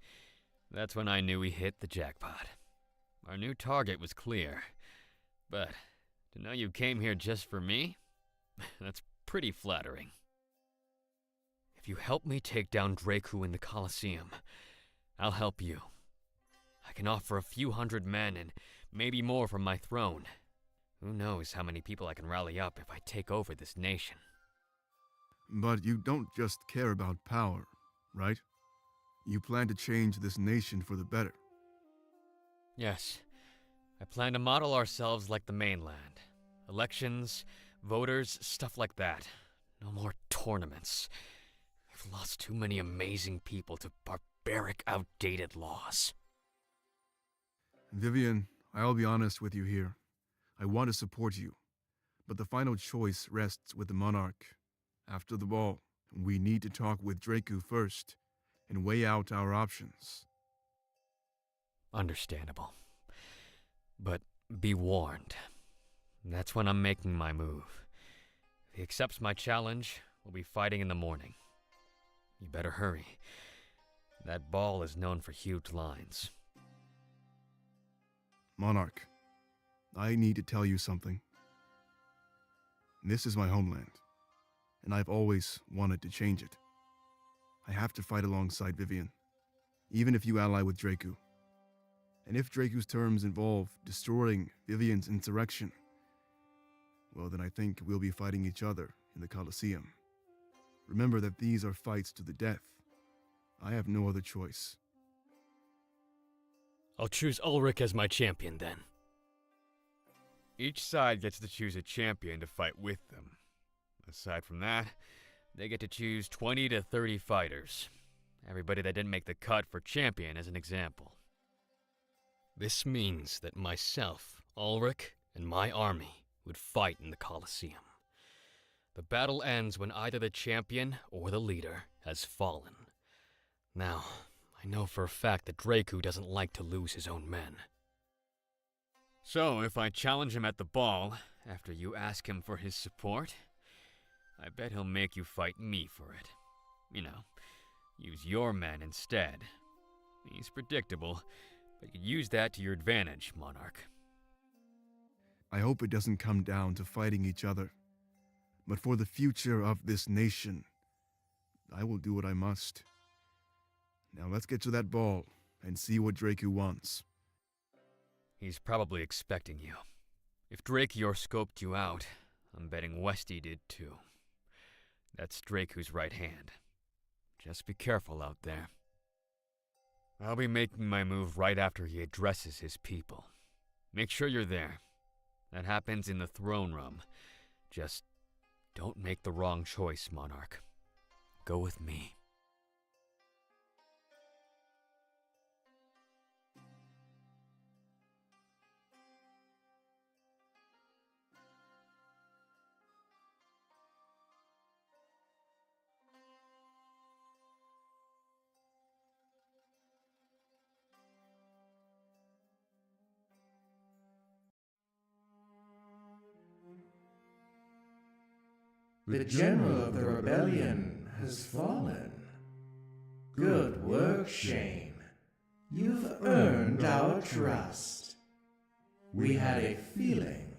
That's when I knew we hit the jackpot. Our new target was clear. But to know you came here just for me? That's pretty flattering. If you help me take down Draku in the Colosseum, I'll help you. I can offer a few hundred men and maybe more from my throne. Who knows how many people I can rally up if I take over this nation. But you don't just care about power, right? You plan to change this nation for the better. Yes. I plan to model ourselves like the mainland. Elections, voters, stuff like that. No more tournaments. We've lost too many amazing people to barbaric, outdated laws. Vivian, I'll be honest with you here. I want to support you, but the final choice rests with the monarch. After the ball, we need to talk with Draku first and weigh out our options. Understandable. But be warned. That's when I'm making my move. If he accepts my challenge, we'll be fighting in the morning. You better hurry. That ball is known for huge lines. Monarch, I need to tell you something. This is my homeland, and I've always wanted to change it. I have to fight alongside Vivian, even if you ally with Draku. And if Draku's terms involve destroying Vivian's insurrection, well, then I think we'll be fighting each other in the Colosseum. Remember that these are fights to the death. I have no other choice. I'll choose Ulrich as my champion, then. Each side gets to choose a champion to fight with them. Aside from that, they get to choose 20 to 30 fighters. Everybody that didn't make the cut for champion as an example. This means that myself, Ulrich, and my army would fight in the Colosseum. The battle ends when either the champion or the leader has fallen. Now, I know for a fact that Draku doesn't like to lose his own men. So, if I challenge him at the ball, after you ask him for his support, I bet he'll make you fight me for it. You know, use your men instead. He's predictable, but you use that to your advantage, Monarch. I hope it doesn't come down to fighting each other. But for the future of this nation, I will do what I must. Now let's get to that ball and see what Draku wants. He's probably expecting you. If Drakior scoped you out, I'm betting Westy did too. That's Draku's right hand. Just be careful out there. I'll be making my move right after he addresses his people. Make sure you're there. That happens in the throne room. Just don't make the wrong choice, Monarch. Go with me. The general of the rebellion has fallen. Good work, Shane. You've earned our trust. We had a feeling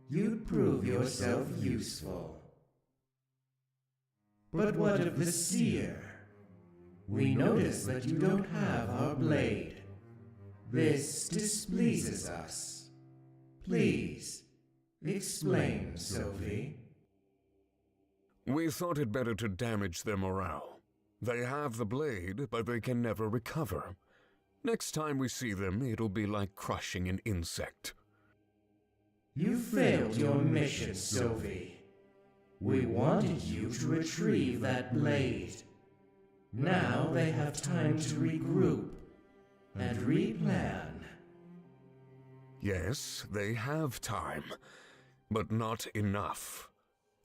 you'd prove yourself useful. But what of the seer? We notice that you don't have our blade. This displeases us. Please, explain, Sophie. We thought it better to damage their morale. They have the blade, but they can never recover. Next time we see them, it'll be like crushing an insect. You failed your mission, Sophie. We wanted you to retrieve that blade. Now they have time to regroup and replan. Yes, they have time, but not enough.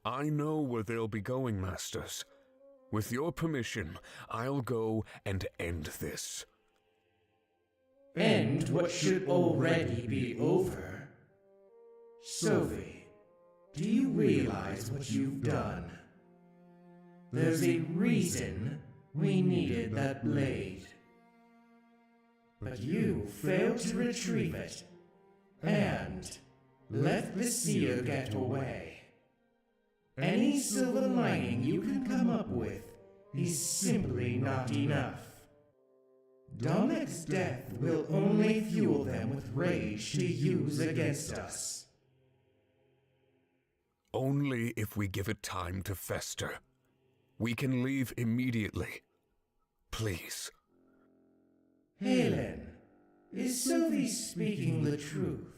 I know where they'll be going, Masters. With your permission, I'll go and end this. End what should already be over? Sophie, do you realize what you've done? There's a reason we needed that blade. But you failed to retrieve it, and let the seer get away. Any silver lining you can come up with is simply not enough. Domek's death will only fuel them with rage to use against us. Only if we give it time to fester. We can leave immediately. Please. Halen, is Sophie speaking the truth?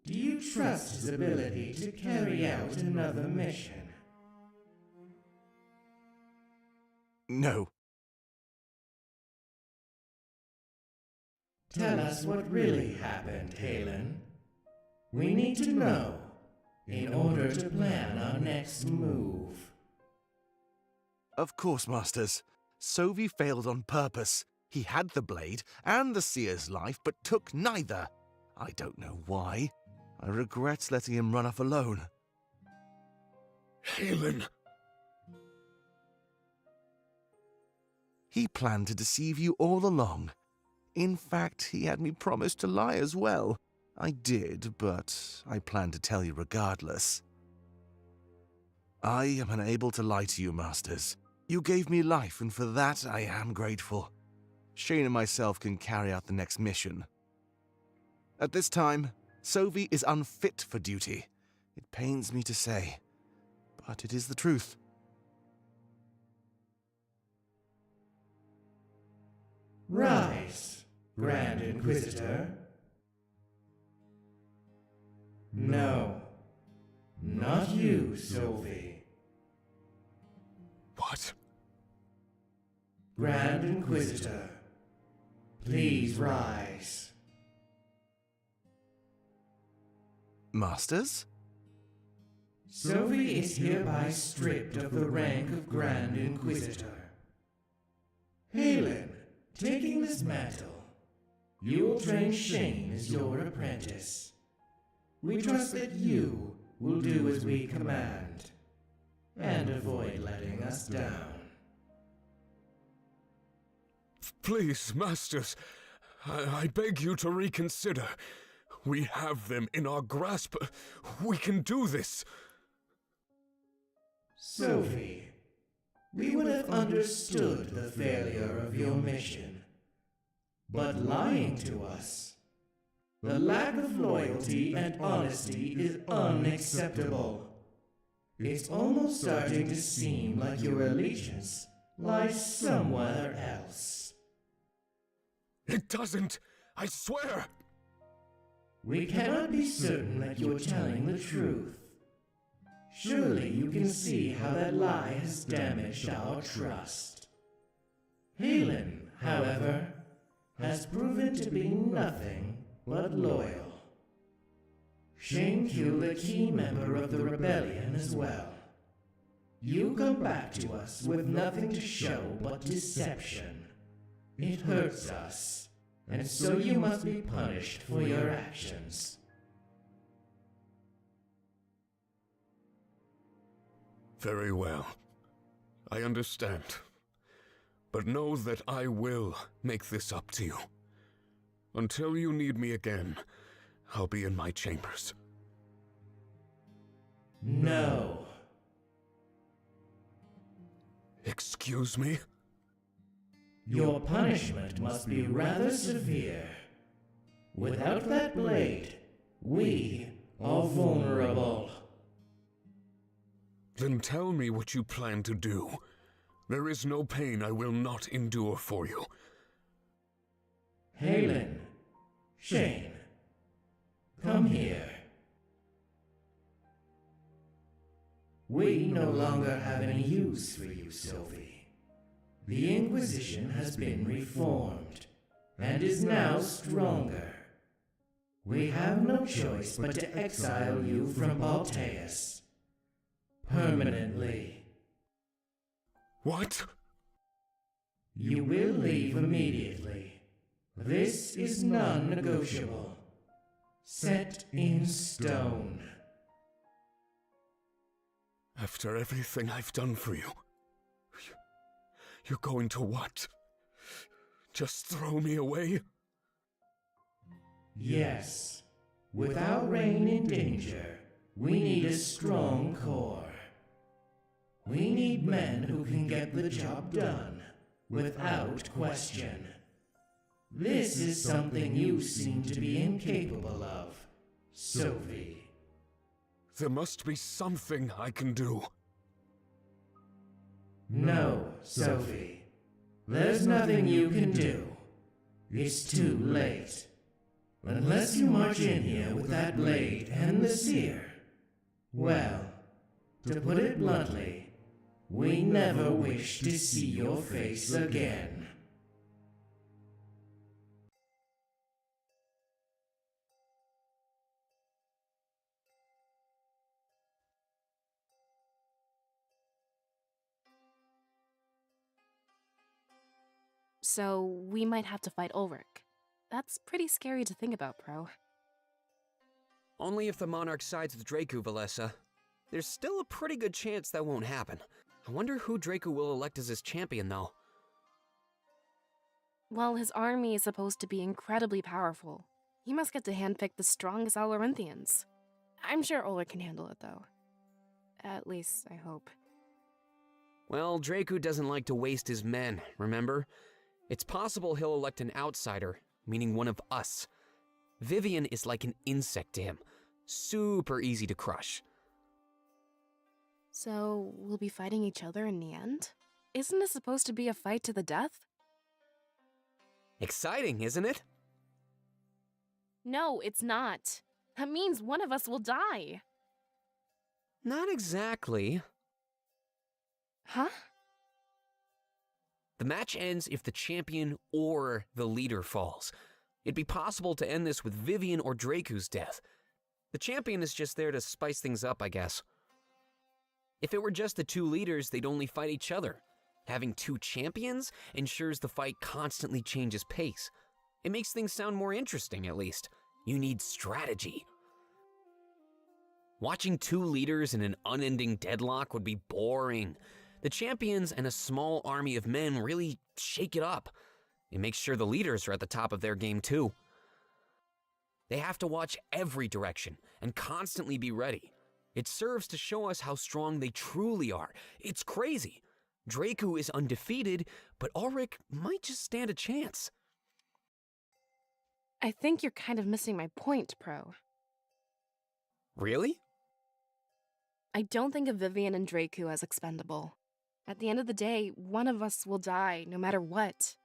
Do you trust his ability to carry out another mission? No. Tell us what really happened, Halen. We need to know in order to plan our next move. Of course, Masters. Sovi failed on purpose. He had the blade and the seer's life, but took neither. I don't know why. I regret letting him run off alone. Halen! He planned to deceive you all along. In fact, he had me promise to lie as well. I did, but I planned to tell you regardless. I am unable to lie to you, Masters. You gave me life, and for that I am grateful. Shane and myself can carry out the next mission. At this time, Sovi is unfit for duty. It pains me to say, but it is the truth. Rise, Grand Inquisitor. No, not you, Sophie. What? Grand Inquisitor, please rise. Masters? Sophie is hereby stripped of the rank of Grand Inquisitor. Halen, taking this mantle, you will train Shane as your apprentice. We trust that you will do as we command, and avoid letting us down. Please, Masters, I beg you to reconsider. We have them in our grasp. We can do this. Sophie, we would have understood the failure of your mission. But lying to us, the lack of loyalty and honesty is unacceptable. It's almost starting to seem like your allegiance lies somewhere else. It doesn't! I swear! We cannot be certain that you're telling the truth. Surely you can see how that lie has damaged our trust. Halen, however, has proven to be nothing but loyal. Shane killed a key member of the rebellion as well. You come back to us with nothing to show but deception. It hurts us, and so you must be punished for your actions. Very well. I understand. But know that I will make this up to you. Until you need me again, I'll be in my chambers. No. Excuse me? Your punishment must be rather severe. Without that blade, we are vulnerable. Then tell me what you plan to do. There is no pain I will not endure for you. Halen, Shane, come here. We no longer have any use for you, Sophie. The Inquisition has been reformed, and is now stronger. We have no choice but to exile you from Balteus. Permanently. What? You will leave immediately. This is non-negotiable. Set in stone. After everything I've done for you, you're going to what? Just throw me away? Yes. Without Rain in danger, we need a strong core. We need men who can get the job done, without question. This is something you seem to be incapable of, Sophie. There must be something I can do. No, Sophie. There's nothing you can do. It's too late. Unless you march in here with that blade and the seer. Well, to put it bluntly, we never wish to see your face again. So we might have to fight Ulrich. That's pretty scary to think about, Pro. Only if the Monarch sides with Dracu, Valessa. There's still a pretty good chance that won't happen. I wonder who Dracu will elect as his champion, though. Well, his army is supposed to be incredibly powerful. He must get to handpick the strongest Alorinthians. I'm sure Ulrich can handle it, though. At least, I hope. Well, Dracu doesn't like to waste his men, remember? It's possible he'll elect an outsider, meaning one of us. Vivian is like an insect to him. Super easy to crush. So, we'll be fighting each other in the end? Isn't this supposed to be a fight to the death? Exciting, isn't it? No, it's not. That means one of us will die. Not exactly. Huh? The match ends if the champion or the leader falls. It'd be possible to end this with Vivian or Dracu's death. The champion is just there to spice things up, I guess. If it were just the two leaders, they'd only fight each other. Having two champions ensures the fight constantly changes pace. It makes things sound more interesting, at least. You need strategy. Watching two leaders in an unending deadlock would be boring. The champions and a small army of men really shake it up. It makes sure the leaders are at the top of their game too. They have to watch every direction and constantly be ready. It serves to show us how strong they truly are. It's crazy. Dracu is undefeated, but Ulrich might just stand a chance. I think you're kind of missing my point, Pro. Really? I don't think of Vivian and Dracu as expendable. At the end of the day, one of us will die, no matter what.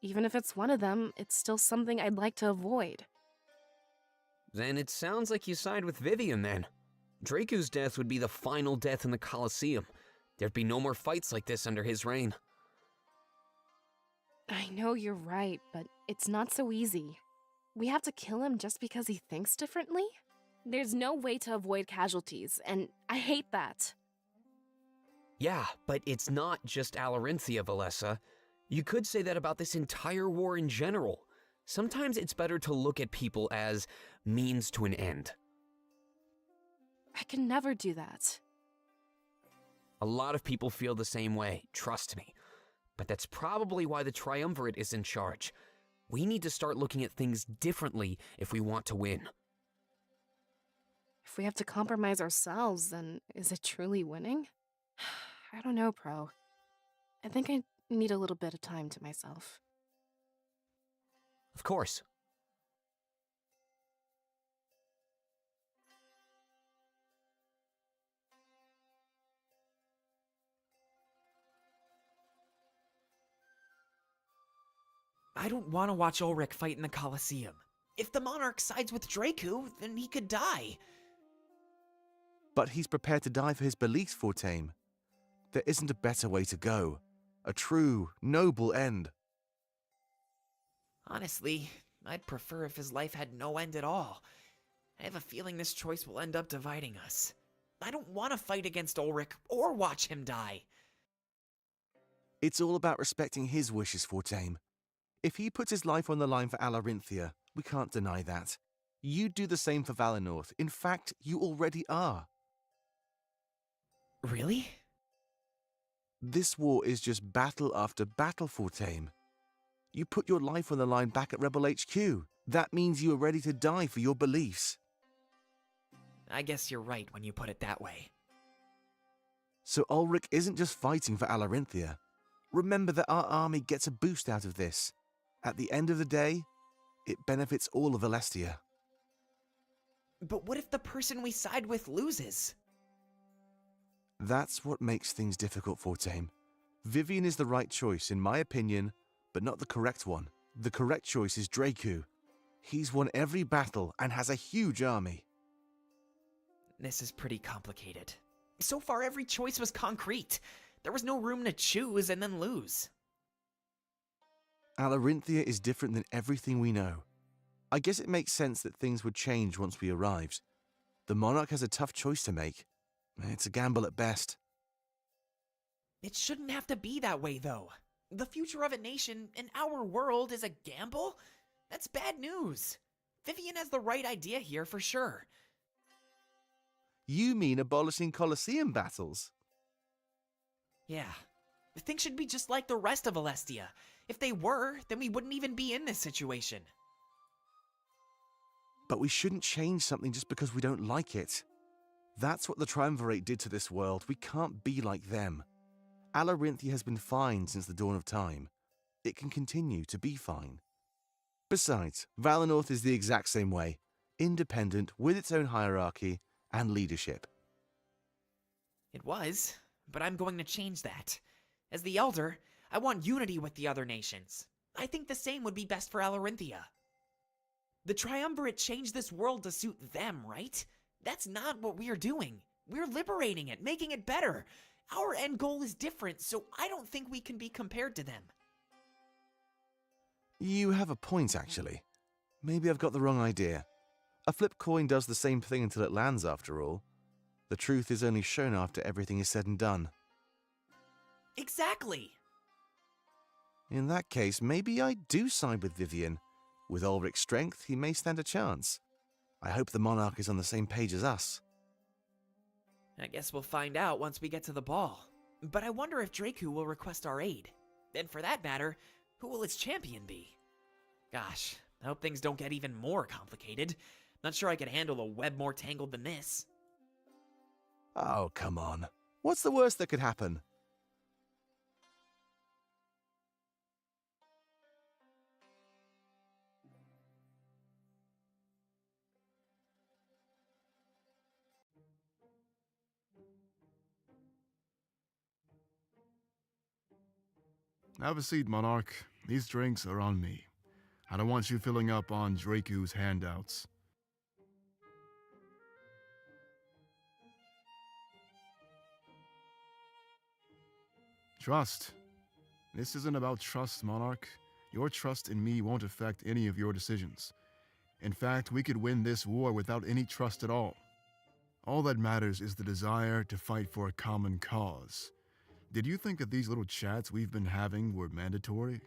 Even if it's one of them, it's still something I'd like to avoid. Then it sounds like you side with Vivian then. Draco's death would be the final death in the Colosseum. There'd be no more fights like this under his reign. I know you're right, but it's not so easy. We have to kill him just because he thinks differently? There's no way to avoid casualties, and I hate that. Yeah, but it's not just Alarinthia, Valessa. You could say that about this entire war in general. Sometimes it's better to look at people as means to an end. I can never do that. A lot of people feel the same way, trust me. But that's probably why the Triumvirate is in charge. We need to start looking at things differently if we want to win. If we have to compromise ourselves, then is it truly winning? I don't know, Pro. I think I need a little bit of time to myself. Of course. I don't want to watch Ulrich fight in the Colosseum. If the Monarch sides with Draco, then he could die. But he's prepared to die for his beliefs, Fortame. There isn't a better way to go. A true, noble end. Honestly, I'd prefer if his life had no end at all. I have a feeling this choice will end up dividing us. I don't want to fight against Ulrich or watch him die. It's all about respecting his wishes, Fortame. If he puts his life on the line for Alarinthia, we can't deny that. You do the same for Valinor. In fact, you already are. Really? This war is just battle after battle, Fortame. You put your life on the line back at Rebel HQ. That means you are ready to die for your beliefs. I guess you're right when you put it that way. So Ulrich isn't just fighting for Alarinthia. Remember that our army gets a boost out of this. At the end of the day, it benefits all of Alestia. But what if the person we side with loses? That's what makes things difficult, Fortame. Vivian is the right choice, in my opinion, but not the correct one. The correct choice is Draco. He's won every battle and has a huge army. This is pretty complicated. So far, every choice was concrete. There was no room to choose and then lose. Alarinthia is different than everything we know. I guess it makes sense that things would change once we arrived. The Monarch has a tough choice to make. It's a gamble at best. It shouldn't have to be that way, though. The future of a nation in our world is a gamble? That's bad news. Vivian has the right idea here for sure. You mean abolishing Colosseum battles? Yeah. Things should be just like the rest of Alestia. If they were, then we wouldn't even be in this situation. But we shouldn't change something just because we don't like it. That's what the Triumvirate did to this world. We can't be like them. Alarinthia has been fine since the dawn of time. It can continue to be fine. Besides, Valinor is the exact same way. Independent, with its own hierarchy and leadership. It was, but I'm going to change that. As the Elder, I want unity with the other nations. I think the same would be best for Alarinthia. The Triumvirate changed this world to suit them, right? That's not what we're doing. We're liberating it, making it better. Our end goal is different, so I don't think we can be compared to them. You have a point, actually. Maybe I've got the wrong idea. A flip coin does the same thing until it lands, after all. The truth is only shown after everything is said and done. Exactly! In that case, maybe I do side with Vivian. With Ulrich's strength, he may stand a chance. I hope the Monarch is on the same page as us. I guess we'll find out once we get to the ball. But I wonder if Draco will request our aid. And for that matter, who will its champion be? Gosh, I hope things don't get even more complicated. Not sure I could handle a web more tangled than this. Oh, come on. What's the worst that could happen? Have a seat, Monarch. These drinks are on me. I don't want you filling up on Draku's handouts. Trust. This isn't about trust, Monarch. Your trust in me won't affect any of your decisions. In fact, we could win this war without any trust at all. All that matters is the desire to fight for a common cause. Did you think that these little chats we've been having were mandatory?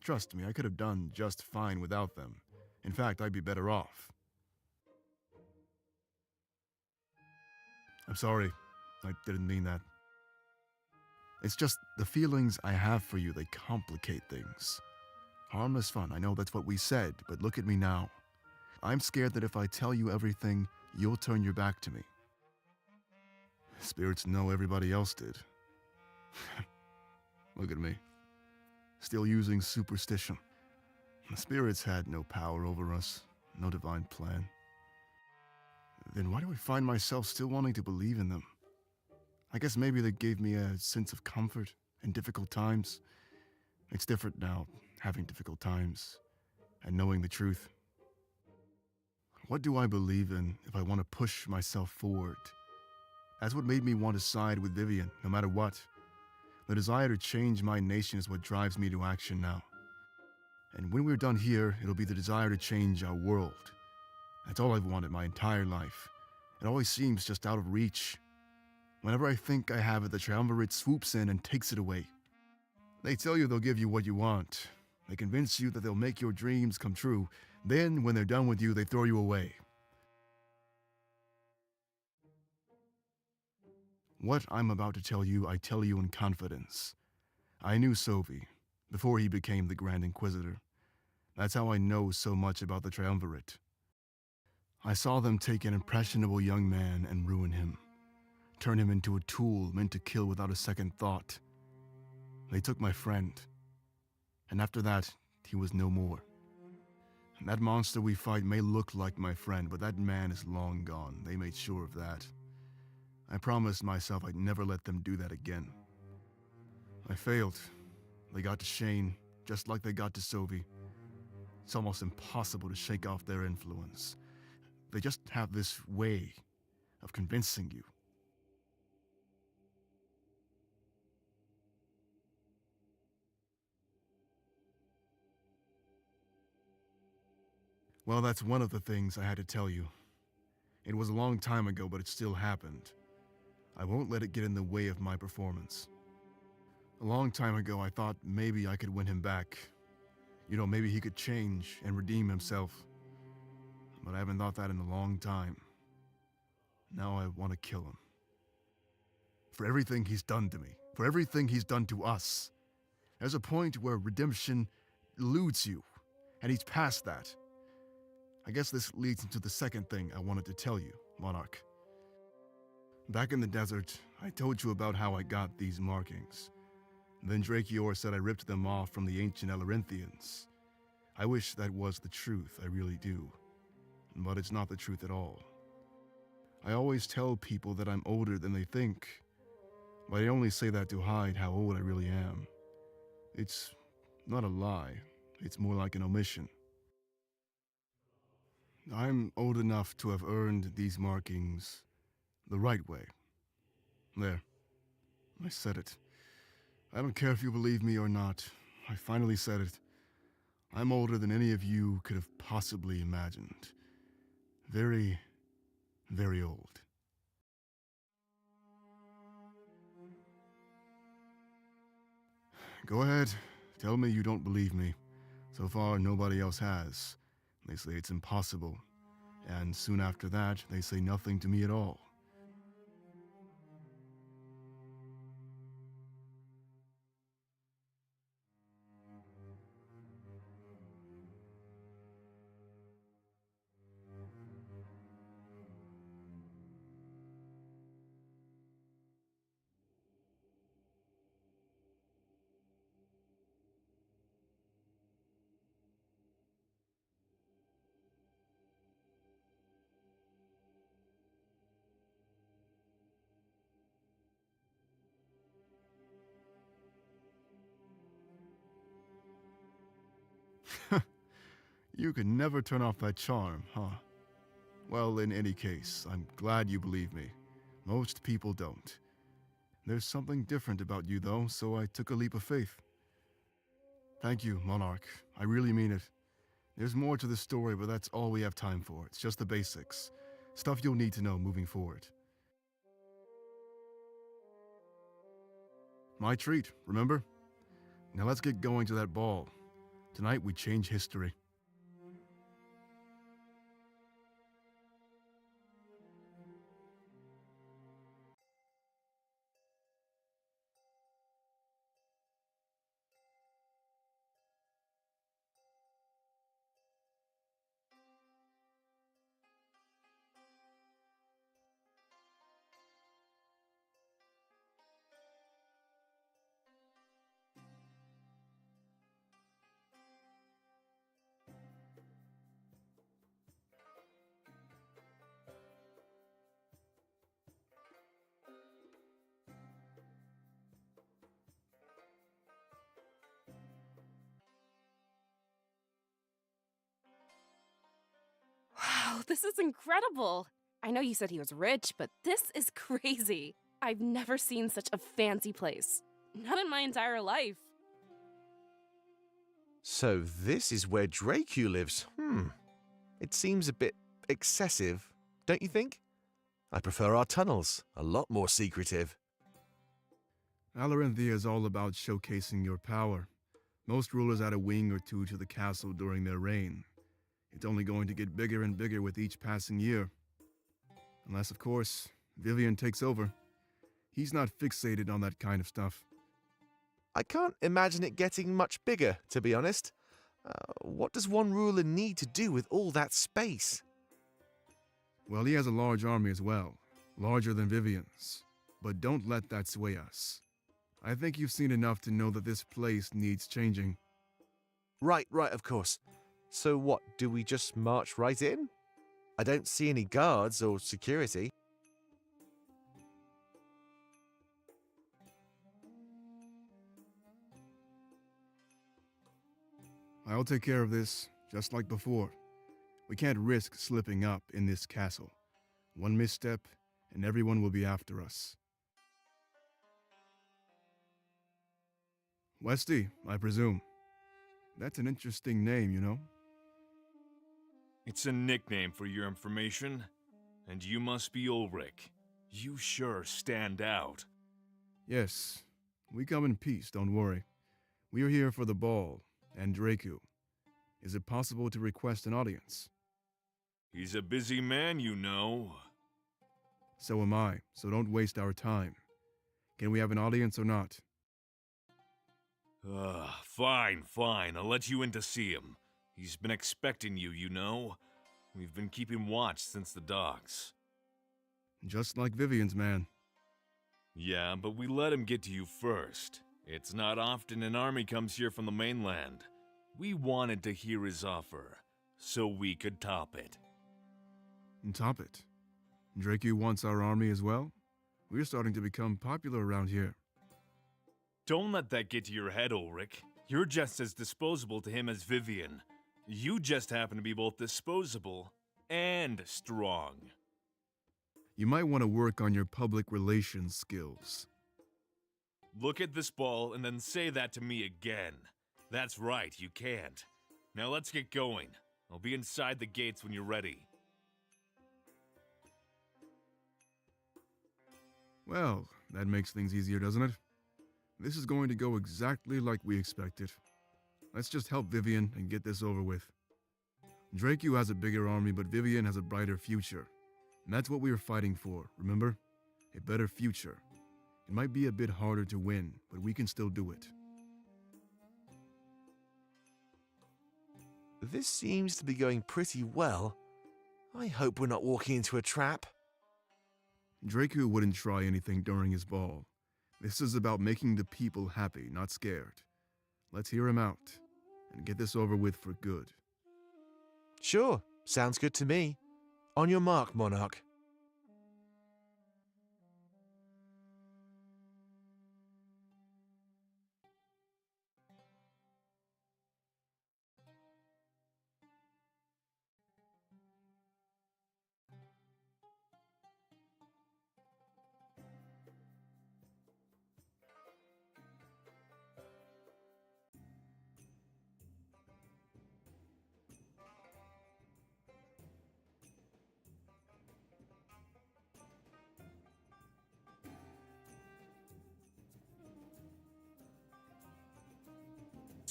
Trust me, I could have done just fine without them. In fact, I'd be better off. I'm sorry. I didn't mean that. It's just the feelings I have for you, they complicate things. Harmless fun, I know that's what we said, but look at me now. I'm scared that if I tell you everything, you'll turn your back to me. Spirits know everybody else did. Look at me. Still using superstition. The spirits had no power over us, no divine plan. Then why do I find myself still wanting to believe in them? I guess maybe they gave me a sense of comfort in difficult times. It's different now, having difficult times and knowing the truth. What do I believe in if I want to push myself forward? That's what made me want to side with Vivian, no matter what. The desire to change my nation is what drives me to action now. And when we're done here, it'll be the desire to change our world. That's all I've wanted my entire life. It always seems just out of reach. Whenever I think I have it, the triumvirate swoops in and takes it away. They tell you they'll give you what you want. They convince you that they'll make your dreams come true. Then, when they're done with you, they throw you away. What I'm about to tell you, I tell you in confidence. I knew Sovi before he became the Grand Inquisitor. That's how I know so much about the Triumvirate. I saw them take an impressionable young man and ruin him. Turn him into a tool meant to kill without a second thought. They took my friend. And after that, he was no more. And that monster we fight may look like my friend, but that man is long gone. They made sure of that. I promised myself I'd never let them do that again. I failed. They got to Shane, just like they got to Sovi. It's almost impossible to shake off their influence. They just have this way of convincing you. Well, that's one of the things I had to tell you. It was a long time ago, but it still happened. I won't let it get in the way of my performance. A long time ago, I thought maybe I could win him back. You know, maybe he could change and redeem himself. But I haven't thought that in a long time. Now I want to kill him. For everything he's done to me. For everything he's done to us. There's a point where redemption eludes you, and he's past that. I guess this leads into the second thing I wanted to tell you, Monarch. Back in the desert, I told you about how I got these markings. Then Drakior said I ripped them off from the ancient Elorinthians. I wish that was the truth, I really do. But it's not the truth at all. I always tell people that I'm older than they think, but I only say that to hide how old I really am. It's not a lie, it's more like an omission. I'm old enough to have earned these markings the right way. There, I said it. I don't care if you believe me or not. I finally said it. I'm older than any of you could have possibly imagined. Very, very old. Go ahead, tell me you don't believe me. So far, nobody else has. They say it's impossible. And soon after that, they say nothing to me at all. You could never turn off that charm, huh? Well, in any case, I'm glad you believe me. Most people don't. There's something different about you, though, so I took a leap of faith. Thank you, Monarch. I really mean it. There's more to the story, but that's all we have time for. It's just the basics. Stuff you'll need to know moving forward. My treat, remember? Now let's get going to that ball. Tonight we change history. Wow, this is incredible. I know you said he was rich, but this is crazy. I've never seen such a fancy place. Not in my entire life. So this is where Dracu lives. It seems a bit excessive, don't you think? I prefer our tunnels, a lot more secretive. Alarinthia is all about showcasing your power. Most rulers add a wing or two to the castle during their reign. It's only going to get bigger and bigger with each passing year. Unless, of course, Vivian takes over. He's not fixated on that kind of stuff. I can't imagine it getting much bigger, to be honest. What does one ruler need to do with all that space? Well, he has a large army as well, larger than Vivian's. But don't let that sway us. I think you've seen enough to know that this place needs changing. Right, of course. So what, do we just march right in? I don't see any guards or security. I'll take care of this, just like before. We can't risk slipping up in this castle. One misstep, and everyone will be after us. Westy, I presume. That's an interesting name, you know? It's a nickname for your information. And you must be Ulrich. You sure stand out. Yes, we come in peace, don't worry. We are here for the ball, and Dracu. Is it possible to request an audience? He's a busy man, you know. So am I, so don't waste our time. Can we have an audience or not? Fine. I'll let you in to see him. He's been expecting you, you know. We've been keeping watch since the docks. Just like Vivian's man. Yeah, but we let him get to you first. It's not often an army comes here from the mainland. We wanted to hear his offer, so we could top it. And top it? Dracu wants our army as well? We're starting to become popular around here. Don't let that get to your head, Ulrich. You're just as disposable to him as Vivian. You just happen to be both disposable and strong. You might want to work on your public relations skills. Look at this ball and then say that to me again. That's right, you can't. Now let's get going. I'll be inside the gates when you're ready. Well, that makes things easier, doesn't it? This is going to go exactly like we expected. Let's just help Vivian and get this over with. Dracu has a bigger army, but Vivian has a brighter future. And that's what we were fighting for, remember? A better future. It might be a bit harder to win, but we can still do it. This seems to be going pretty well. I hope we're not walking into a trap. Dracu wouldn't try anything during his ball. This is about making the people happy, not scared. Let's hear him out, and get this over with for good. Sure, sounds good to me. On your mark, Monarch.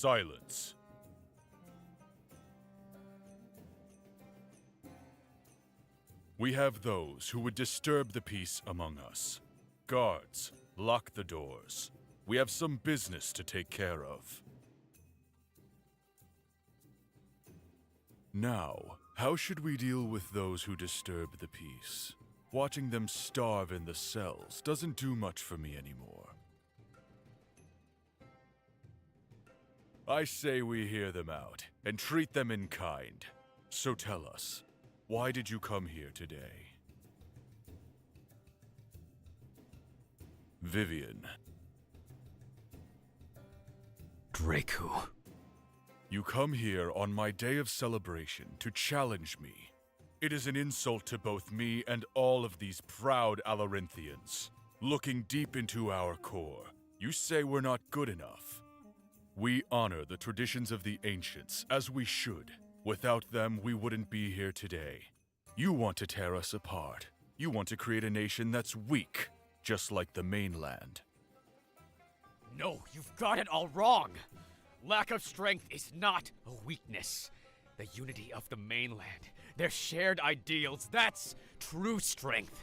Silence. We have those who would disturb the peace among us. Guards, lock the doors. We have some business to take care of. Now, how should we deal with those who disturb the peace? Watching them starve in the cells doesn't do much for me anymore. I say we hear them out and treat them in kind. So tell us, why did you come here today? Vivian. Draku. You come here on my day of celebration to challenge me. It is an insult to both me and all of these proud Alarinthians. Looking deep into our core, you say we're not good enough. We honor the traditions of the ancients, as we should. Without them, we wouldn't be here today. You want to tear us apart. You want to create a nation that's weak, just like the mainland. No, you've got it all wrong. Lack of strength is not a weakness. The unity of the mainland, their shared ideals, that's true strength.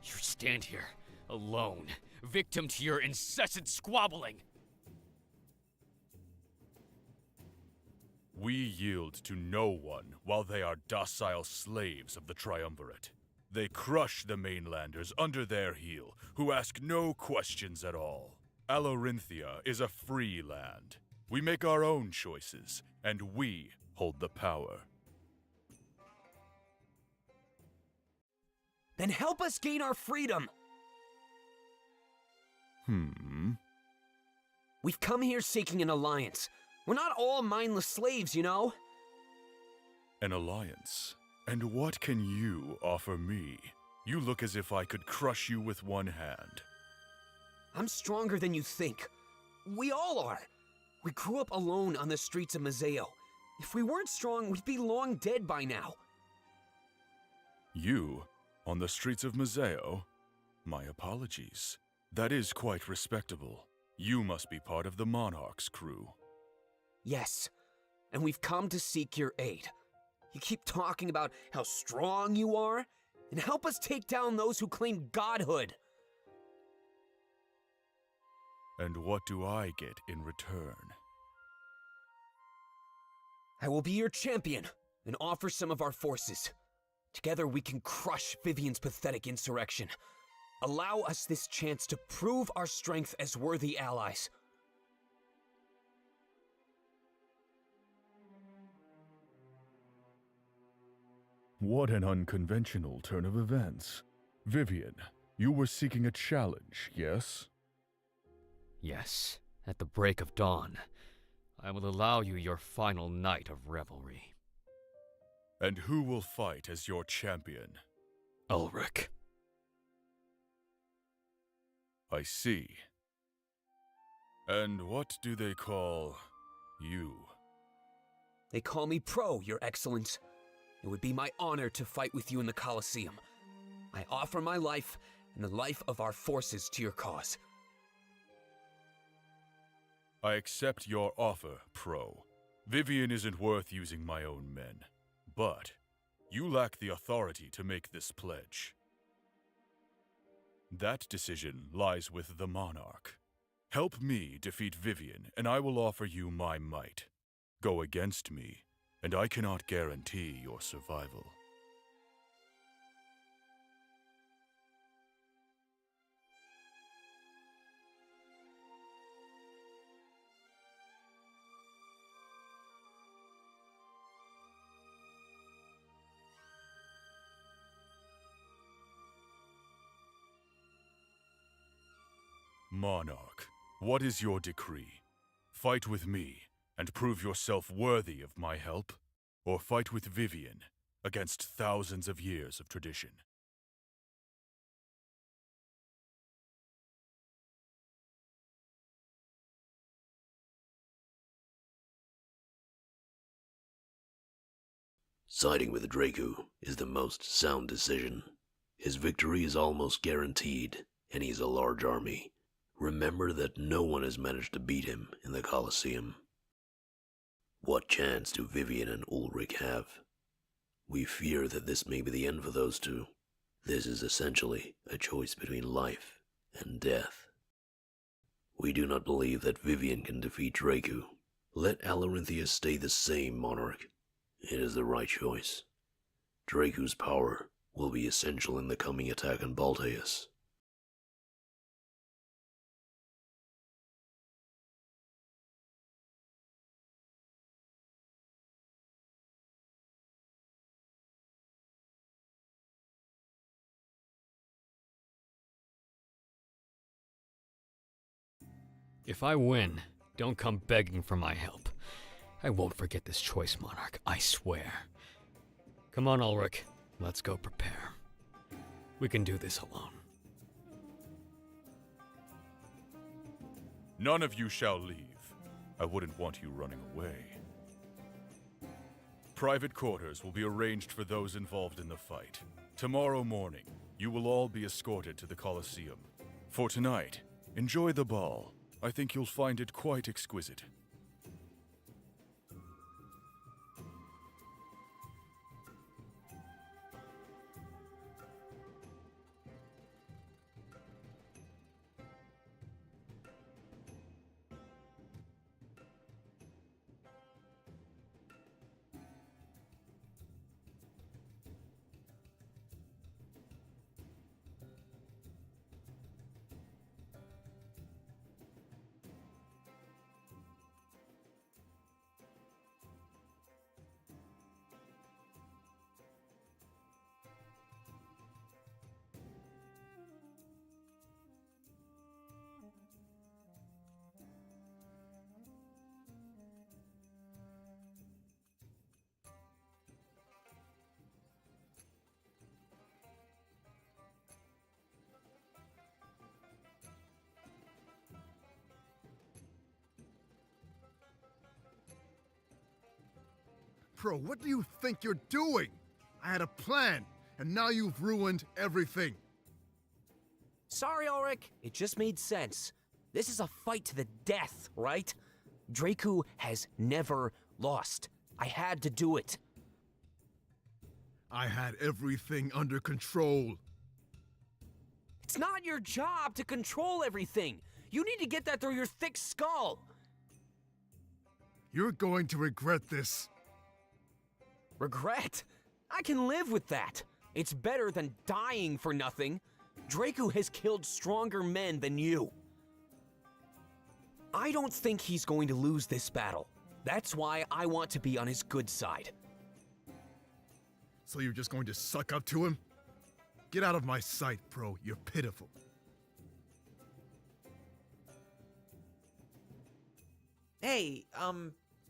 You stand here, alone, victim to your incessant squabbling. We yield to no one while they are docile slaves of the Triumvirate. They crush the mainlanders under their heel, who ask no questions at all. Alarinthia is a free land. We make our own choices, and we hold the power. Then help us gain our freedom! We've come here seeking an alliance. We're not all mindless slaves, you know? An alliance? And what can you offer me? You look as if I could crush you with one hand. I'm stronger than you think. We all are. We grew up alone on the streets of Mazeo. If we weren't strong, we'd be long dead by now. You? On the streets of Mazeo? My apologies. That is quite respectable. You must be part of the Monarch's crew. Yes, and we've come to seek your aid. You keep talking about how strong you are, and help us take down those who claim godhood. And what do I get in return? I will be your champion and offer some of our forces. Together we can crush Vivian's pathetic insurrection. Allow us this chance to prove our strength as worthy allies. What an unconventional turn of events. Vivian, you were seeking a challenge, yes? Yes, at the break of dawn, I will allow you your final night of revelry. And who will fight as your champion? Ulrich. I see. And what do they call you? They call me Pro, Your Excellence. It would be my honor to fight with you in the Colosseum. I offer my life and the life of our forces to your cause. I accept your offer, Pro. Vivian isn't worth using my own men. But you lack the authority to make this pledge. That decision lies with the Monarch. Help me defeat Vivian, and I will offer you my might. Go against me, and I cannot guarantee your survival. Monarch, what is your decree? Fight with me and prove yourself worthy of my help, or fight with Vivian against thousands of years of tradition? Siding with Draku is the most sound decision. His victory is almost guaranteed, and he's a large army. Remember that no one has managed to beat him in the Colosseum. What chance do Vivian and Ulrich have? We fear that this may be the end for those two. This is essentially a choice between life and death. We do not believe that Vivian can defeat Dracu. Let Alarinthia stay the same, Monarch. It is the right choice. Dracu's power will be essential in the coming attack on Balteus. If I win, don't come begging for my help. I won't forget this choice, Monarch, I swear. Come on, Ulrich. Let's go prepare. We can do this alone. None of you shall leave. I wouldn't want you running away. Private quarters will be arranged for those involved in the fight. Tomorrow morning, you will all be escorted to the Colosseum. For tonight, enjoy the ball. I think you'll find it quite exquisite. Pro, what do you think you're doing? I had a plan, and now you've ruined everything. Sorry, Ulrich. It just made sense. This is a fight to the death, right? Dracu has never lost. I had to do it. I had everything under control. It's not your job to control everything. You need to get that through your thick skull. You're going to regret this. Regret? I can live with that. It's better than dying for nothing. Dracu has killed stronger men than you. I don't think he's going to lose this battle. That's why I want to be on his good side. So you're just going to suck up to him? Get out of my sight, Pro. You're pitiful. Hey,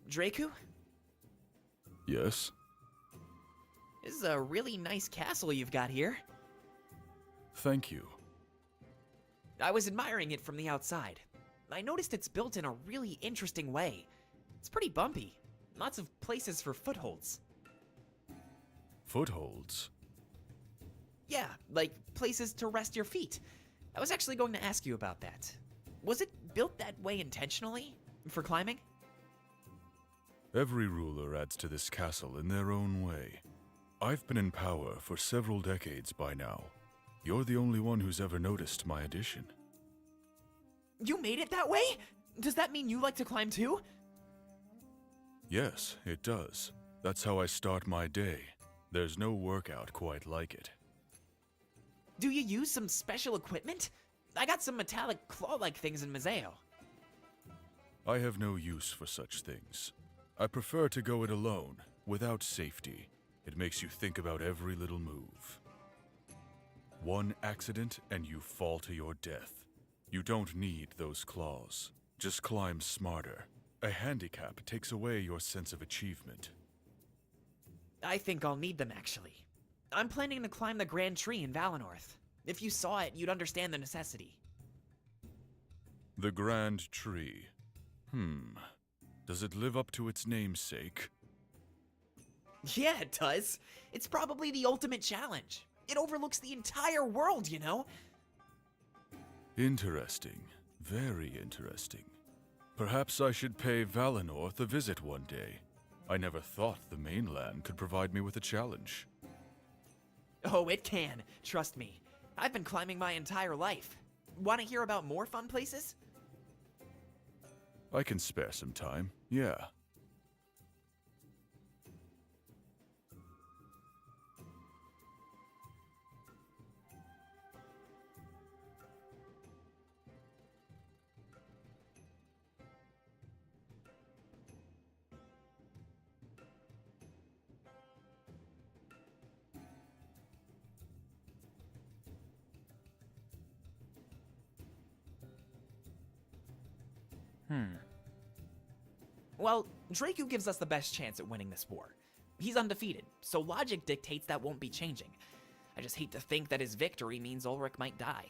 Dracu? Yes? This is a really nice castle you've got here. Thank you. I was admiring it from the outside. I noticed it's built in a really interesting way. It's pretty bumpy. Lots of places for footholds. Footholds? Yeah, like places to rest your feet. I was actually going to ask you about that. Was it built that way intentionally? For climbing? Every ruler adds to this castle in their own way. I've been in power for several decades by now. You're the only one who's ever noticed my addition. You made it that way? Does that mean you like to climb too? Yes, it does. That's how I start my day. There's no workout quite like it. Do you use some special equipment? I got some metallic claw-like things in Mazeo. I have no use for such things. I prefer to go it alone, without safety. It makes you think about every little move. One accident and you fall to your death. You don't need those claws. Just climb smarter. A handicap takes away your sense of achievement. I think I'll need them, actually. I'm planning to climb the Grand Tree in Valenorth. If you saw it, you'd understand the necessity. The Grand Tree. Does it live up to its namesake? Yeah, it does. It's probably the ultimate challenge. It overlooks the entire world, you know? Interesting. Very interesting. Perhaps I should pay Valenorth a visit one day. I never thought the mainland could provide me with a challenge. Oh, it can. Trust me. I've been climbing my entire life. Want to hear about more fun places? I can spare some time, yeah. Well, Draku gives us the best chance at winning this war. He's undefeated, so logic dictates that won't be changing. I just hate to think that his victory means Ulrich might die.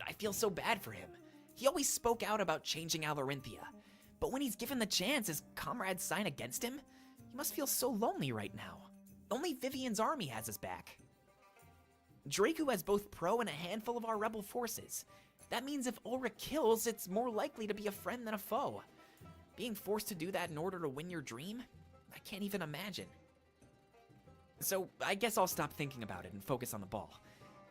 I feel so bad for him. He always spoke out about changing Alarinthia, but when he's given the chance, his comrades sign against him? He must feel so lonely right now. Only Vivian's army has his back. Draku has both pro and a handful of our rebel forces. That means if Ulrich kills, it's more likely to be a friend than a foe. Being forced to do that in order to win your dream? I can't even imagine. So I guess I'll stop thinking about it and focus on the ball.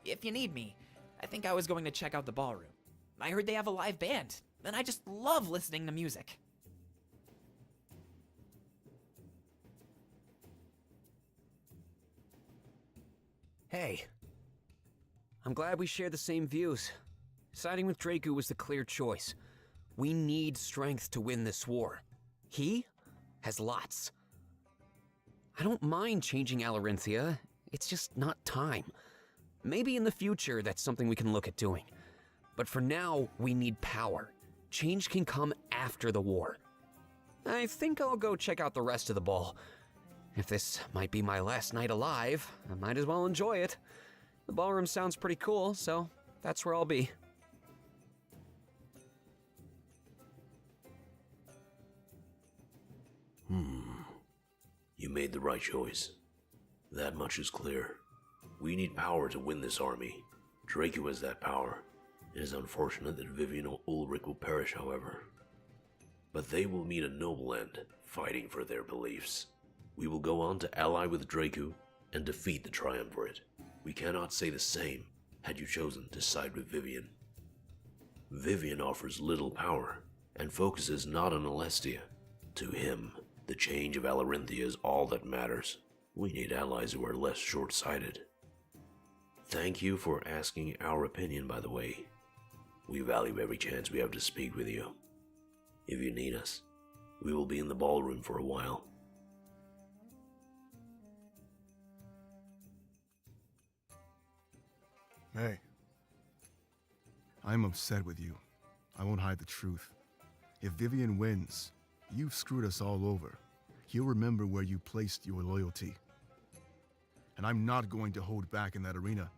If you need me, I think I was going to check out the ballroom. I heard they have a live band, and I just love listening to music. Hey. I'm glad we share the same views. Siding with Draku was the clear choice. We need strength to win this war. He has lots. I don't mind changing Alarinthia. It's just not time. Maybe in the future that's something we can look at doing. But for now, we need power. Change can come after the war. I think I'll go check out the rest of the ball. If this might be my last night alive, I might as well enjoy it. The ballroom sounds pretty cool, so that's where I'll be. You made the right choice. That much is clear. We need power to win this army. Draku has that power. It is unfortunate that Vivian and Ulrich will perish, however. But they will meet a noble end, fighting for their beliefs. We will go on to ally with Draku and defeat the Triumvirate. We cannot say the same had you chosen to side with Vivian. Vivian offers little power and focuses not on Alestia. To him, the change of Alarinthia is all that matters. We need allies who are less short-sighted. Thank you for asking our opinion, by the way. We value every chance we have to speak with you. If you need us, we will be in the ballroom for a while. Hey. I'm upset with you. I won't hide the truth. If Vivian wins, you've screwed us all over. He'll remember where you placed your loyalty. And I'm not going to hold back in that arena.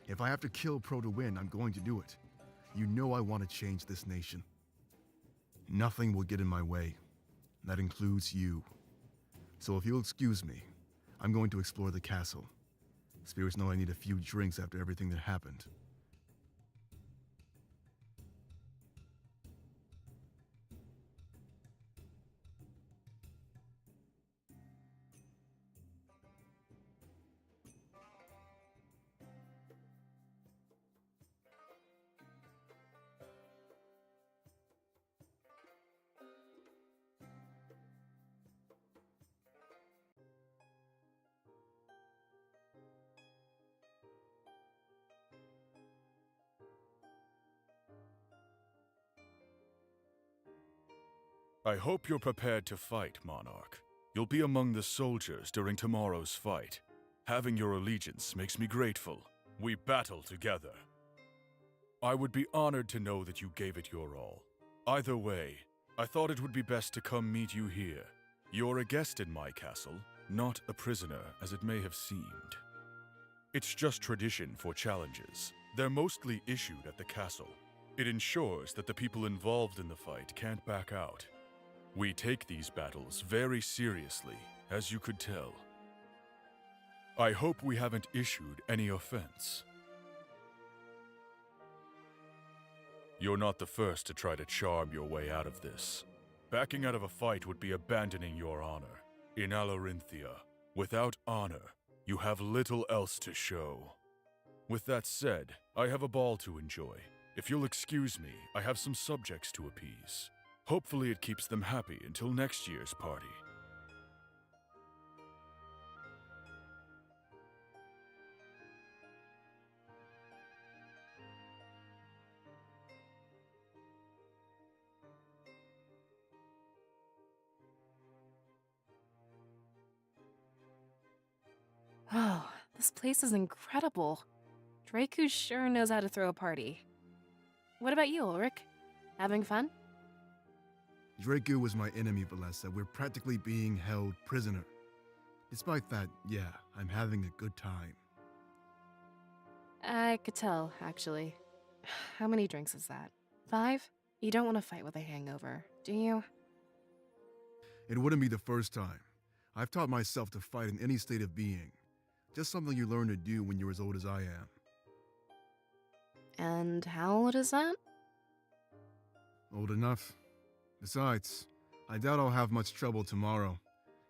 If I have to kill Pro to win, I'm going to do it. You know I want to change this nation. Nothing will get in my way. That includes you. So if you'll excuse me, I'm going to explore the castle. Spirits know I need a few drinks after everything that happened. I hope you're prepared to fight, Monarch. You'll be among the soldiers during tomorrow's fight. Having your allegiance makes me grateful. We battle together. I would be honored to know that you gave it your all. Either way, I thought it would be best to come meet you here. You're a guest in my castle, not a prisoner as it may have seemed. It's just tradition for challenges. They're mostly issued at the castle. It ensures that the people involved in the fight can't back out. We take these battles very seriously, as you could tell. I hope we haven't issued any offense. You're not the first to try to charm your way out of this. Backing out of a fight would be abandoning your honor. In Alarinthia, without honor, you have little else to show. With that said, I have a ball to enjoy. If you'll excuse me, I have some subjects to appease. Hopefully it keeps them happy until next year's party. Oh, this place is incredible. Draku sure knows how to throw a party. What about you, Ulrich? Having fun? Draku was my enemy, Valessa. We're practically being held prisoner. Despite that, yeah, I'm having a good time. I could tell, actually. How many drinks is that? 5? You don't want to fight with a hangover, do you? It wouldn't be the first time. I've taught myself to fight in any state of being. Just something you learn to do when you're as old as I am. And how old is that? Old enough. Besides, I doubt I'll have much trouble tomorrow.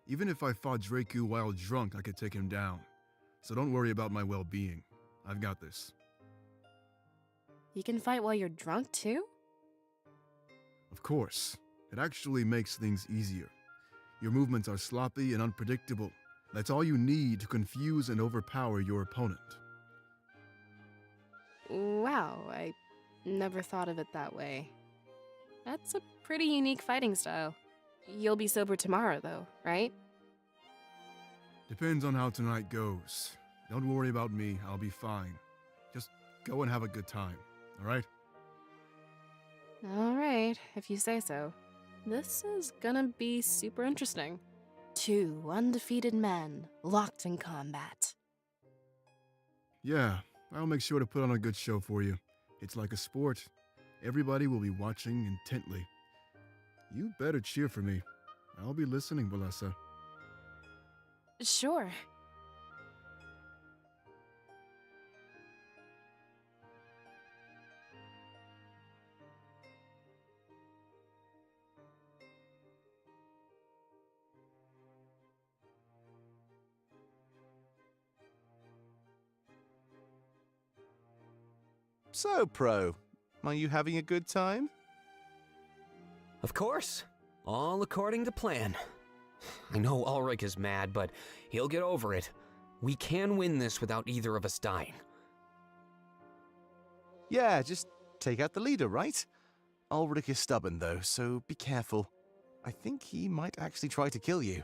Even if I fought Draku while drunk, I could take him down. So don't worry about my well-being. I've got this. You can fight while you're drunk, too? Of course. It actually makes things easier. Your movements are sloppy and unpredictable. That's all you need to confuse and overpower your opponent. Wow, I never thought of it that way. That's a pretty unique fighting style. You'll be sober tomorrow, though, right? Depends on how tonight goes. Don't worry about me, I'll be fine. Just go and have a good time, alright? Alright, if you say so. This is gonna be super interesting. 2 undefeated men locked in combat. Yeah, I'll make sure to put on a good show for you. It's like a sport. Everybody will be watching intently. You better cheer for me. I'll be listening, Valessa. Sure. So, Pro, are you having a good time? Of course. All according to plan. I know Ulrich is mad, but he'll get over it. We can win this without either of us dying. Yeah, just take out the leader, right? Ulrich is stubborn, though, so be careful. I think he might actually try to kill you.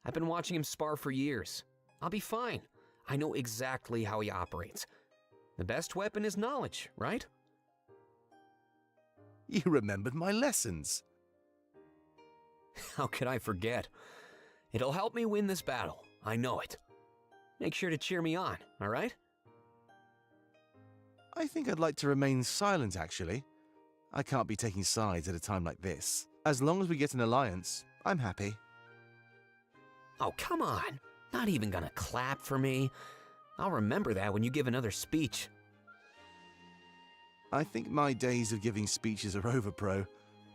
I've been watching him spar for years. I'll be fine. I know exactly how he operates. The best weapon is knowledge, right? You remembered my lessons. How could I forget? It'll help me win this battle. I know it. Make sure to cheer me on, all right? I think I'd like to remain silent, actually. I can't be taking sides at a time like this. As long as we get an alliance, I'm happy. Oh, come on. Not even gonna clap for me. I'll remember that when you give another speech. I think my days of giving speeches are over, Pro.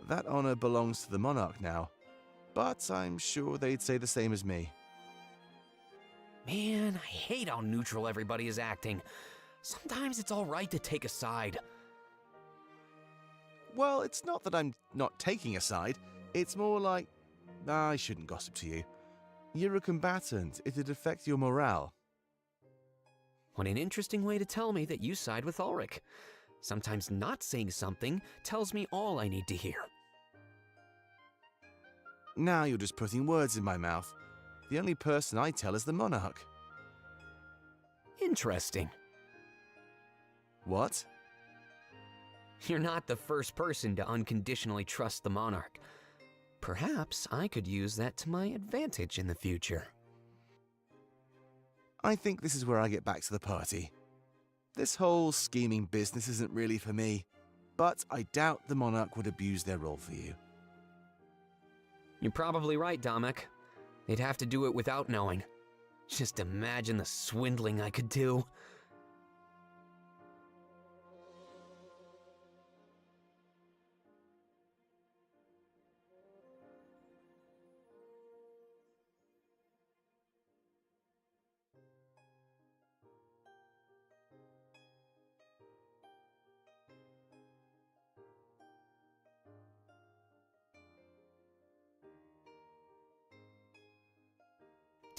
That honor belongs to the monarch now. But I'm sure they'd say the same as me. Man, I hate how neutral everybody is acting. Sometimes it's all right to take a side. Well, it's not that I'm not taking a side. It's more like, I shouldn't gossip to you. You're a combatant. It'd affect your morale. What an interesting way to tell me that you side with Ulrich. Sometimes not saying something tells me all I need to hear. Now you're just putting words in my mouth. The only person I tell is the monarch. Interesting. What? You're not the first person to unconditionally trust the monarch. Perhaps I could use that to my advantage in the future. I think this is where I get back to the party. This whole scheming business isn't really for me, but I doubt the monarch would abuse their role for you. You're probably right, Domek. They'd have to do it without knowing. Just imagine the swindling I could do.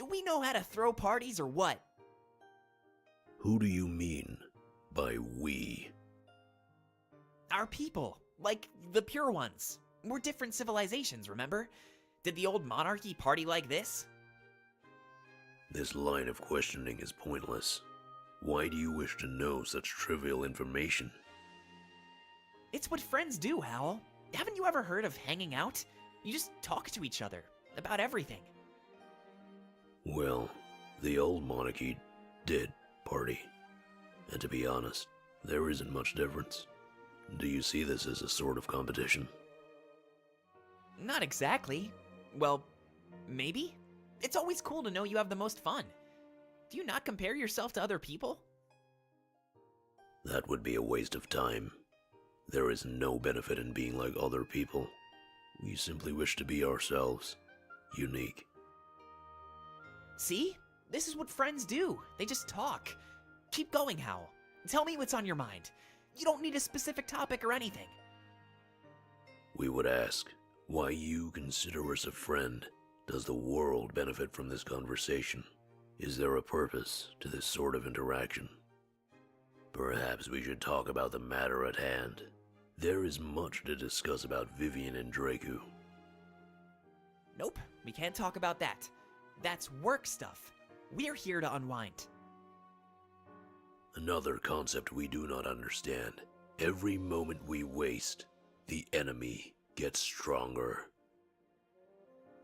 Do we know how to throw parties or what? Who do you mean by we? Our people, like the pure ones. We're different civilizations, remember? Did the old monarchy party like this? This line of questioning is pointless. Why do you wish to know such trivial information? It's what friends do, Howl. Haven't you ever heard of hanging out? You just talk to each other about everything. Well, the old monarchy did party. And to be honest, there isn't much difference. Do you see this as a sort of competition? Not exactly. Well, maybe? It's always cool to know you have the most fun. Do you not compare yourself to other people? That would be a waste of time. There is no benefit in being like other people. We simply wish to be ourselves, unique. See? This is what friends do. They just talk. Keep going, Howl. Tell me what's on your mind. You don't need a specific topic or anything. We would ask, why you consider us a friend? Does the world benefit from this conversation? Is there a purpose to this sort of interaction? Perhaps we should talk about the matter at hand. There is much to discuss about Vivian and Draku. Nope, we can't talk about that. That's work stuff. We're here to unwind. Another concept we do not understand. Every moment we waste, the enemy gets stronger.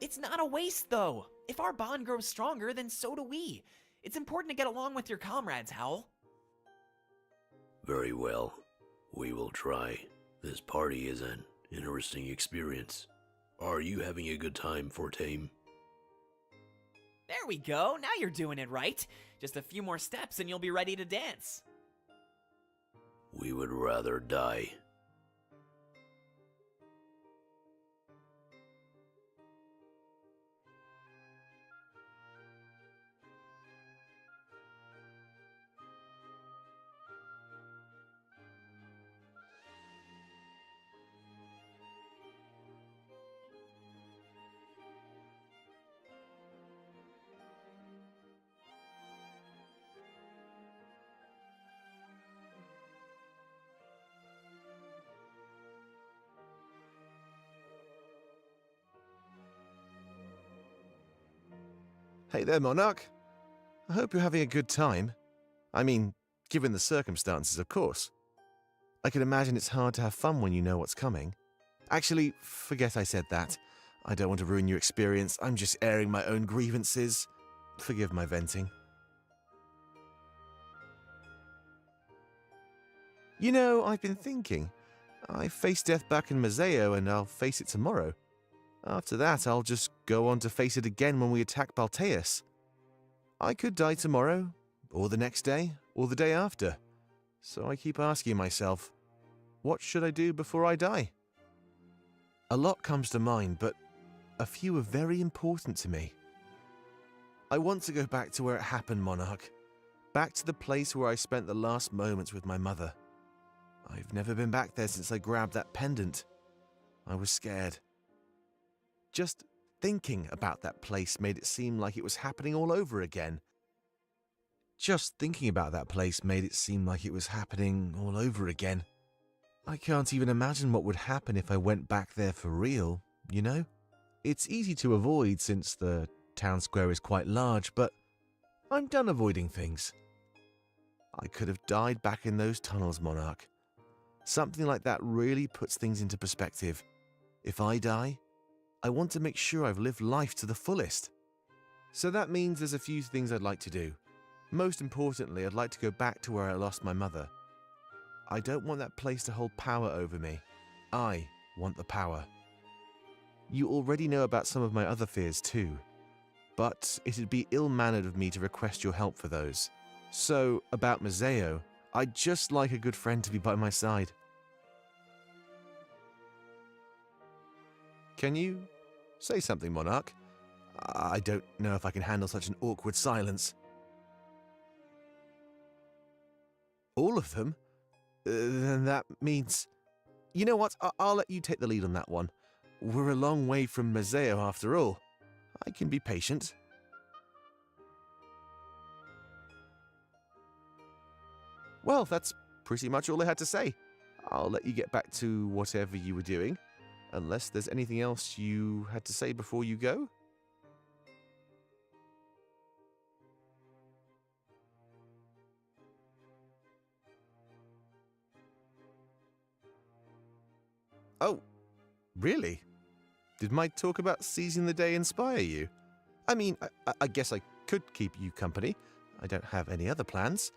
It's not a waste, though. If our bond grows stronger, then so do we. It's important to get along with your comrades, Howl. Very well. We will try. This party is an interesting experience. Are you having a good time, Fortame? There we go. Now you're doing it right. Just a few more steps and you'll be ready to dance. We would rather die. Hey there, Monarch. I hope you're having a good time. I mean, given the circumstances, of course. I can imagine it's hard to have fun when you know what's coming. Actually, forget I said that. I don't want to ruin your experience. I'm just airing my own grievances. Forgive my venting. You know, I've been thinking. I faced death back in Mazeo, and I'll face it tomorrow. After that, I'll just go on to face it again when we attack Balteus. I could die tomorrow, or the next day, or the day after. So I keep asking myself, what should I do before I die? A lot comes to mind, but a few are very important to me. I want to go back to where it happened, Monarch. Back to the place where I spent the last moments with my mother. I've never been back there since I grabbed that pendant. I was scared. Just thinking about that place made it seem like it was happening all over again. Just thinking about that place made it seem like it was happening all over again. I can't even imagine what would happen if I went back there for real, you know? It's easy to avoid since the town square is quite large, but I'm done avoiding things. I could have died back in those tunnels, Monarch. Something like that really puts things into perspective. If I die, I want to make sure I've lived life to the fullest. So that means there's a few things I'd like to do. Most importantly, I'd like to go back to where I lost my mother. I don't want that place to hold power over me. I want the power. You already know about some of my other fears too, but it'd be ill-mannered of me to request your help for those. So, about Mazeo, I'd just like a good friend to be by my side. Can you say something, Monarch? I don't know if I can handle such an awkward silence. All of them? Then that means... You know what? I'll let you take the lead on that one. We're a long way from Mazeo after all. I can be patient. Well, that's pretty much all I had to say. I'll let you get back to whatever you were doing, unless there's anything else you had to say before you go. Oh, really? Did my talk about seizing the day inspire you? I mean, I guess I could keep you company. I don't have any other plans.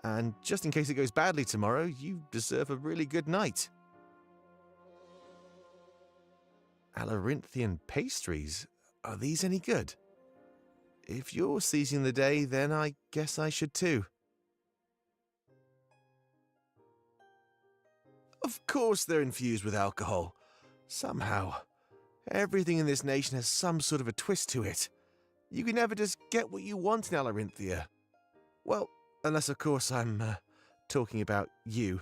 And just in case it goes badly tomorrow, you deserve a really good night. Alorinthian pastries? Are these any good? If you're seizing the day, then I guess I should too. Of course they're infused with alcohol. Somehow. Everything in this nation has some sort of a twist to it. You can never just get what you want in Alarinthia. Well, unless of course I'm talking about you.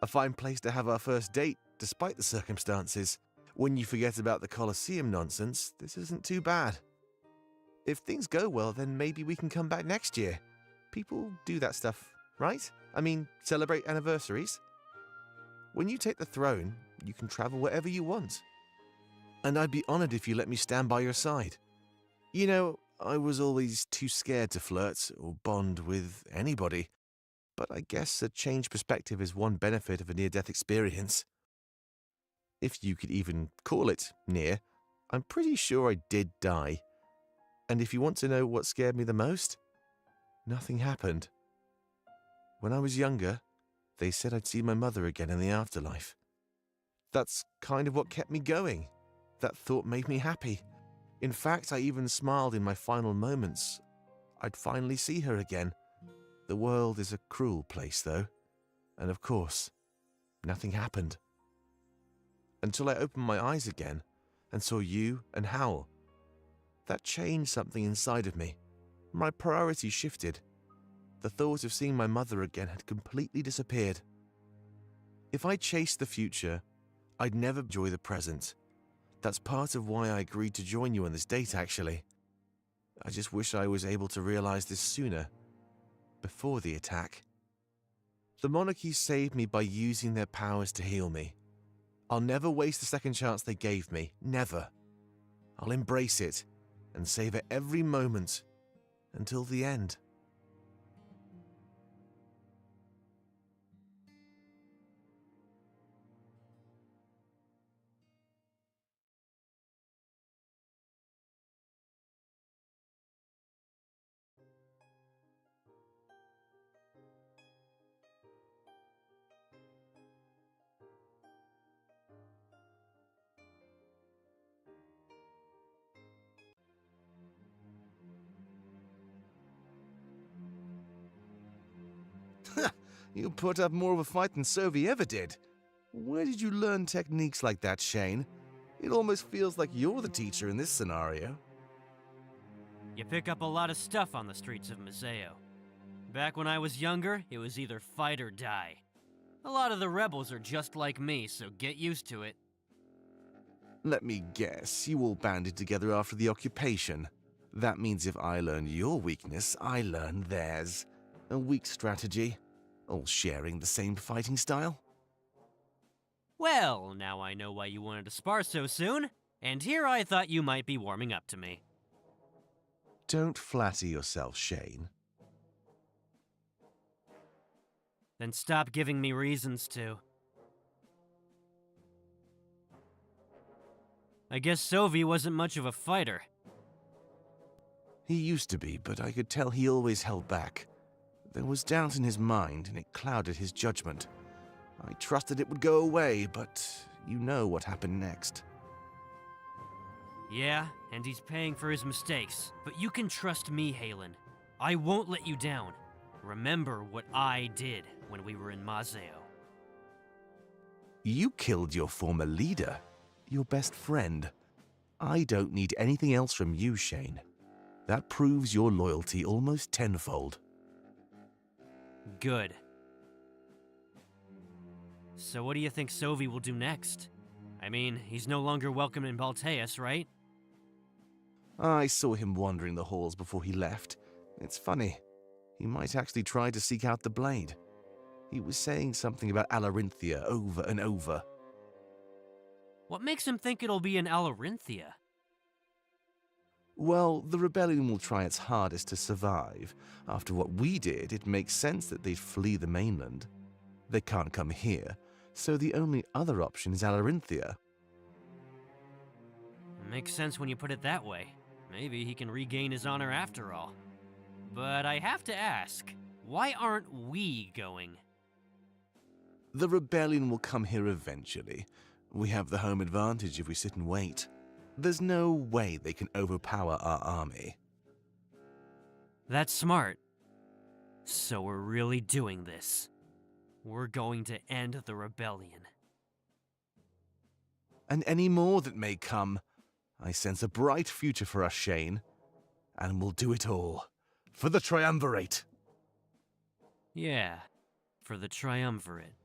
A fine place to have our first date, despite the circumstances. When you forget about the Colosseum nonsense, this isn't too bad. If things go well, then maybe we can come back next year. People do that stuff, right? I mean, celebrate anniversaries. When you take the throne, you can travel wherever you want. And I'd be honored if you let me stand by your side. You know, I was always too scared to flirt or bond with anybody. But I guess a changed perspective is one benefit of a near-death experience. If you could even call it near, I'm pretty sure I did die. And if you want to know what scared me the most, nothing happened. When I was younger, they said I'd see my mother again in the afterlife. That's kind of what kept me going. That thought made me happy. In fact, I even smiled in my final moments. I'd finally see her again. The world is a cruel place, though. And of course, nothing happened. Until I opened my eyes again and saw you and Howl. That changed something inside of me. My priorities shifted. The thought of seeing my mother again had completely disappeared. If I chased the future, I'd never enjoy the present. That's part of why I agreed to join you on this date, actually. I just wish I was able to realize this sooner, before the attack. The monarchy saved me by using their powers to heal me. I'll never waste the second chance they gave me, never. I'll embrace it and savor every moment until the end. You put up more of a fight than Sophie ever did. Where did you learn techniques like that, Shane? It almost feels like you're the teacher in this scenario. You pick up a lot of stuff on the streets of Mazeo. Back when I was younger, it was either fight or die. A lot of the rebels are just like me, so get used to it. Let me guess, you all banded together after the occupation. That means if I learn your weakness, I learn theirs. A weak strategy. All sharing the same fighting style? Well, now I know why you wanted to spar so soon, and here I thought you might be warming up to me. Don't flatter yourself, Shane. Then stop giving me reasons to. I guess Sophie wasn't much of a fighter. He used to be, but I could tell he always held back. There was doubt in his mind, and it clouded his judgment. I trusted it would go away, but you know what happened next. Yeah, and he's paying for his mistakes. But you can trust me, Halen. I won't let you down. Remember what I did when we were in Mazeo. You killed your former leader, your best friend. I don't need anything else from you, Shane. That proves your loyalty almost tenfold. Good. So what do you think Sophie will do next? I mean, he's no longer welcome in Balteus, right? I saw him wandering the halls before he left. It's funny. He might actually try to seek out the blade. He was saying something about Alarinthia over and over. What makes him think it'll be in Alarinthia? Well, the rebellion will try its hardest to survive. After what we did, it makes sense that they'd flee the mainland. They can't come here, so the only other option is Alarinthia. Makes sense when you put it that way. Maybe he can regain his honor after all. But I have to ask, why aren't we going? The rebellion will come here eventually. We have the home advantage if we sit and wait. There's no way they can overpower our army. That's smart. So we're really doing this. We're going to end the rebellion. And any more that may come. I sense a bright future for us, Shane. And we'll do it all. For the Triumvirate. Yeah, for the Triumvirate.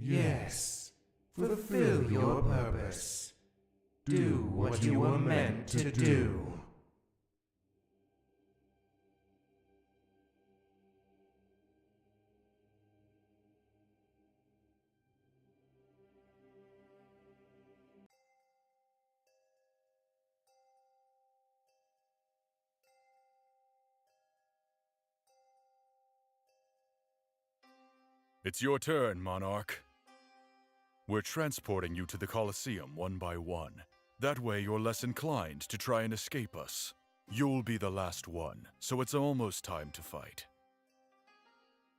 Yes, fulfill your purpose. Do what you were meant to do. It's your turn, Monarch. We're transporting you to the Colosseum one by one. That way you're less inclined to try and escape us. You'll be the last one, so it's almost time to fight.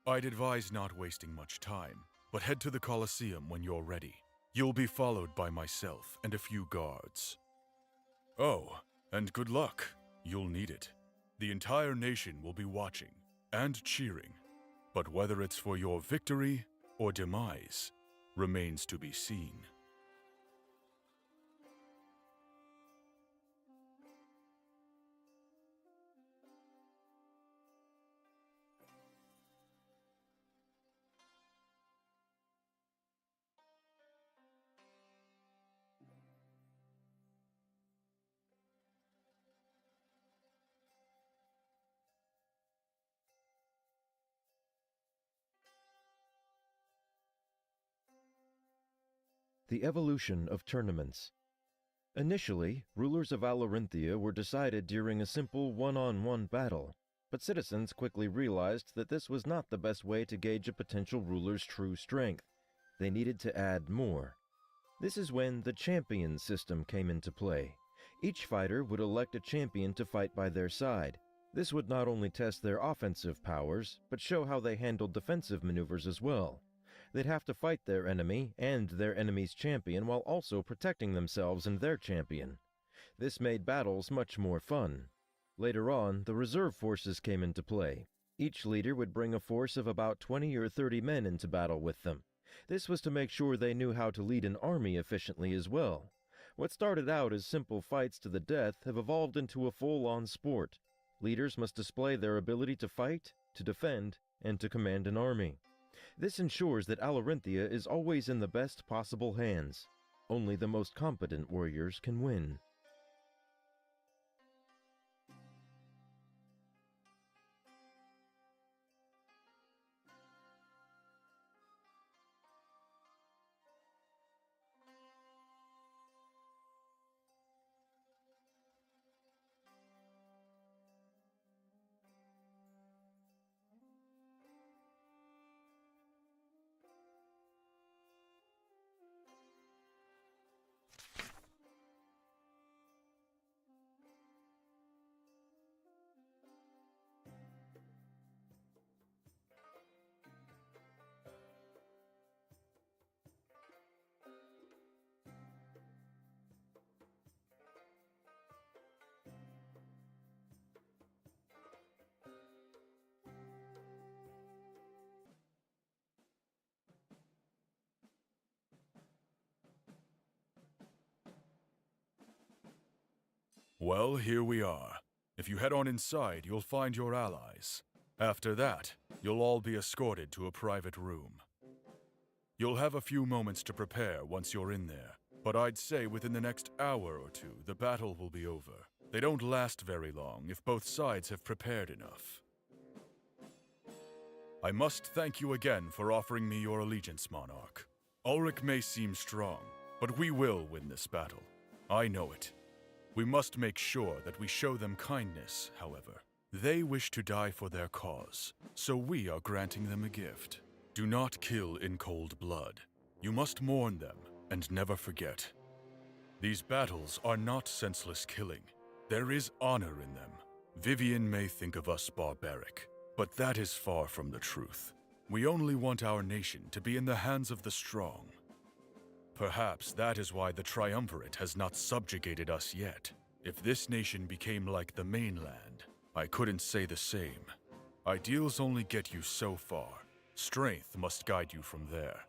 I'd advise not wasting much time, but head to the Colosseum when you're ready. You'll be followed by myself and a few guards. Oh, and good luck. You'll need it. The entire nation will be watching and cheering, but whether it's for your victory or demise remains to be seen. The evolution of tournaments. Initially, rulers of Alarinthia were decided during a simple one-on-one battle, but citizens quickly realized that this was not the best way to gauge a potential ruler's true strength. They needed to add more. This is when the champion system came into play. Each fighter would elect a champion to fight by their side. This would not only test their offensive powers, but show how they handled defensive maneuvers as well. They'd have to fight their enemy and their enemy's champion while also protecting themselves and their champion. This made battles much more fun. Later on, the reserve forces came into play. Each leader would bring a force of about 20 or 30 men into battle with them. This was to make sure they knew how to lead an army efficiently as well. What started out as simple fights to the death have evolved into a full-on sport. Leaders must display their ability to fight, to defend, and to command an army. This ensures that Alarinthia is always in the best possible hands. Only the most competent warriors can win. Well, here we are. If you head on inside, you'll find your allies. After that, you'll all be escorted to a private room. You'll have a few moments to prepare once you're in there, but I'd say within the next hour or two, the battle will be over. They don't last very long if both sides have prepared enough. I must thank you again for offering me your allegiance, Monarch. Ulrich may seem strong, but we will win this battle. I know it. We must make sure that we show them kindness, however. They wish to die for their cause, so we are granting them a gift. Do not kill in cold blood. You must mourn them and never forget. These battles are not senseless killing. There is honor in them. Vivian may think of us barbaric, but that is far from the truth. We only want our nation to be in the hands of the strong. Perhaps that is why the Triumvirate has not subjugated us yet. If this nation became like the mainland, I couldn't say the same. Ideals only get you so far. Strength must guide you from there.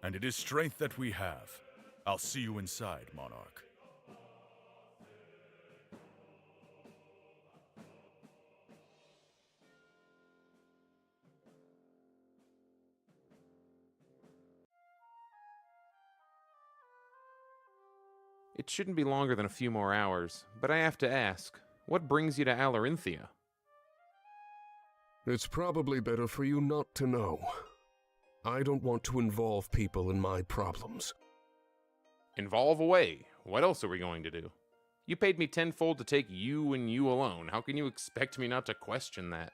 And it is strength that we have. I'll see you inside, Monarch. It shouldn't be longer than a few more hours, but I have to ask, what brings you to Alarinthia? It's probably better for you not to know. I don't want to involve people in my problems. Involve away. What else are we going to do? You paid me tenfold to take you and you alone. How can you expect me not to question that?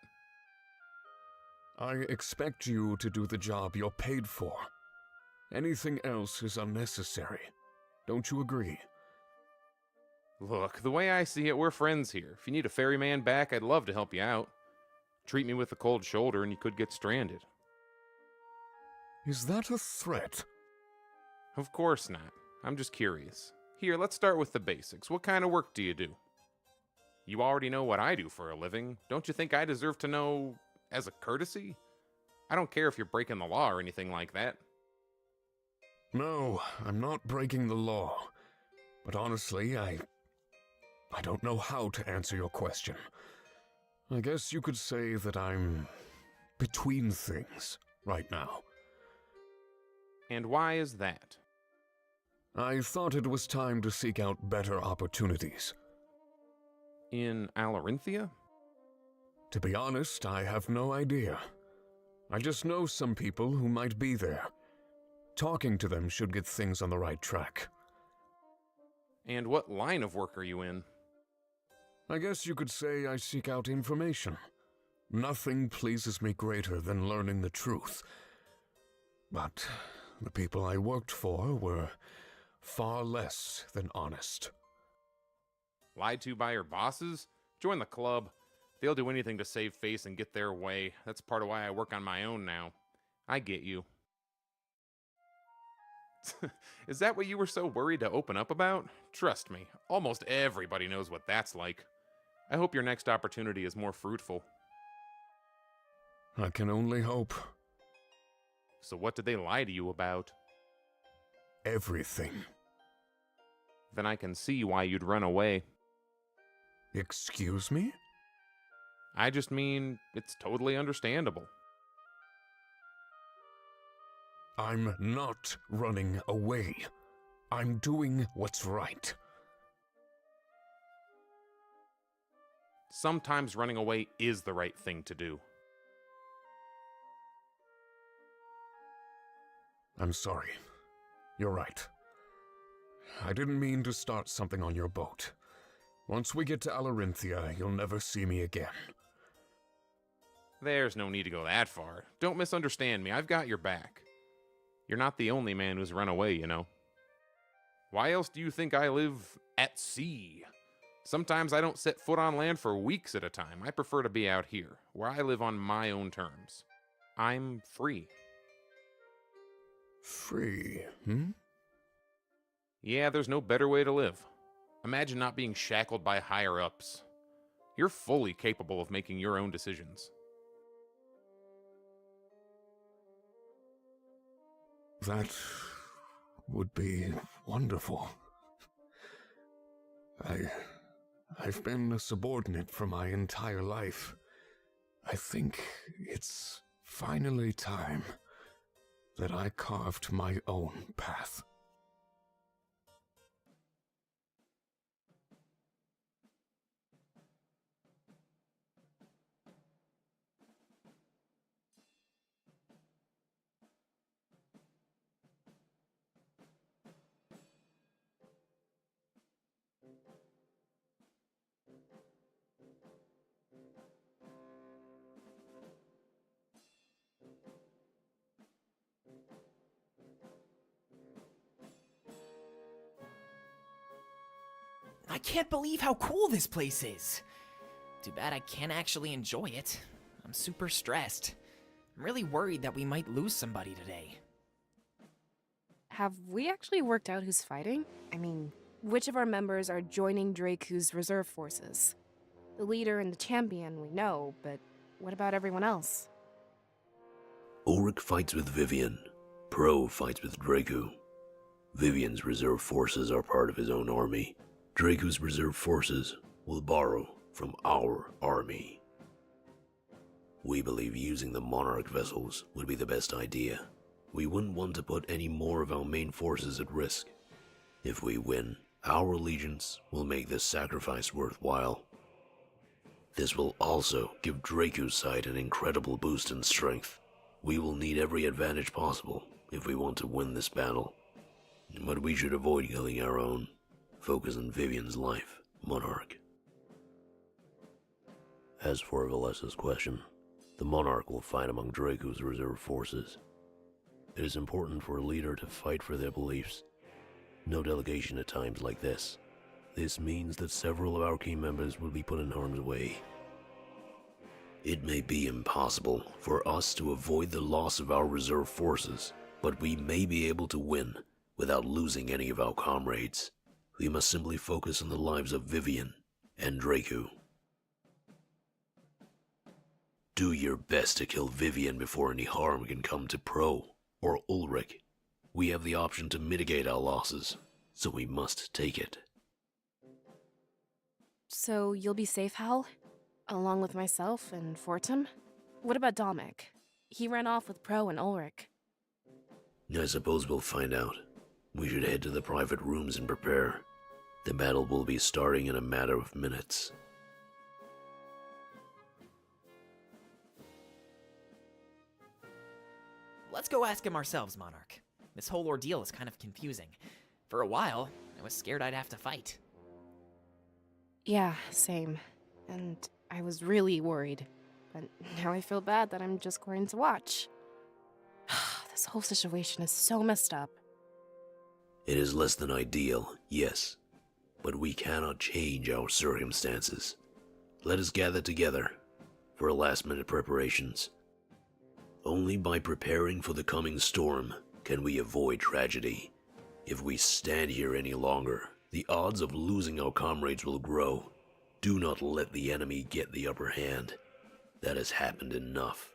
I expect you to do the job you're paid for. Anything else is unnecessary. Don't you agree? Look, the way I see it, we're friends here. If you need a ferryman back, I'd love to help you out. Treat me with a cold shoulder and you could get stranded. Is that a threat? Of course not. I'm just curious. Here, let's start with the basics. What kind of work do you do? You already know what I do for a living. Don't you think I deserve to know as a courtesy? I don't care if you're breaking the law or anything like that. No, I'm not breaking the law. But honestly, I don't know how to answer your question. I guess you could say that I'm between things right now. And why is that? I thought it was time to seek out better opportunities. In Alarinthia? To be honest, I have no idea. I just know some people who might be there. Talking to them should get things on the right track. And what line of work are you in? I guess you could say I seek out information. Nothing pleases me greater than learning the truth. But the people I worked for were far less than honest. Lied to by your bosses? Join the club. They'll do anything to save face and get their way. That's part of why I work on my own now. I get you. Is that what you were so worried to open up about? Trust me, almost everybody knows what that's like. I hope your next opportunity is more fruitful. I can only hope. So what did they lie to you about? Everything. Then I can see why you'd run away. Excuse me? I just mean, it's totally understandable. I'm not running away. I'm doing what's right. Sometimes running away is the right thing to do. I'm sorry. You're right. I didn't mean to start something on your boat. Once we get to Alarinthia, you'll never see me again. There's no need to go that far. Don't misunderstand me. I've got your back. You're not the only man who's run away, you know. Why else do you think I live at sea? Sometimes I don't set foot on land for weeks at a time. I prefer to be out here, where I live on my own terms. I'm free. Free, Yeah, there's no better way to live. Imagine not being shackled by higher-ups. You're fully capable of making your own decisions. That would be wonderful. I've been a subordinate for my entire life. I think it's finally time that I carved my own path. I can't believe how cool this place is. Too bad I can't actually enjoy it. I'm super stressed. I'm really worried that we might lose somebody today. Have we actually worked out who's fighting? I mean, which of our members are joining Draku's reserve forces? The leader and the champion we know, but what about everyone else? Ulrich fights with Vivian. Pro fights with Draku. Vivian's reserve forces are part of his own army. Draku's reserve forces will borrow from our army. We believe using the Monarch vessels would be the best idea. We wouldn't want to put any more of our main forces at risk. If we win, our allegiance will make this sacrifice worthwhile. This will also give Draku's side an incredible boost in strength. We will need every advantage possible if we want to win this battle. But we should avoid killing our own. Focus on Vivian's life, Monarch. As for Valessa's question, The Monarch will fight among Draco's reserve forces. It is important for a leader to fight for their beliefs. No delegation at times like this. This means that several of our key members will be put in harm's way. It may be impossible for us to avoid the loss of our reserve forces, but we may be able to win without losing any of our comrades. We must simply focus on the lives of Vivian and Draco. Do your best to kill Vivian before any harm can come to Pro or Ulrich. We have the option to mitigate our losses, so we must take it. So you'll be safe, Hal? Along with myself and Fortum? What about Dominic? He ran off with Pro and Ulrich. I suppose we'll find out. We should head to the private rooms and prepare. The battle will be starting in a matter of minutes. Let's go ask him ourselves, Monarch. This whole ordeal is kind of confusing. For a while, I was scared I'd have to fight. Yeah, same. And I was really worried. But now I feel bad that I'm just going to watch. This whole situation is so messed up. It is less than ideal, yes, but we cannot change our circumstances. Let us gather together for last-minute preparations. Only by preparing for the coming storm can we avoid tragedy. If we stand here any longer, the odds of losing our comrades will grow. Do not let the enemy get the upper hand. That has happened enough.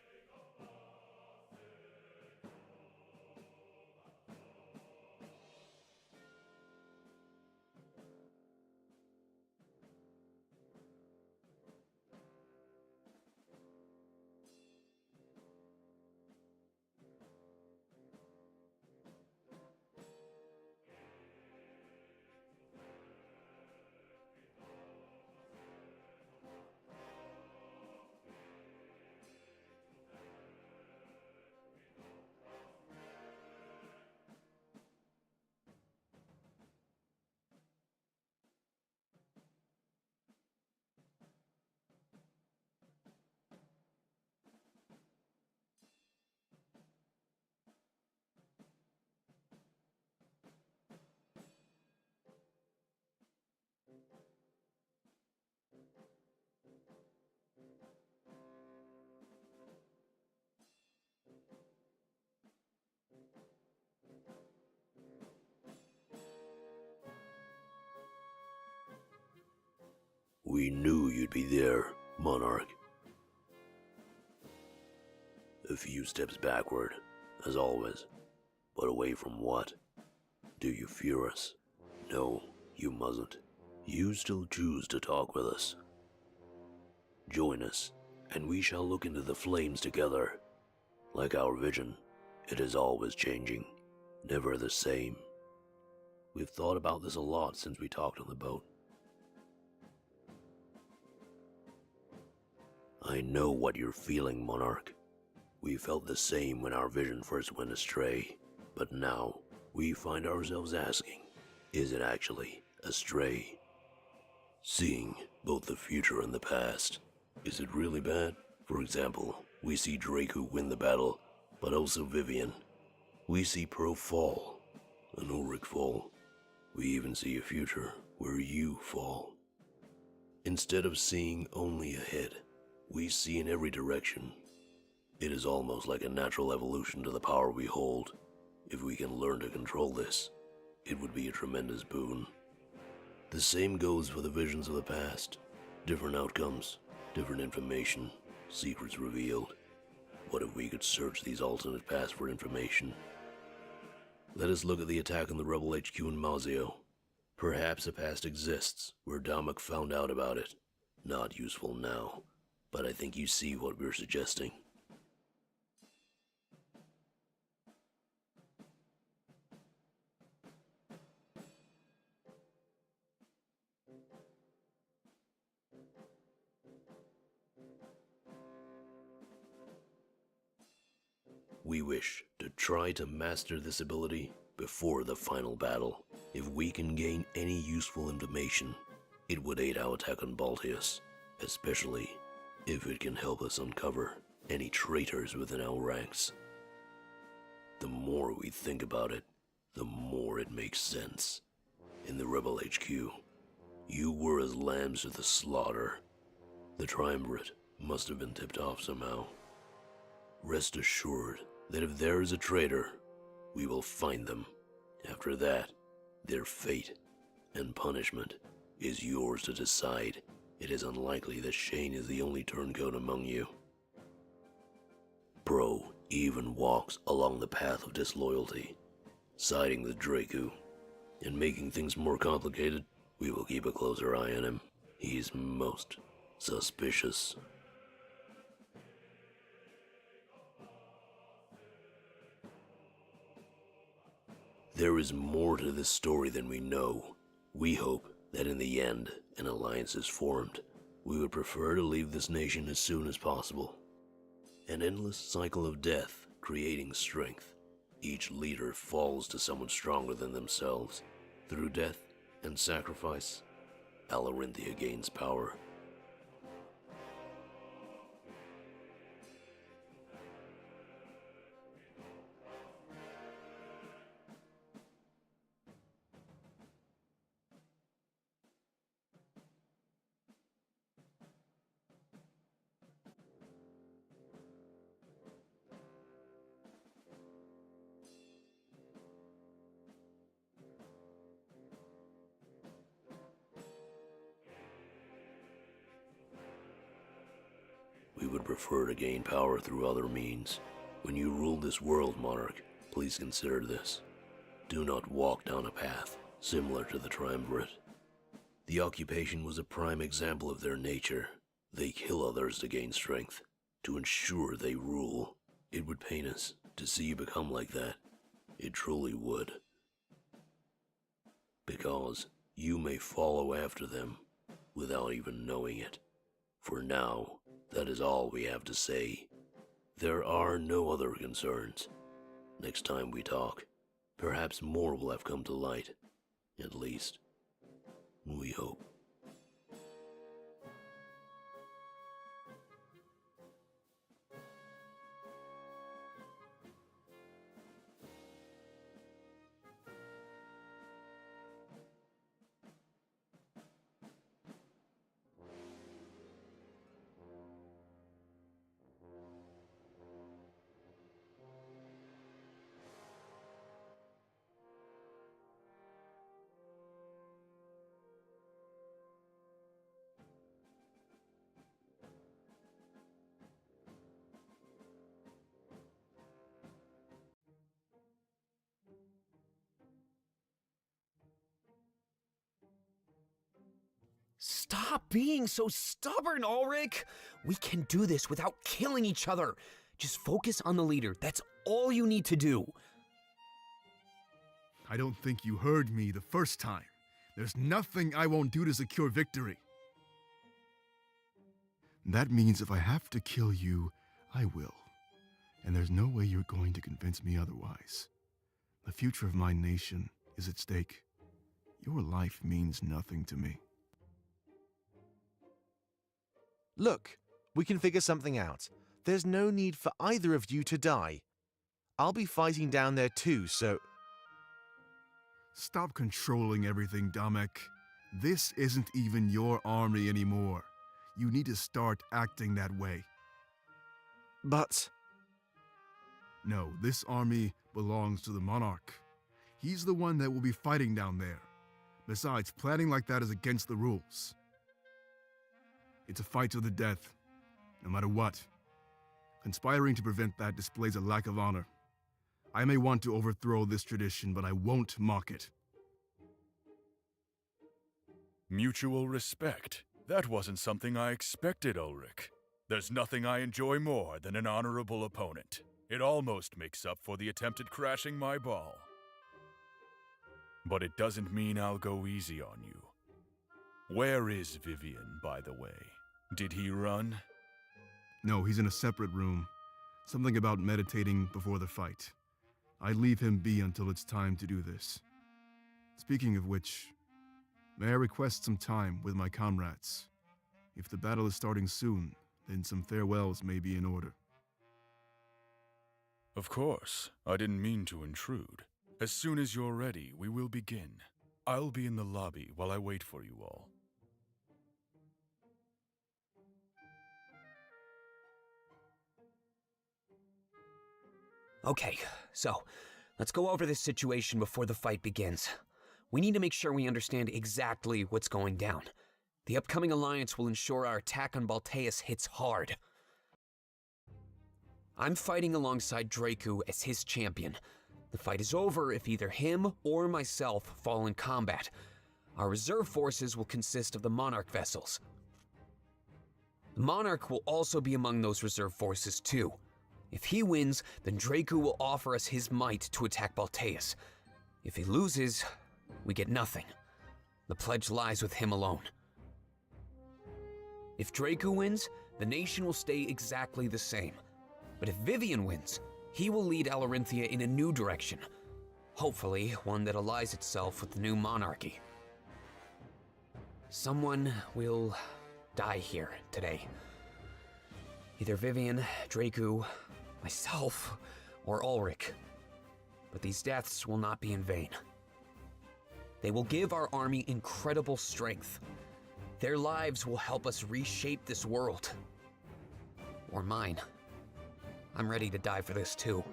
We knew you'd be there, Monarch. A few steps backward, as always. But away from what? Do you fear us? No, you mustn't. You still choose to talk with us. Join us, and we shall look into the flames together. Like our vision, it is always changing, never the same. We've thought about this a lot since we talked on the boat. I know what you're feeling, Monarch. We felt the same when our vision first went astray, but now we find ourselves asking, is it actually astray? Seeing both the future and the past, is it really bad? For example, we see Draco win the battle, but also Vivian. We see Pro fall, and Ulrich fall. We even see a future where you fall. Instead of seeing only ahead, we see in every direction. It is almost like a natural evolution to the power we hold. If we can learn to control this, it would be a tremendous boon. The same goes for the visions of the past. Different outcomes, different information, secrets revealed. What if we could search these alternate paths for information? Let us look at the attack on the Rebel HQ in Mazio. Perhaps a past exists where Dominic found out about it. Not useful now, but I think you see what we're suggesting. We wish to try to master this ability before the final battle. If we can gain any useful information, it would aid our attack on Baltius, especially if it can help us uncover any traitors within our ranks. The more we think about it, the more it makes sense. In the Rebel HQ, you were as lambs to the slaughter. The triumvirate must have been tipped off somehow. Rest assured that if there is a traitor, we will find them. After that, their fate and punishment is yours to decide. It is unlikely that Shane is the only turncoat among you. Bro even walks along the path of disloyalty, siding with Draku. And making things more complicated, we will keep a closer eye on him. He's most suspicious. There is more to this story than we know. We hope that in the end, an alliance is formed. We would prefer to leave this nation as soon as possible. An endless cycle of death, creating strength. Each leader falls to someone stronger than themselves. Through death and sacrifice, Alarinthia gains power. We would prefer to gain power through other means. When you rule this world, Monarch, please consider this. Do not walk down a path similar to the Triumvirate. The occupation was a prime example of their nature. They kill others to gain strength, to ensure they rule. It would pain us to see you become like that. It truly would. Because you may follow after them without even knowing it. For now, that is all we have to say. There are no other concerns. Next time we talk, perhaps more will have come to light. At least, we hope. Stop being so stubborn, Ulrich! We can do this without killing each other. Just focus on the leader. That's all you need to do. I don't think you heard me the first time. There's nothing I won't do to secure victory. That means if I have to kill you, I will. And there's no way you're going to convince me otherwise. The future of my nation is at stake. Your life means nothing to me. Look, we can figure something out. There's no need for either of you to die. I'll be fighting down there too, so... Stop controlling everything, Damek. This isn't even your army anymore. You need to start acting that way. But... No, this army belongs to the Monarch. He's the one that will be fighting down there. Besides, planning like that is against the rules. It's a fight to the death, no matter what. Conspiring to prevent that displays a lack of honor. I may want to overthrow this tradition, but I won't mock it. Mutual respect. That wasn't something I expected, Ulrich. There's nothing I enjoy more than an honorable opponent. It almost makes up for the attempted crashing my ball. But it doesn't mean I'll go easy on you. Where is Vivian, by the way? Did he run? No, he's in a separate room. Something about meditating before the fight. I leave him be until it's time to do this. Speaking of which, may I request some time with my comrades? If the battle is starting soon, then some farewells may be in order. Of course, I didn't mean to intrude. As soon as you're ready, we will begin. I'll be in the lobby while I wait for you all. Okay, so let's go over this situation before the fight begins. We need to make sure we understand exactly what's going down. The upcoming alliance will ensure our attack on Balteus hits hard. I'm fighting alongside Draku as his champion. The fight is over if either him or myself fall in combat. Our reserve forces will consist of the Monarch vessels. The Monarch will also be among those reserve forces too. If he wins, then Draku will offer us his might to attack Balteus. If he loses, we get nothing. The pledge lies with him alone. If Draku wins, the nation will stay exactly the same. But if Vivian wins, he will lead Alarinthia in a new direction. Hopefully, one that allies itself with the new monarchy. Someone will die here today. Either Vivian, Draku, myself, or Ulrich. But these deaths will not be in vain. They will give our army incredible strength. Their lives will help us reshape this world. Or mine. I'm ready to die for this too.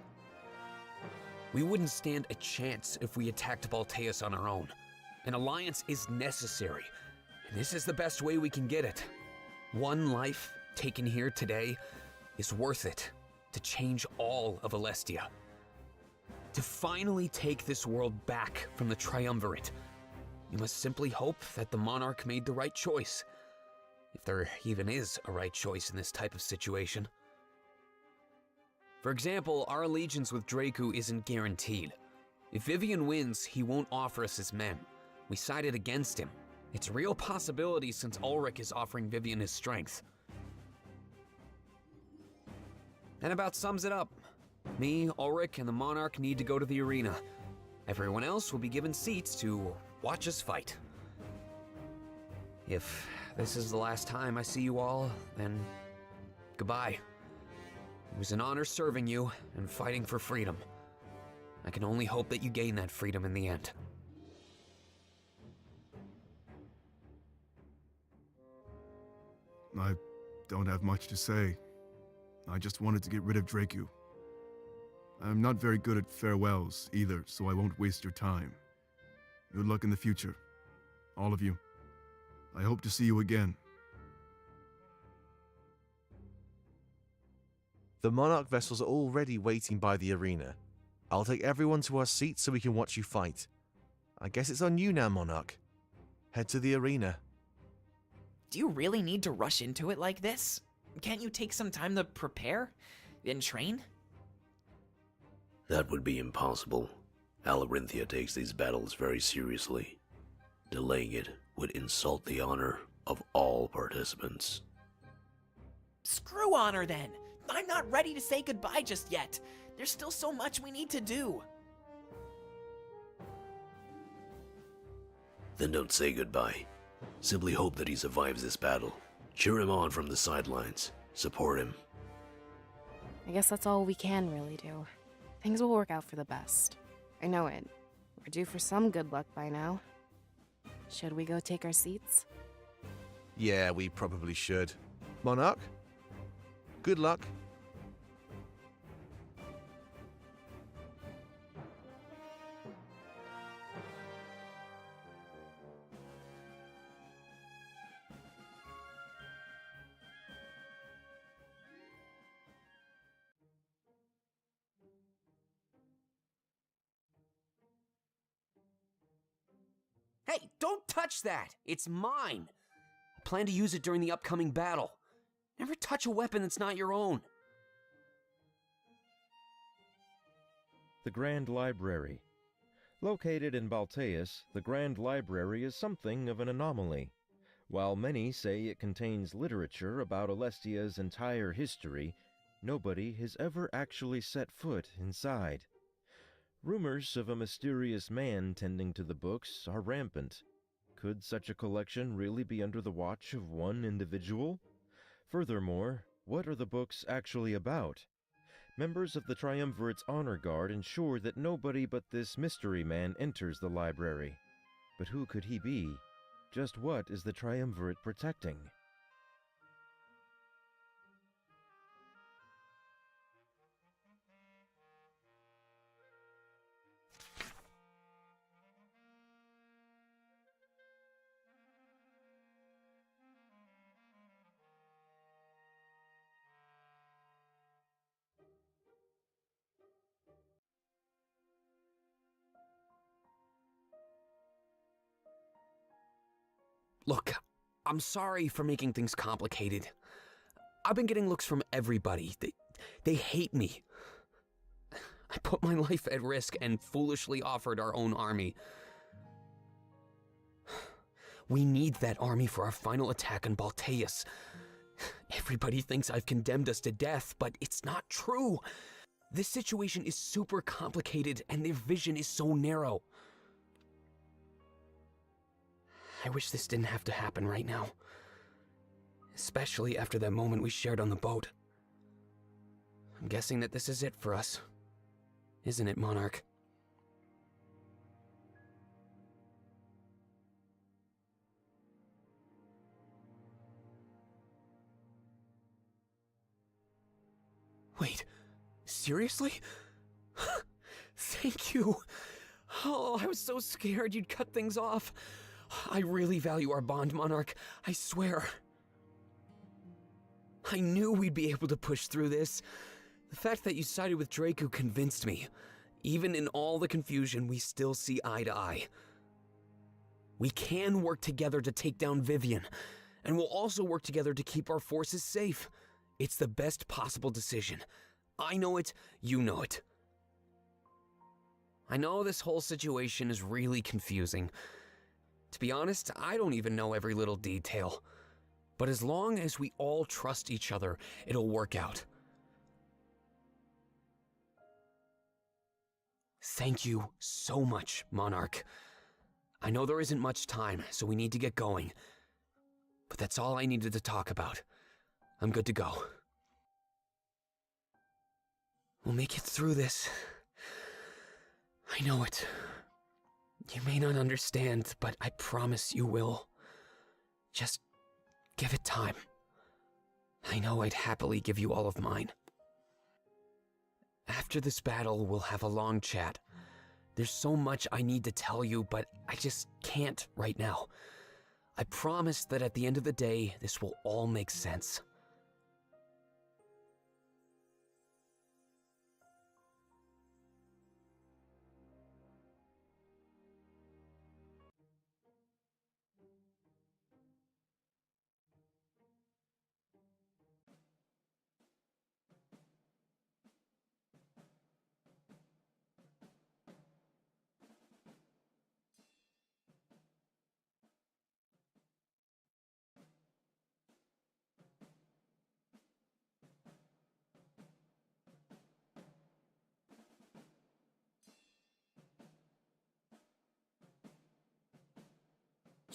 We wouldn't stand a chance if we attacked Balteus on our own. An alliance is necessary, and this is the best way we can get it. One life taken here today is worth it to change all of Alestia. To finally take this world back from the Triumvirate, you must simply hope that the Monarch made the right choice. If there even is a right choice in this type of situation. For example, our allegiance with Draku isn't guaranteed. If Vivian wins, he won't offer us his men. We sided against him. It's a real possibility since Ulrich is offering Vivian his strength. That about sums it up. Me, Ulrich, and the Monarch need to go to the arena. Everyone else will be given seats to watch us fight. If this is the last time I see you all, then goodbye. It was an honor serving you and fighting for freedom. I can only hope that you gain that freedom in the end. I don't have much to say. I just wanted to get rid of Draku. I'm not very good at farewells either, so I won't waste your time. Good luck in the future, all of you. I hope to see you again. The Monarch vessels are already waiting by the arena. I'll take everyone to our seats so we can watch you fight. I guess it's on you now, Monarch. Head to the arena. Do you really need to rush into it like this? Can't you take some time to prepare and train? That would be impossible. Alarinthia takes these battles very seriously. Delaying it would insult the honor of all participants. Screw honor then! I'm not ready to say goodbye just yet. There's still so much we need to do. Then don't say goodbye. Simply hope that he survives this battle. Cheer him on from the sidelines. Support him. I guess that's all we can really do. Things will work out for the best. I know it. We're due for some good luck by now. Should we go take our seats? Yeah, we probably should. Monarch? Good luck. Hey, don't touch that! It's mine! I plan to use it during the upcoming battle. Never touch a weapon that's not your own. The Grand Library. Located in Balteus, the Grand Library is something of an anomaly. While many say it contains literature about Alestia's entire history, nobody has ever actually set foot inside. Rumors of a mysterious man tending to the books are rampant. Could such a collection really be under the watch of one individual? Furthermore, what are the books actually about? Members of the Triumvirate's honor guard ensure that nobody but this mystery man enters the library. But who could he be? Just what is the Triumvirate protecting? Look, I'm sorry for making things complicated. I've been getting looks from everybody. They hate me. I put my life at risk and foolishly offered our own army. We need that army for our final attack on Balteus. Everybody thinks I've condemned us to death, but it's not true. This situation is super complicated and their vision is so narrow. I wish this didn't have to happen right now. Especially after that moment we shared on the boat. I'm guessing that this is it for us. Isn't it, Monarch? Wait, seriously? Thank you. Oh, I was so scared you'd cut things off. I really value our bond, Monarch. I swear. I knew we'd be able to push through this. The fact that you sided with Draco convinced me. Even in all the confusion, we still see eye to eye. We can work together to take down Vivian, and we'll also work together to keep our forces safe. It's the best possible decision. I know it, you know it. I know this whole situation is really confusing. To be honest, I don't even know every little detail. But as long as we all trust each other, it'll work out. Thank you so much, Monarch. I know there isn't much time, so we need to get going. But that's all I needed to talk about. I'm good to go. We'll make it through this. I know it. You may not understand, but I promise you will. Just give it time. I know I'd happily give you all of mine. After this battle, we'll have a long chat. There's so much I need to tell you, but I just can't right now. I promise that at the end of the day, this will all make sense.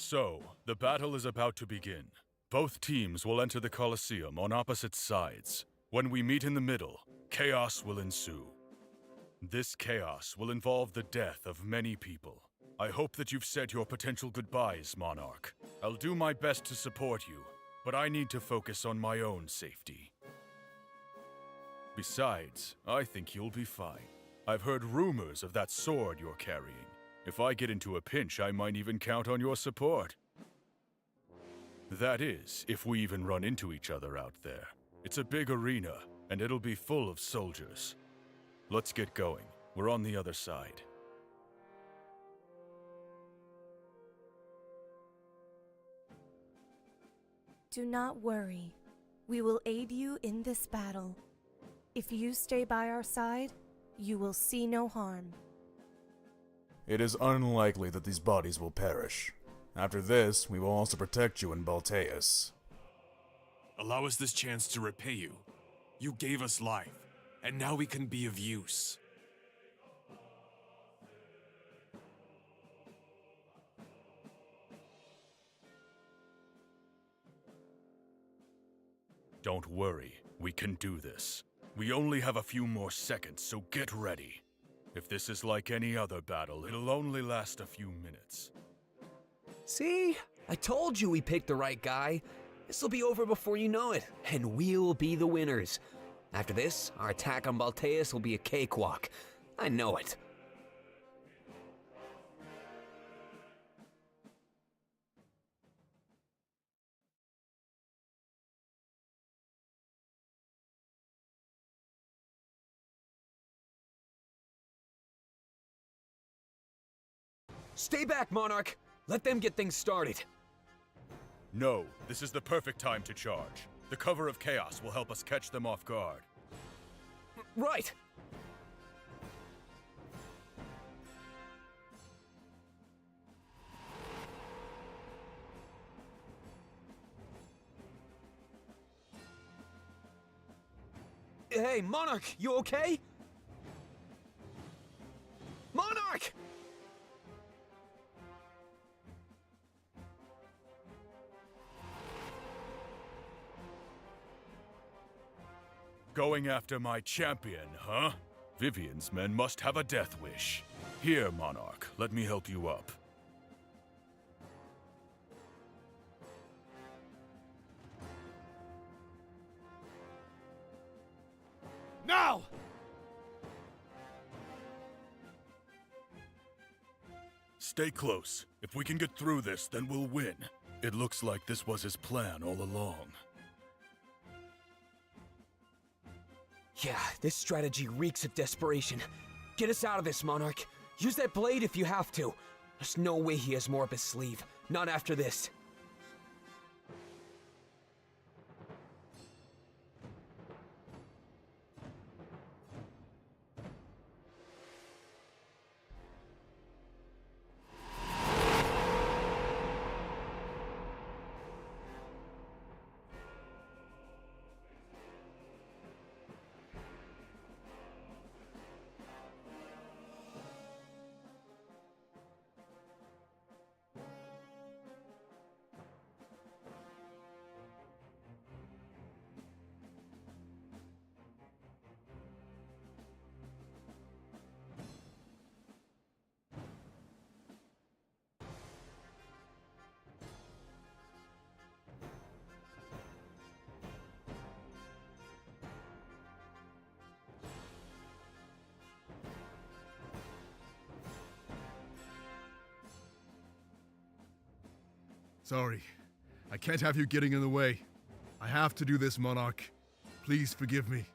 So, the battle is about to begin. Both teams will enter the Colosseum on opposite sides. When we meet in the middle, chaos will ensue. This chaos will involve the death of many people. I hope that you've said your potential goodbyes, Monarch. I'll do my best to support you, but I need to focus on my own safety. Besides, I think you'll be fine. I've heard rumors of that sword you're carrying. If I get into a pinch, I might even count on your support. That is, if we even run into each other out there. It's a big arena, and it'll be full of soldiers. Let's get going. We're on the other side. Do not worry. We will aid you in this battle. If you stay by our side, you will see no harm. It is unlikely that these bodies will perish. After this, we will also protect you in Balteus. Allow us this chance to repay you. You gave us life, and now we can be of use. Don't worry, we can do this. We only have a few more seconds, so get ready. If this is like any other battle, it'll only last a few minutes. See? I told you we picked the right guy. This'll be over before you know it, and we'll be the winners. After this, our attack on Balteus will be a cakewalk. I know it. Stay back, Monarch! Let them get things started. No, this is the perfect time to charge. The cover of chaos will help us catch them off guard. Right! Hey, Monarch, you okay? Monarch! Going after my champion, huh? Vivian's men must have a death wish. Here, Monarch, let me help you up. Now! Stay close. If we can get through this, then we'll win. It looks like this was his plan all along. Yeah, this strategy reeks of desperation. Get us out of this, Monarch. Use that blade if you have to. There's no way he has more up his sleeve. Not after this. Sorry. I can't have you getting in the way. I have to do this, Monarch. Please forgive me.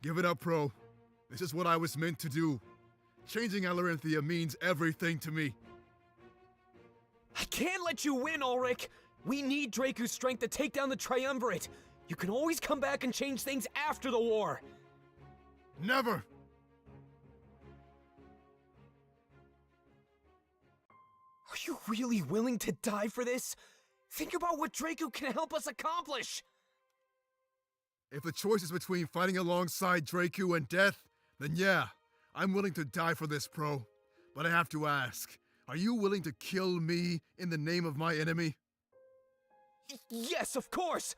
Give it up, Pro. This is what I was meant to do. Changing Alarinthia means everything to me. I can't let you win, Ulrich! We need Draku's strength to take down the Triumvirate! You can always come back and change things after the war! Never! Are you really willing to die for this? Think about what Draku can help us accomplish! If the choice is between fighting alongside Draku and death, then yeah, I'm willing to die for this, Pro. But I have to ask, are you willing to kill me in the name of my enemy? Yes, of course!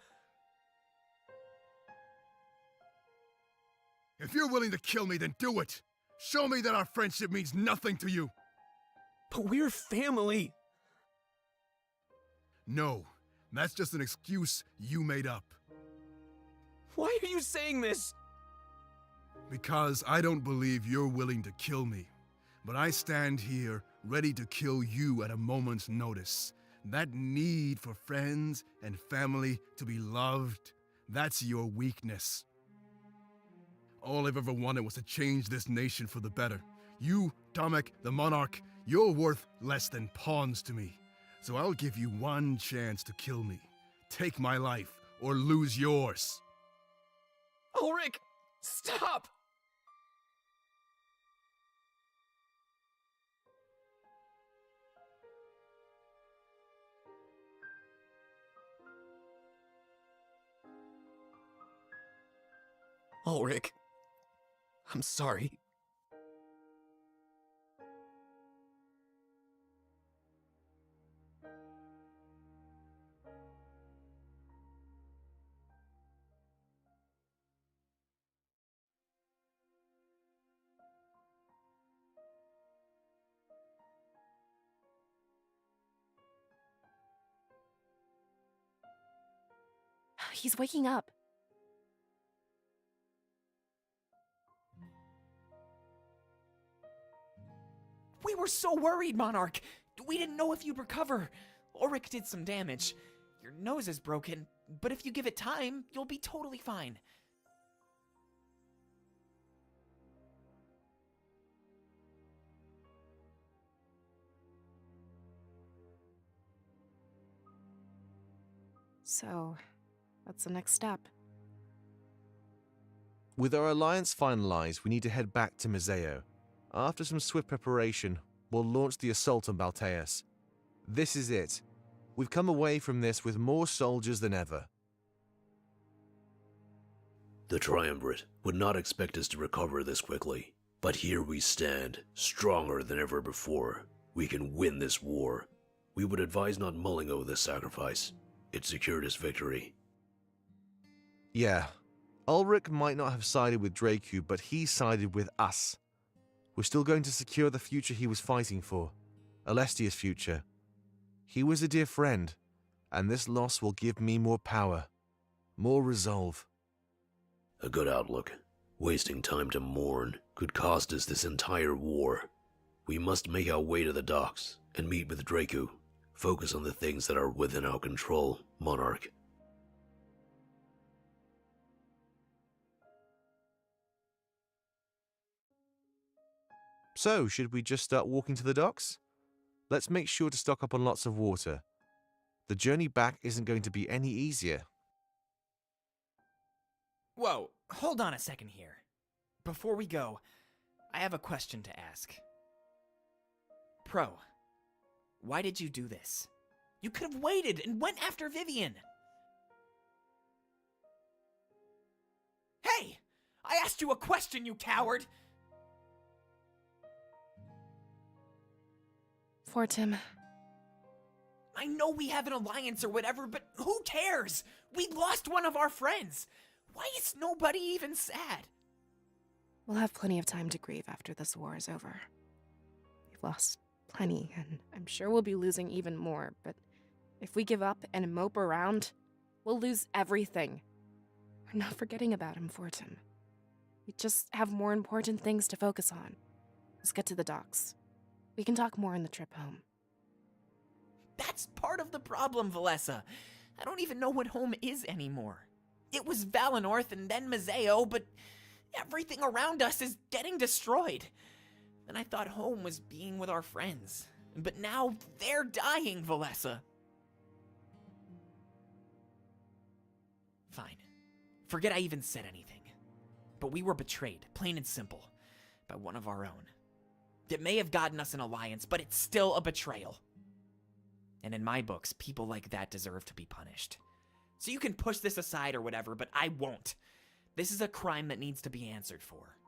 If you're willing to kill me, then do it! Show me that our friendship means nothing to you! But we're family! No, that's just an excuse you made up. Why are you saying this? Because I don't believe you're willing to kill me. But I stand here, ready to kill you at a moment's notice. That need for friends and family to be loved, that's your weakness. All I've ever wanted was to change this nation for the better. You, Tomek, the Monarch, you're worth less than pawns to me. So I'll give you one chance to kill me. Take my life, or lose yours. Ulrich, stop! Ulrich, I'm sorry. He's waking up. We were so worried, Monarch. We didn't know if you'd recover. Ulrich did some damage. Your nose is broken, but if you give it time, you'll be totally fine. So, what's the next step? With our alliance finalized, we need to head back to Museo. After some swift preparation, we'll launch the assault on Balteus. This is it. We've come away from this with more soldiers than ever. The Triumvirate would not expect us to recover this quickly, but here we stand, stronger than ever before. We can win this war. We would advise not mulling over this sacrifice. It secured us victory. Yeah, Ulrich might not have sided with Dracu, but he sided with us. We're still going to secure the future he was fighting for, Alestia's future. He was a dear friend, and this loss will give me more power, more resolve. A good outlook. Wasting time to mourn could cost us this entire war. We must make our way to the docks and meet with Dracu. Focus on the things that are within our control, Monarch. So, should we just start walking to the docks? Let's make sure to stock up on lots of water. The journey back isn't going to be any easier. Whoa, hold on a second here. Before we go, I have a question to ask. Pro, why did you do this? You could have waited and went after Vivian. Hey! I asked you a question, you coward! For Tim. I know we have an alliance or whatever, but who cares? We lost one of our friends. Why is nobody even sad? We'll have plenty of time to grieve after this war is over. We've lost plenty, and I'm sure we'll be losing even more, but if we give up and mope around, we'll lose everything. We're not forgetting about him, Fortin. We just have more important things to focus on. Let's get to the docks. We can talk more on the trip home. That's part of the problem, Valessa. I don't even know what home is anymore. It was Valenorth and then Museo, but everything around us is getting destroyed. And I thought home was being with our friends. But now they're dying, Valessa. Fine. Forget I even said anything. But we were betrayed, plain and simple, by one of our own. It may have gotten us an alliance, but it's still a betrayal. And in my books, people like that deserve to be punished. So you can push this aside or whatever, but I won't. This is a crime that needs to be answered for.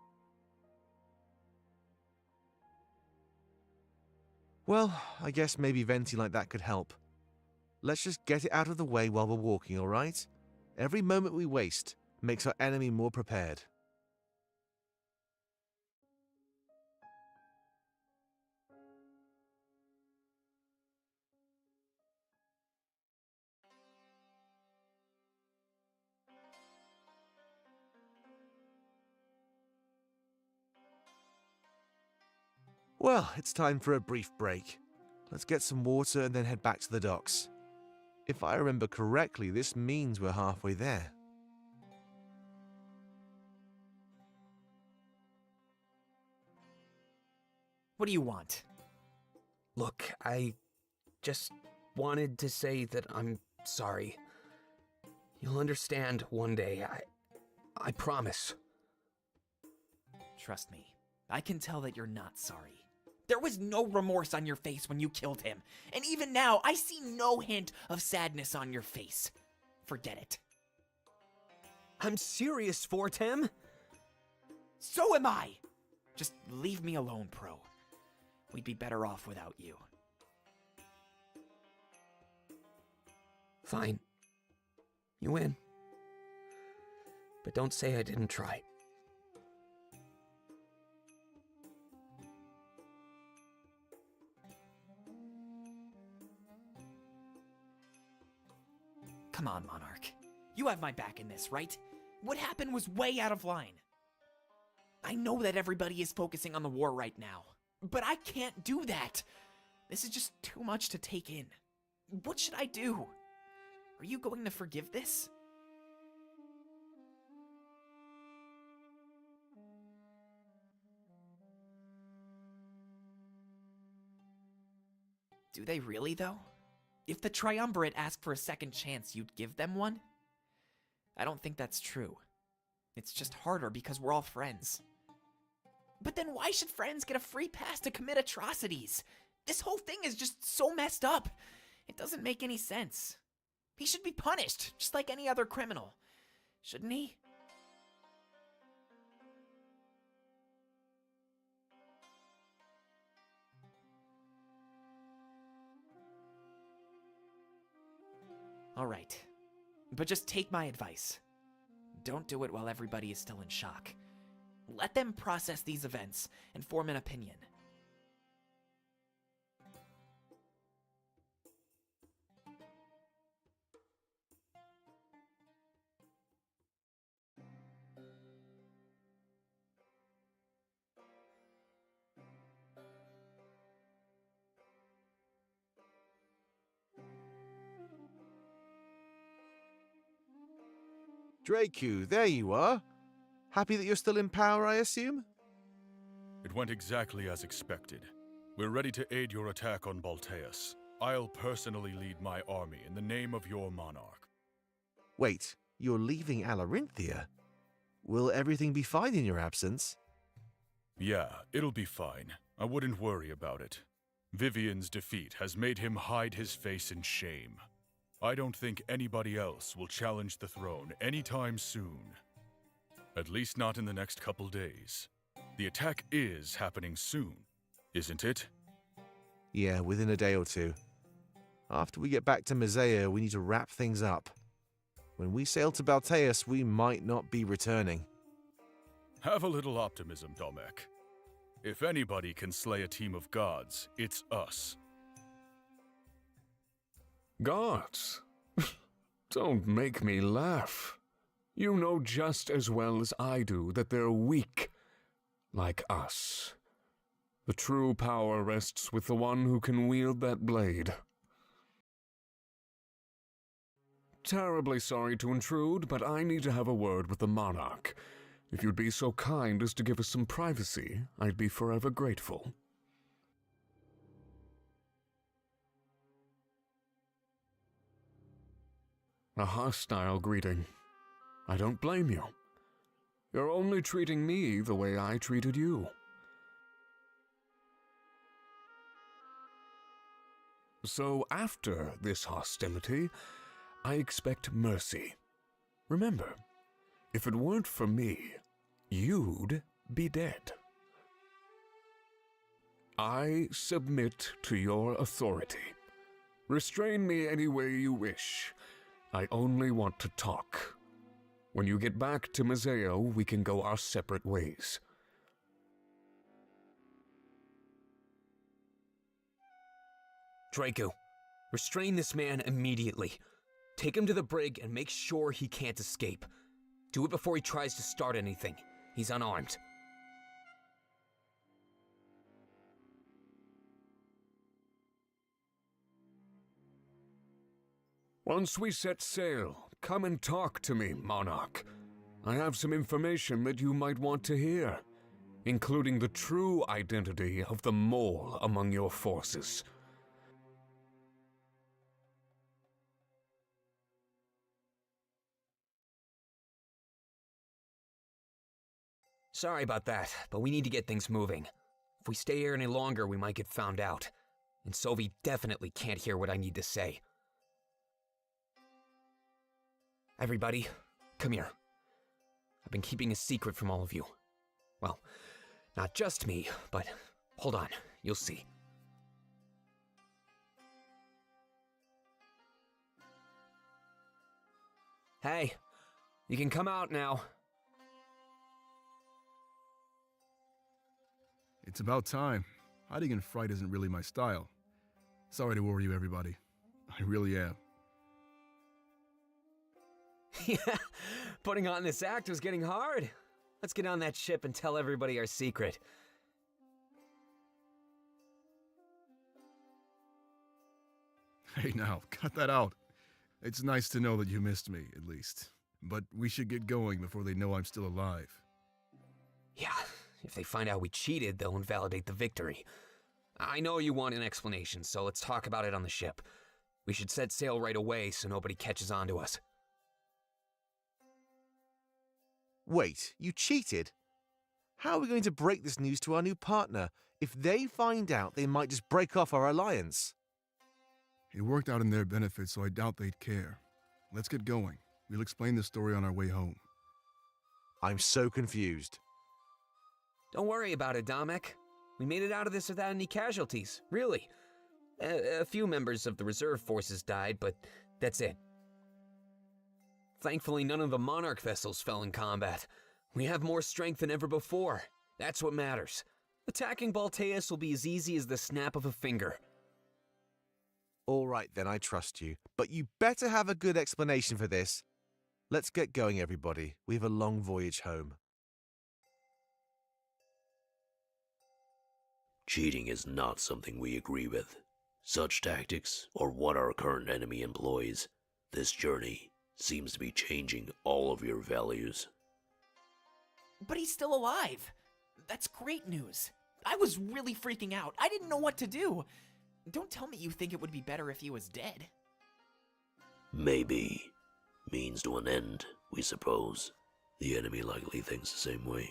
Well, I guess maybe venting like that could help. Let's just get it out of the way while we're walking, alright? Every moment we waste makes our enemy more prepared. Well, it's time for a brief break. Let's get some water and then head back to the docks. If I remember correctly, this means we're halfway there. What do you want? Look, I just wanted to say that I'm sorry. You'll understand one day, I promise. Trust me, I can tell that you're not sorry. There was no remorse on your face when you killed him, and even now, I see no hint of sadness on your face. Forget it. I'm serious, Fortem. So am I! Just leave me alone, Pro. We'd be better off without you. Fine. You win. But don't say I didn't try. Come on, Monarch. You have my back in this, right? What happened was way out of line. I know that everybody is focusing on the war right now, but I can't do that. This is just too much to take in. What should I do? Are you going to forgive this? Do they really, though? If the Triumvirate asked for a second chance, you'd give them one? I don't think that's true. It's just harder because we're all friends. But then why should friends get a free pass to commit atrocities? This whole thing is just so messed up. It doesn't make any sense. He should be punished, just like any other criminal. Shouldn't he? All right. But just take my advice. Don't do it while everybody is still in shock. Let them process these events and form an opinion. Draku, there you are. Happy that you're still in power, I assume? It went exactly as expected. We're ready to aid your attack on Balteus. I'll personally lead my army in the name of your monarch. Wait, you're leaving Alarinthia? Will everything be fine in your absence? Yeah, it'll be fine. I wouldn't worry about it. Vivian's defeat has made him hide his face in shame. I don't think anybody else will challenge the throne anytime soon. At least not in the next couple days. The attack is happening soon, isn't it? Yeah, within a day or two. After we get back to Mazeo, we need to wrap things up. When we sail to Balteus, we might not be returning. Have a little optimism, Domek. If anybody can slay a team of gods, it's us. Gods? Don't make me laugh. You know just as well as I do that they're weak, like us. The true power rests with the one who can wield that blade. Terribly sorry to intrude, but I need to have a word with the monarch. If you'd be so kind as to give us some privacy, I'd be forever grateful. A hostile greeting. I don't blame you. You're only treating me the way I treated you. So after this hostility, I expect mercy. Remember, if it weren't for me, you'd be dead. I submit to your authority. Restrain me any way you wish. I only want to talk. When you get back to Mazeo, we can go our separate ways. Draco, restrain this man immediately. Take him to the brig and make sure he can't escape. Do it before he tries to start anything. He's unarmed. Once we set sail, come and talk to me, Monarch. I have some information that you might want to hear, including the true identity of the mole among your forces. Sorry about that, but we need to get things moving. If we stay here any longer, we might get found out. And Sovi definitely can't hear what I need to say. Everybody, come here. I've been keeping a secret from all of you. Well, not just me, but hold on, you'll see. Hey, you can come out now. It's about time. Hiding in fright isn't really my style. Sorry to worry you, everybody. I really am. Yeah, putting on this act was getting hard. Let's get on that ship and tell everybody our secret. Hey now, cut that out. It's nice to know that you missed me, at least. But we should get going before they know I'm still alive. Yeah, if they find out we cheated, they'll invalidate the victory. I know you want an explanation, so let's talk about it on the ship. We should set sail right away so nobody catches on to us. Wait, you cheated? How are we going to break this news to our new partner? If they find out, they might just break off our alliance. It worked out in their benefit, so I doubt they'd care. Let's get going. We'll explain the story on our way home. I'm so confused. Don't worry about it, Domek. We made it out of this without any casualties, really. A few members of the reserve forces died, but that's it. Thankfully, none of the Monarch vessels fell in combat. We have more strength than ever before. That's what matters. Attacking Balteus will be as easy as the snap of a finger. All right then, I trust you. But you better have a good explanation for this. Let's get going, everybody. We have a long voyage home. Cheating is not something we agree with. Such tactics, or what our current enemy employs, this journey seems to be changing all of your values. But he's still alive. That's great news. I was really freaking out. I didn't know what to do. Don't tell me you think it would be better if he was dead. Maybe. Means to an end, we suppose. The enemy likely thinks the same way.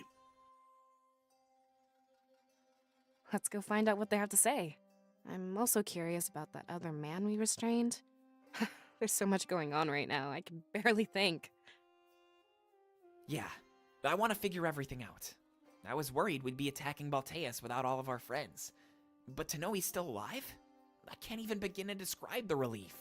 Let's go find out what they have to say. I'm also curious about that other man we restrained. There's so much going on right now, I can barely think. Yeah, I want to figure everything out. I was worried we'd be attacking Balteus without all of our friends. But to know he's still alive? I can't even begin to describe the relief.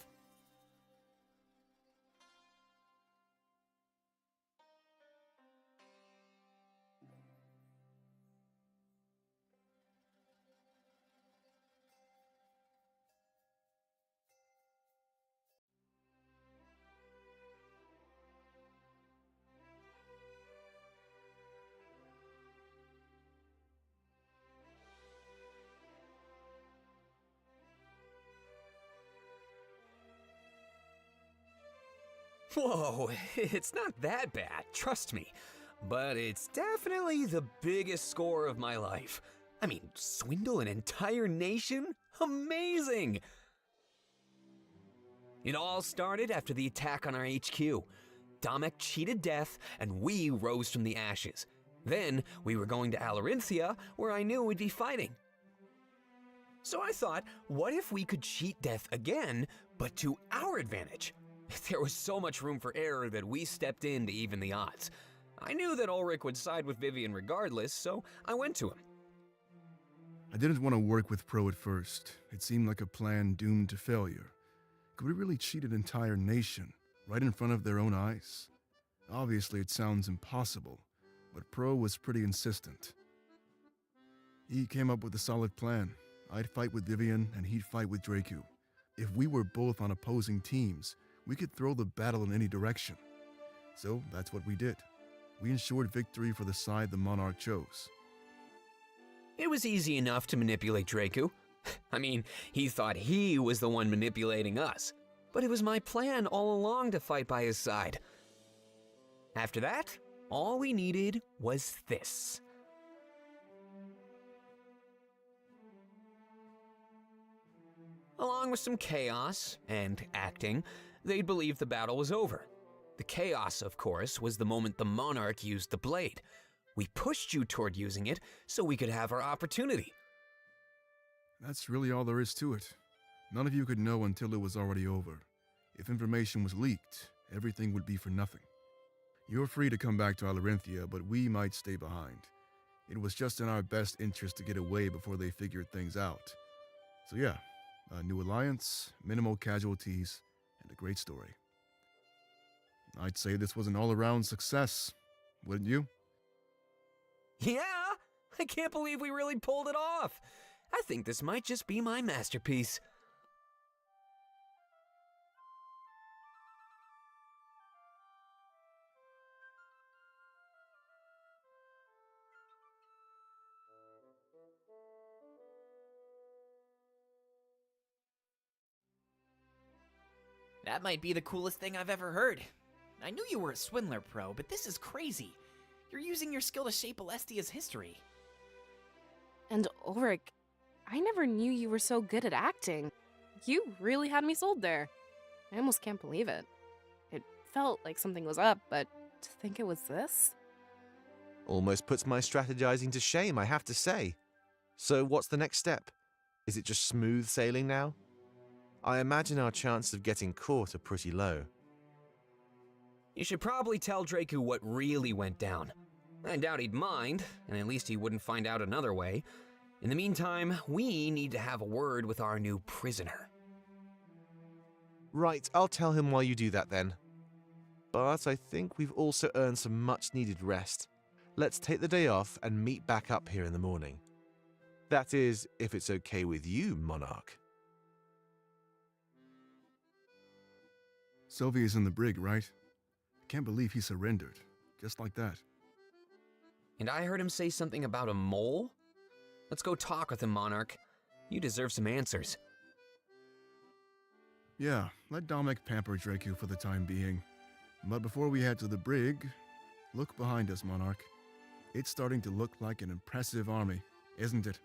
Whoa, it's not that bad, trust me. But it's definitely the biggest score of my life. I mean, swindle an entire nation? Amazing! It all started after the attack on our HQ. Domek cheated death, and we rose from the ashes. Then, we were going to Alarinthia, where I knew we'd be fighting. So I thought, what if we could cheat death again, but to our advantage? There was so much room for error that we stepped in to even the odds. I knew that Ulrich would side with Vivian regardless, so I went to him. I didn't want to work with Pro at first. It seemed like a plan doomed to failure. Could we really cheat an entire nation, right in front of their own eyes? Obviously, it sounds impossible, but Pro was pretty insistent. He came up with a solid plan. I'd fight with Vivian, and he'd fight with Draku. If we were both on opposing teams, we could throw the battle in any direction. So that's what we did. We ensured victory for the side the Monarch chose. It was easy enough to manipulate Draku. I mean, he thought he was the one manipulating us. But it was my plan all along to fight by his side. After that, all we needed was this. Along with some chaos and acting, they'd believe the battle was over. The chaos, of course, was the moment the Monarch used the blade. We pushed you toward using it so we could have our opportunity. That's really all there is to it. None of you could know until it was already over. If information was leaked, everything would be for nothing. You're free to come back to Alarinthia, but we might stay behind. It was just in our best interest to get away before they figured things out. So yeah, a new alliance, minimal casualties, and a great story. I'd say this was an all-around success, wouldn't you? Yeah! I can't believe we really pulled it off! I think this might just be my masterpiece. That might be the coolest thing I've ever heard. I knew you were a Swindler pro, but this is crazy. You're using your skill to shape Alestia's history. And Ulrich, I never knew you were so good at acting. You really had me sold there. I almost can't believe it. It felt like something was up, but to think it was this? Almost puts my strategizing to shame, I have to say. So what's the next step? Is it just smooth sailing now? I imagine our chances of getting caught are pretty low. You should probably tell Draku what really went down. I doubt he'd mind, and at least he wouldn't find out another way. In the meantime, we need to have a word with our new prisoner. Right, I'll tell him while you do that then. But I think we've also earned some much-needed rest. Let's take the day off and meet back up here in the morning. That is, if it's okay with you, Monarch. Sylvia's in the brig, right? I can't believe he surrendered, just like that. And I heard him say something about a mole? Let's go talk with him, Monarch. You deserve some answers. Yeah, let Dominic pamper Draku for the time being. But before we head to the brig, look behind us, Monarch. It's starting to look like an impressive army, isn't it?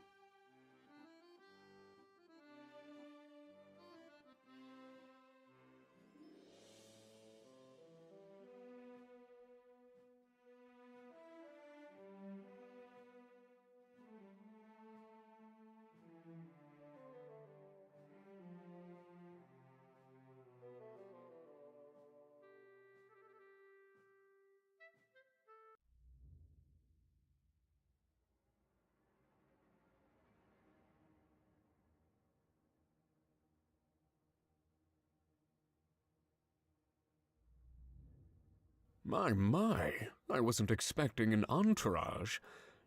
My, I wasn't expecting an entourage.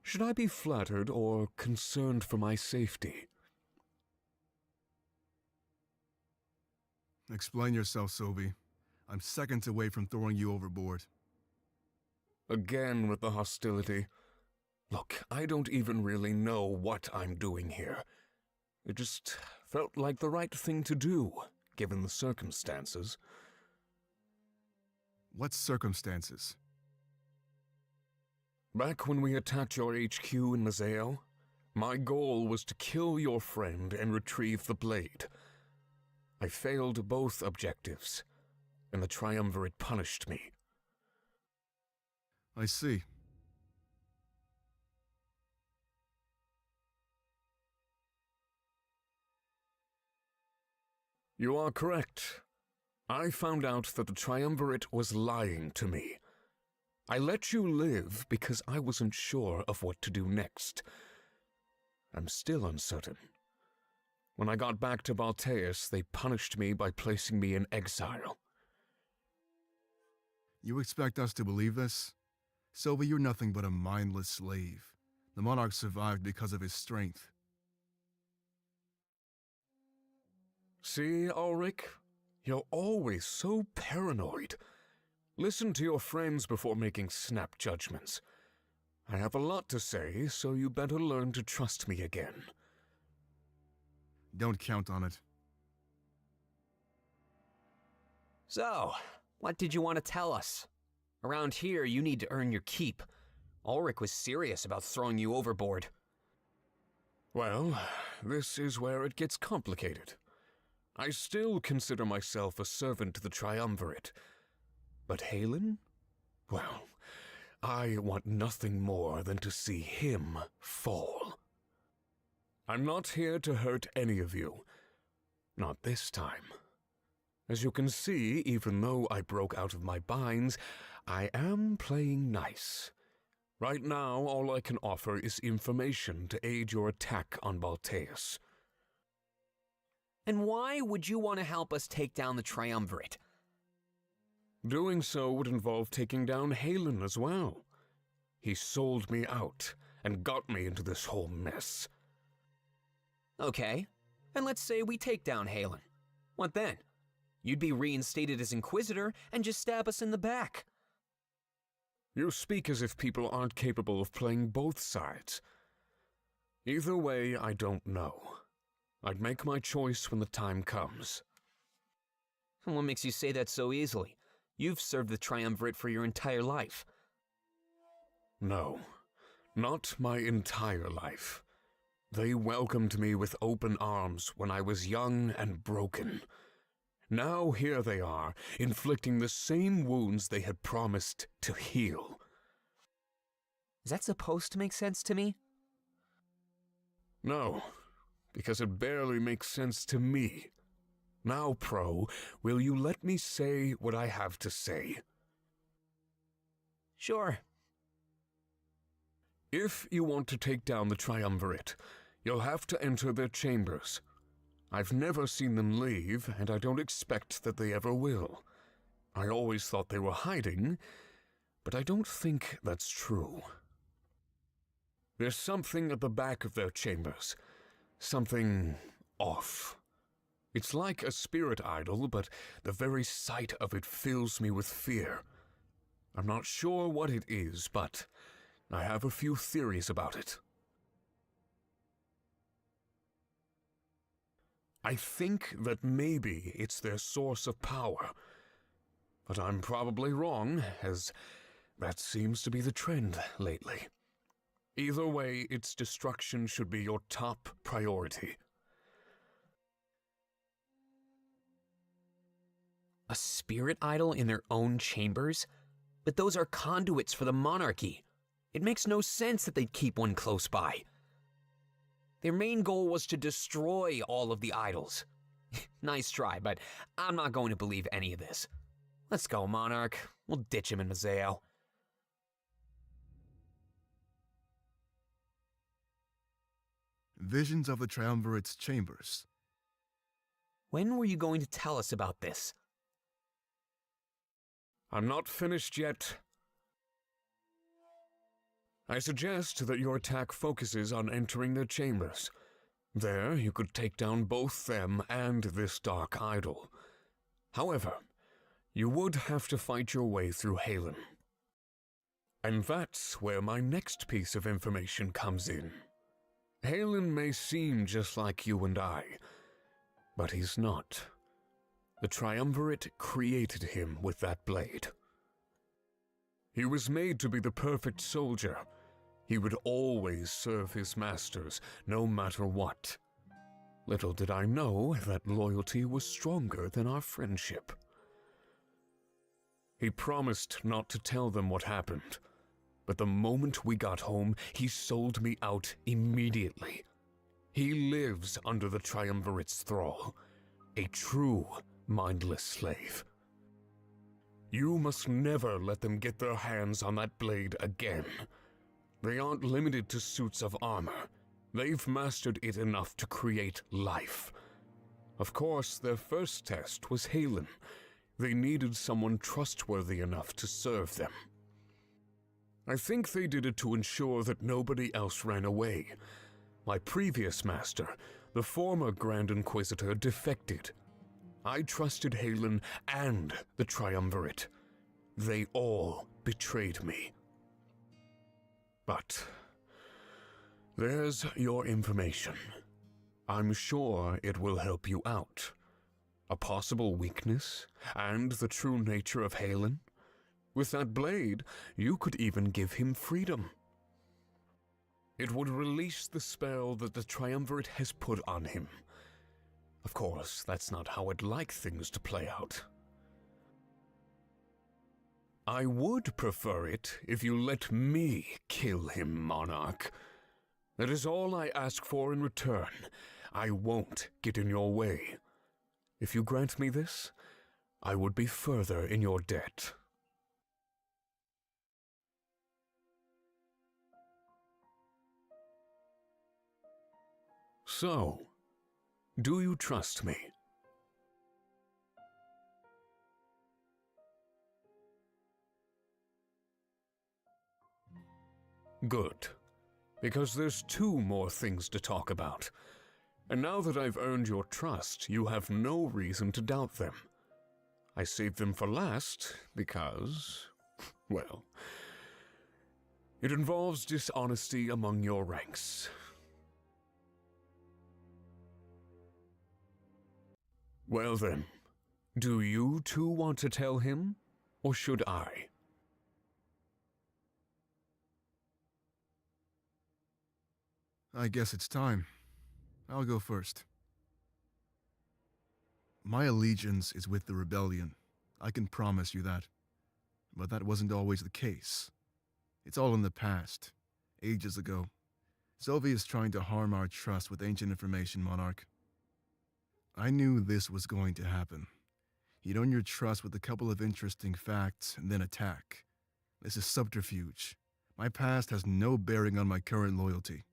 Should I be flattered or concerned for my safety? Explain yourself, Sylvie. I'm seconds away from throwing you overboard. Again with the hostility. Look, I don't even really know what I'm doing here. It just felt like the right thing to do, given the circumstances. What circumstances? Back when we attacked your HQ in Mazeo, my goal was to kill your friend and retrieve the blade. I failed both objectives, and the Triumvirate punished me. I see. You are correct. I found out that the Triumvirate was lying to me. I let you live because I wasn't sure of what to do next. I'm still uncertain. When I got back to Balteus, they punished me by placing me in exile. You expect us to believe this? Sylvie, you're nothing but a mindless slave. The monarch survived because of his strength. See, Ulrich? You're always so paranoid. Listen to your friends before making snap judgments. I have a lot to say, so you better learn to trust me again. Don't count on it. So, what did you want to tell us? Around here, you need to earn your keep. Ulrich was serious about throwing you overboard. Well, this is where it gets complicated. I still consider myself a servant to the Triumvirate. But Halen? Well, I want nothing more than to see him fall. I'm not here to hurt any of you. Not this time. As you can see, even though I broke out of my binds, I am playing nice. Right now, all I can offer is information to aid your attack on Balteus. And why would you want to help us take down the Triumvirate? Doing so would involve taking down Halen as well. He sold me out and got me into this whole mess. Okay, and let's say we take down Halen. What then? You'd be reinstated as Inquisitor and just stab us in the back. You speak as if people aren't capable of playing both sides. Either way, I don't know. I'd make my choice when the time comes. What makes you say that so easily? You've served the Triumvirate for your entire life. No, not my entire life. They welcomed me with open arms when I was young and broken. Now here they are, inflicting the same wounds they had promised to heal. Is that supposed to make sense to me? No, because it barely makes sense to me. Now, Pro, will you let me say what I have to say? Sure. If you want to take down the Triumvirate, you'll have to enter their chambers. I've never seen them leave, and I don't expect that they ever will. I always thought they were hiding, but I don't think that's true. There's something at the back of their chambers. Something off. It's like a spirit idol, but the very sight of it fills me with fear. I'm not sure what it is, but I have a few theories about it. I think that maybe it's their source of power. But I'm probably wrong, as that seems to be the trend lately. Either way, its destruction should be your top priority. A spirit idol in their own chambers? But those are conduits for the monarchy. It makes no sense that they'd keep one close by. Their main goal was to destroy all of the idols. Nice try, but I'm not going to believe any of this. Let's go, Monarch. We'll ditch him in Mazeo. Visions of the Triumvirate's chambers. When were you going to tell us about this? I'm not finished yet. I suggest that your attack focuses on entering their chambers. There, you could take down both them and this dark idol. However, you would have to fight your way through Halen. And that's where my next piece of information comes in. Halen may seem just like you and I, but he's not. The Triumvirate created him with that blade. He was made to be the perfect soldier. He would always serve his masters, no matter what. Little did I know that loyalty was stronger than our friendship. He promised not to tell them what happened, but the moment we got home, he sold me out immediately. He lives under the Triumvirate's thrall, a true mindless slave. You must never let them get their hands on that blade again. They aren't limited to suits of armor. They've mastered it enough to create life. Of course, their first test was Halen. They needed someone trustworthy enough to serve them. I think they did it to ensure that nobody else ran away. My previous master, the former Grand Inquisitor, defected. I trusted Halen and the Triumvirate. They all betrayed me. But there's your information. I'm sure it will help you out. A possible weakness, and the true nature of Halen. With that blade, you could even give him freedom. It would release the spell that the Triumvirate has put on him. Of course, that's not how I'd like things to play out. I would prefer it if you let me kill him, Monarch. That is all I ask for in return. I won't get in your way. If you grant me this, I would be further in your debt. So, do you trust me? Good. Because there's two more things to talk about. And now that I've earned your trust, you have no reason to doubt them. I saved them for last because, well, it involves dishonesty among your ranks. Well then, do you two want to tell him, or should I? I guess it's time. I'll go first. My allegiance is with the rebellion. I can promise you that. But that wasn't always the case. It's all in the past. Ages ago. Sylvie is trying to harm our trust with ancient information, Monarch. I knew this was going to happen. He'd earn your trust with a couple of interesting facts and then attack. This is subterfuge. My past has no bearing on my current loyalty.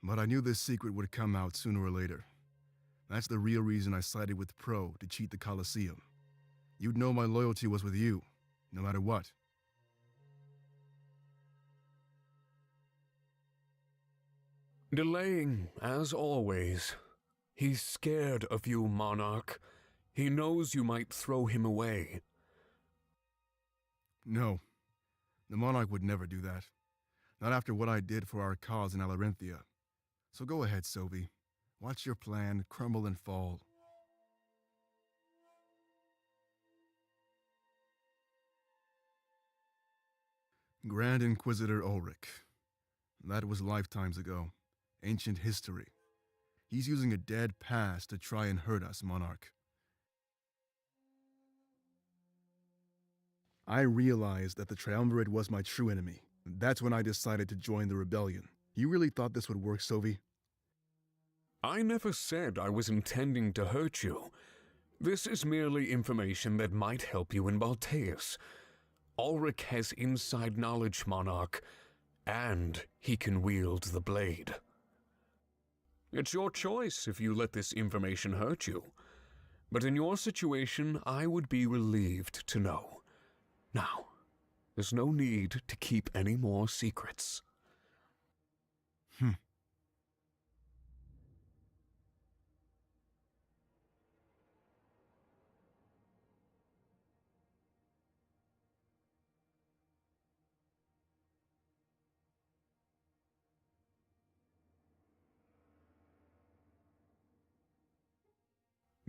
But I knew this secret would come out sooner or later. That's the real reason I sided with Pro to cheat the Colosseum. You'd know my loyalty was with you, no matter what. Delaying, as always. He's scared of you, Monarch. He knows you might throw him away. No. The Monarch would never do that. Not after what I did for our cause in Alarinthia. So go ahead, Sylvie. Watch your plan crumble and fall. Grand Inquisitor Ulrich. That was lifetimes ago. Ancient history. He's using a dead past to try and hurt us, Monarch. I realized that the Triumvirate was my true enemy. That's when I decided to join the rebellion. You really thought this would work, Sylvie? I never said I was intending to hurt you. This is merely information that might help you in Balteus. Ulrich has inside knowledge, Monarch, and he can wield the blade. It's your choice if you let this information hurt you. But in your situation, I would be relieved to know. Now, there's no need to keep any more secrets.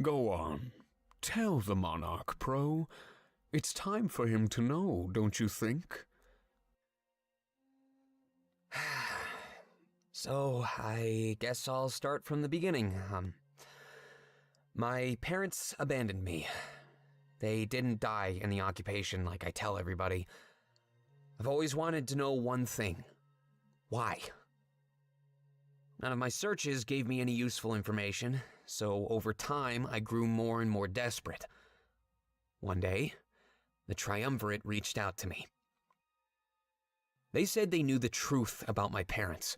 Go on. Tell the Monarch, Pro. It's time for him to know, don't you think? So, I guess I'll start from the beginning. My parents abandoned me. They didn't die in the occupation like I tell everybody. I've always wanted to know one thing. Why? None of my searches gave me any useful information, so over time I grew more and more desperate. One day, the Triumvirate reached out to me. They said they knew the truth about my parents,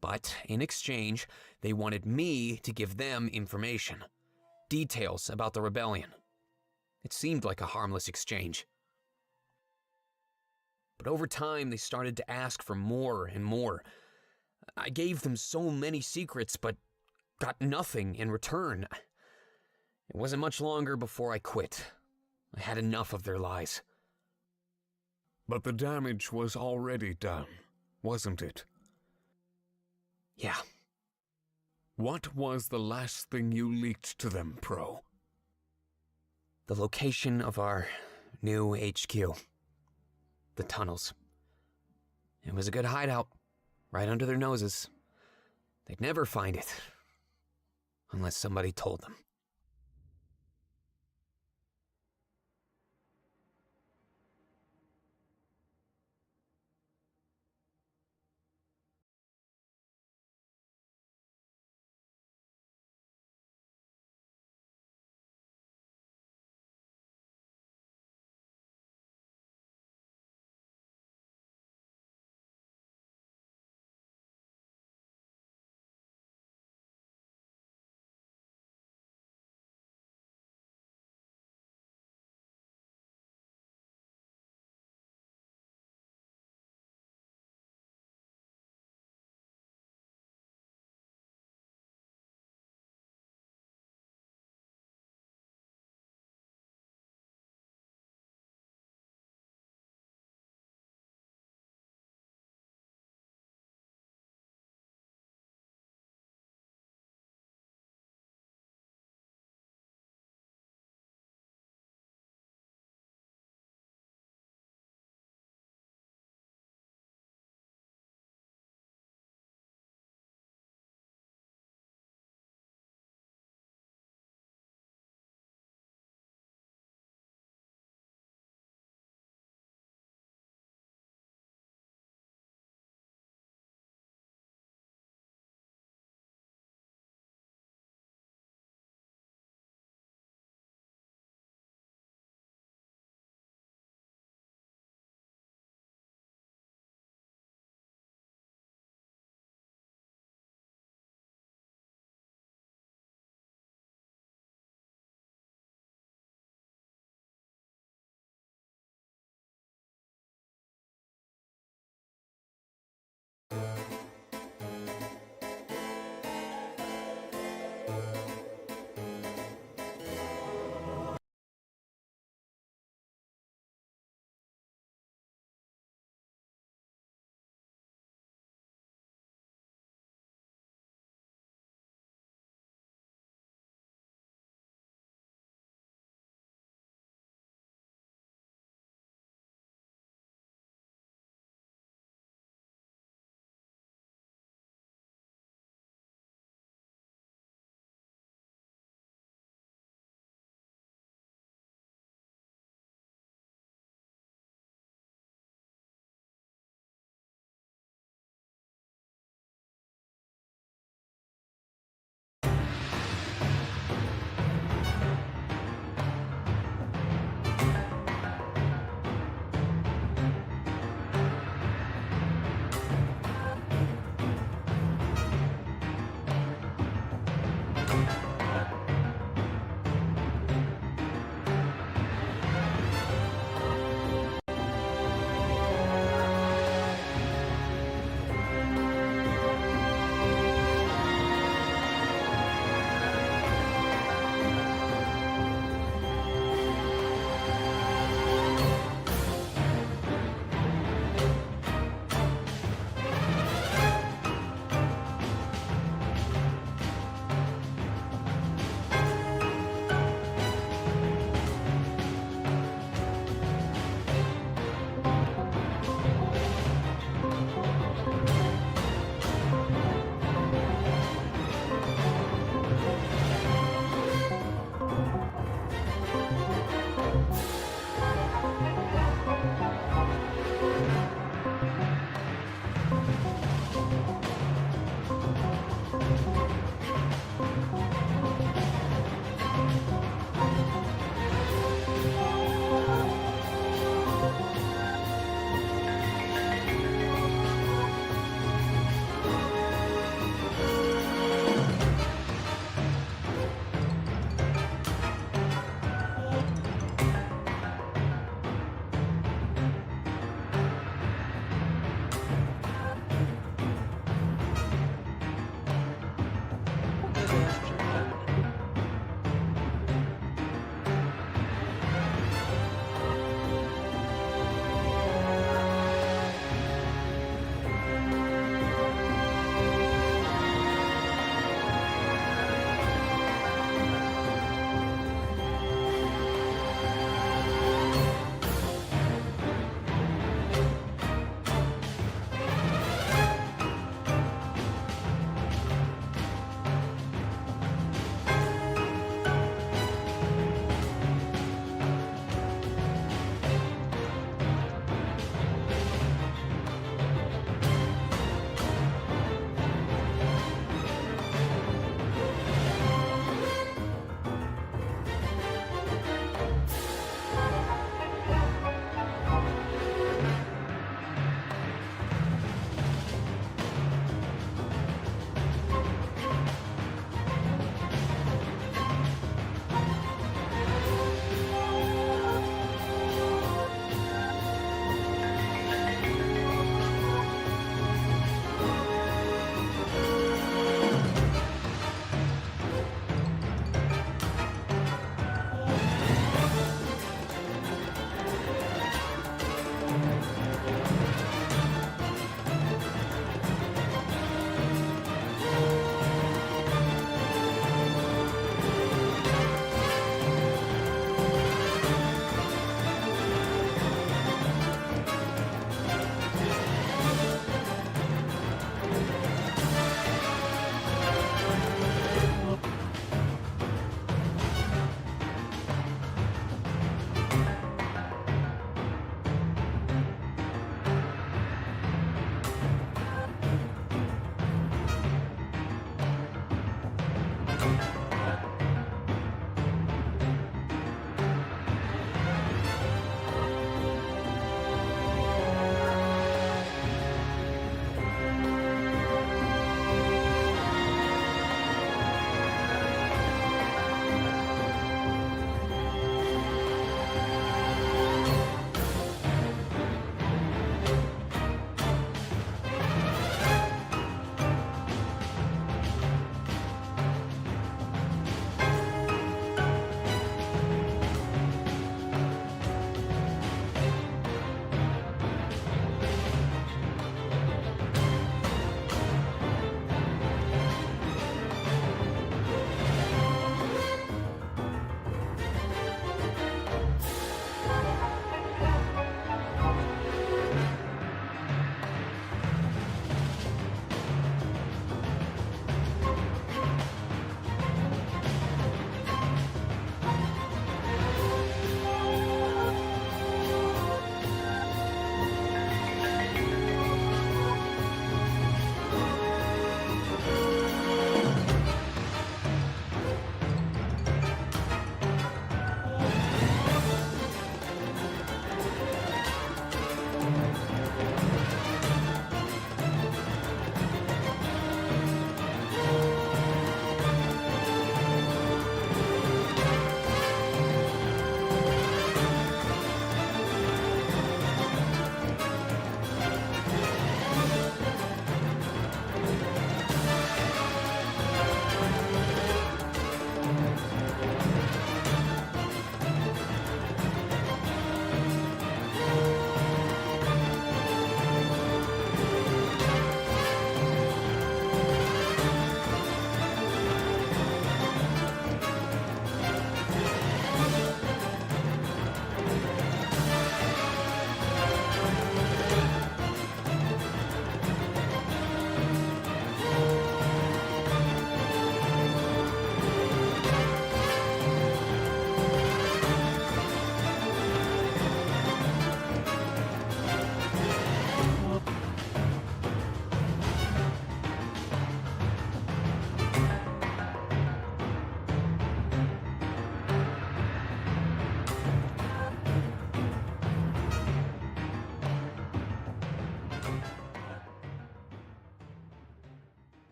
but in exchange, they wanted me to give them information, details about the rebellion. It seemed like a harmless exchange. But over time, they started to ask for more and more. I gave them so many secrets, but got nothing in return. It wasn't much longer before I quit. I had enough of their lies. But the damage was already done, wasn't it? Yeah. What was the last thing you leaked to them, Pro? The location of our new HQ. The tunnels. It was a good hideout, right under their noses. They'd never find it, unless somebody told them.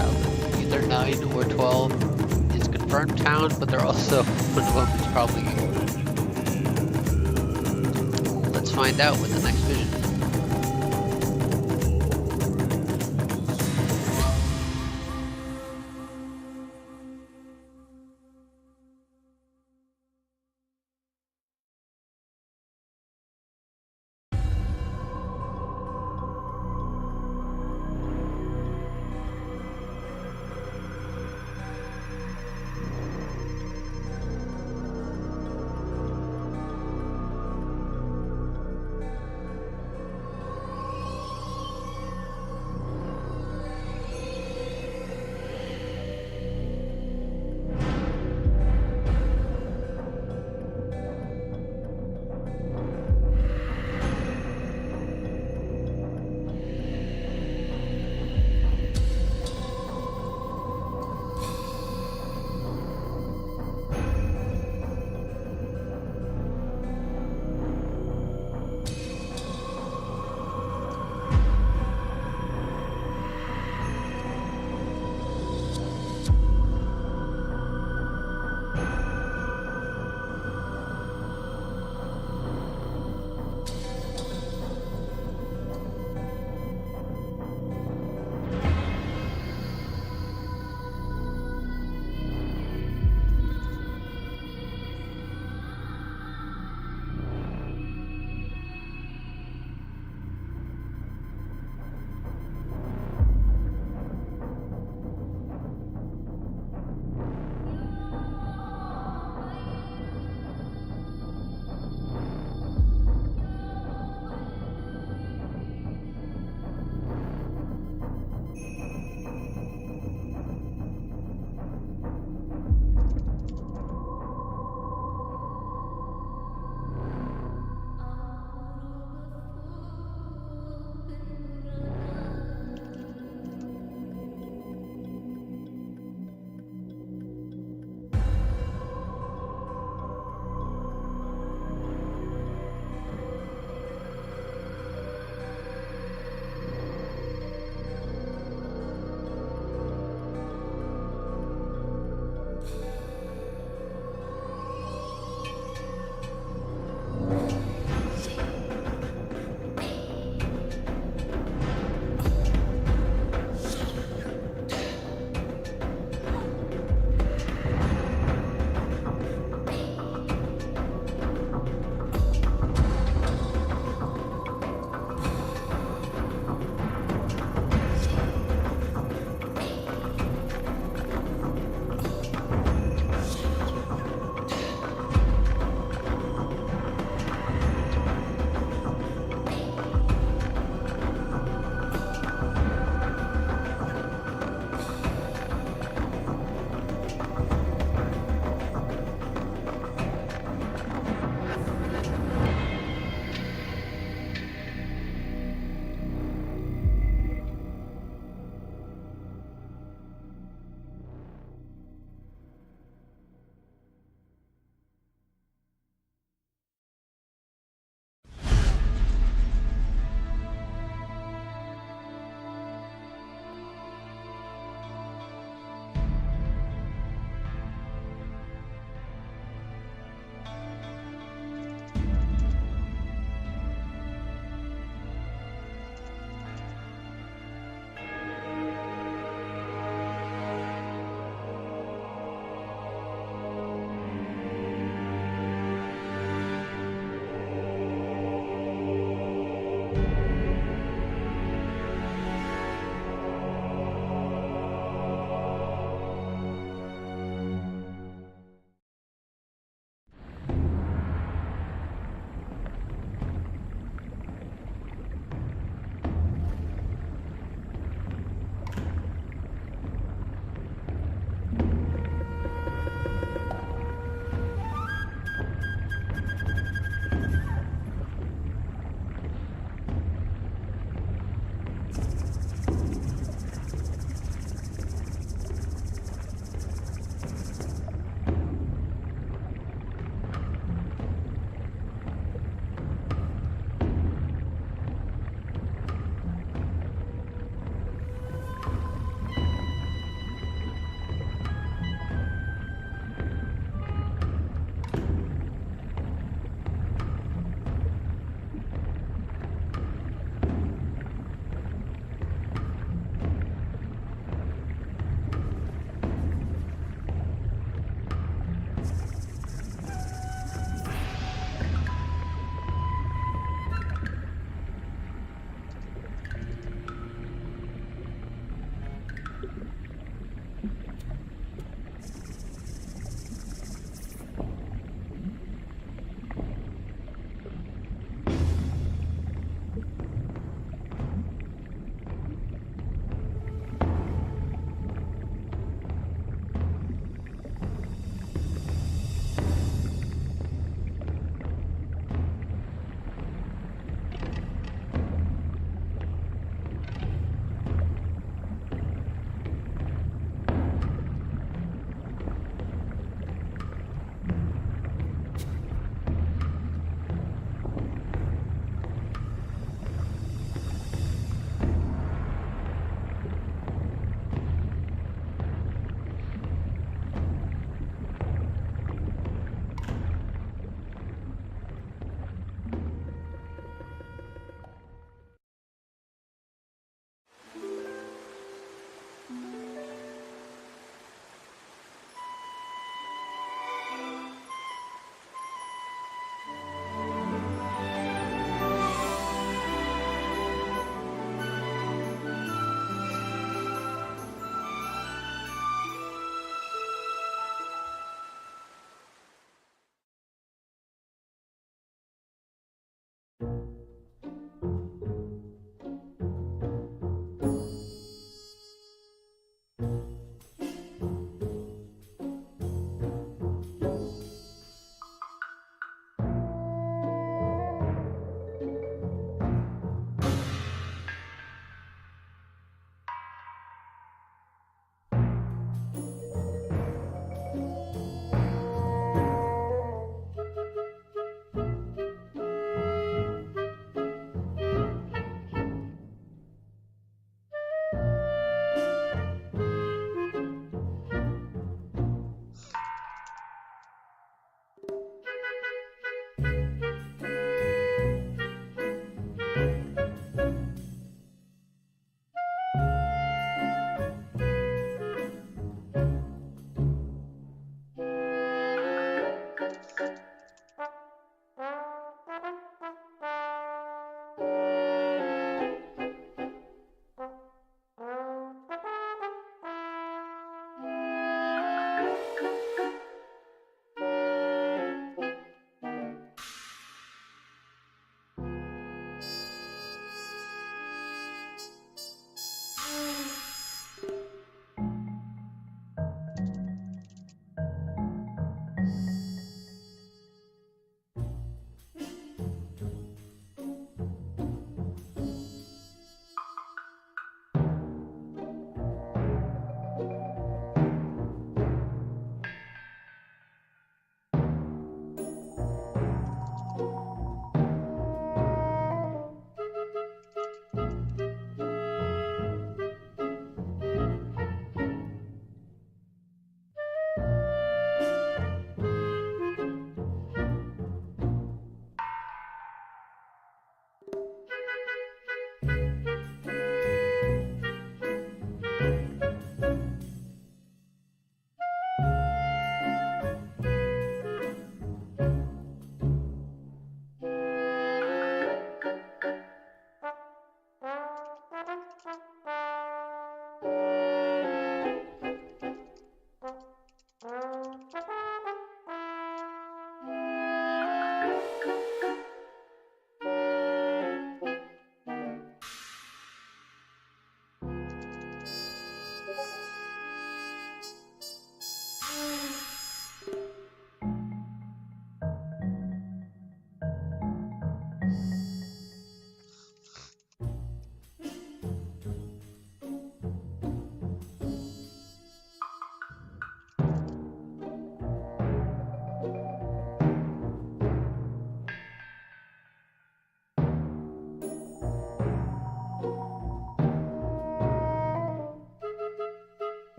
out that either 9 or 12 is confirmed town, but they're also one of them is probably. Let's find out with the next vision.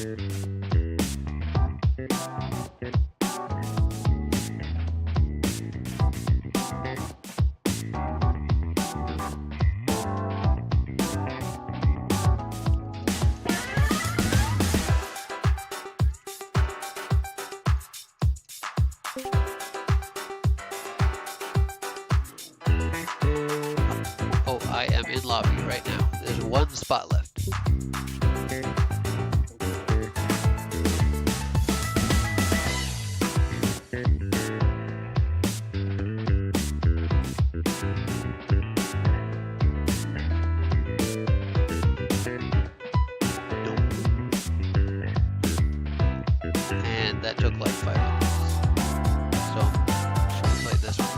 Oh, I am in lobby right now. There's one spot left. And that took like 5 minutes. So, let's play this one.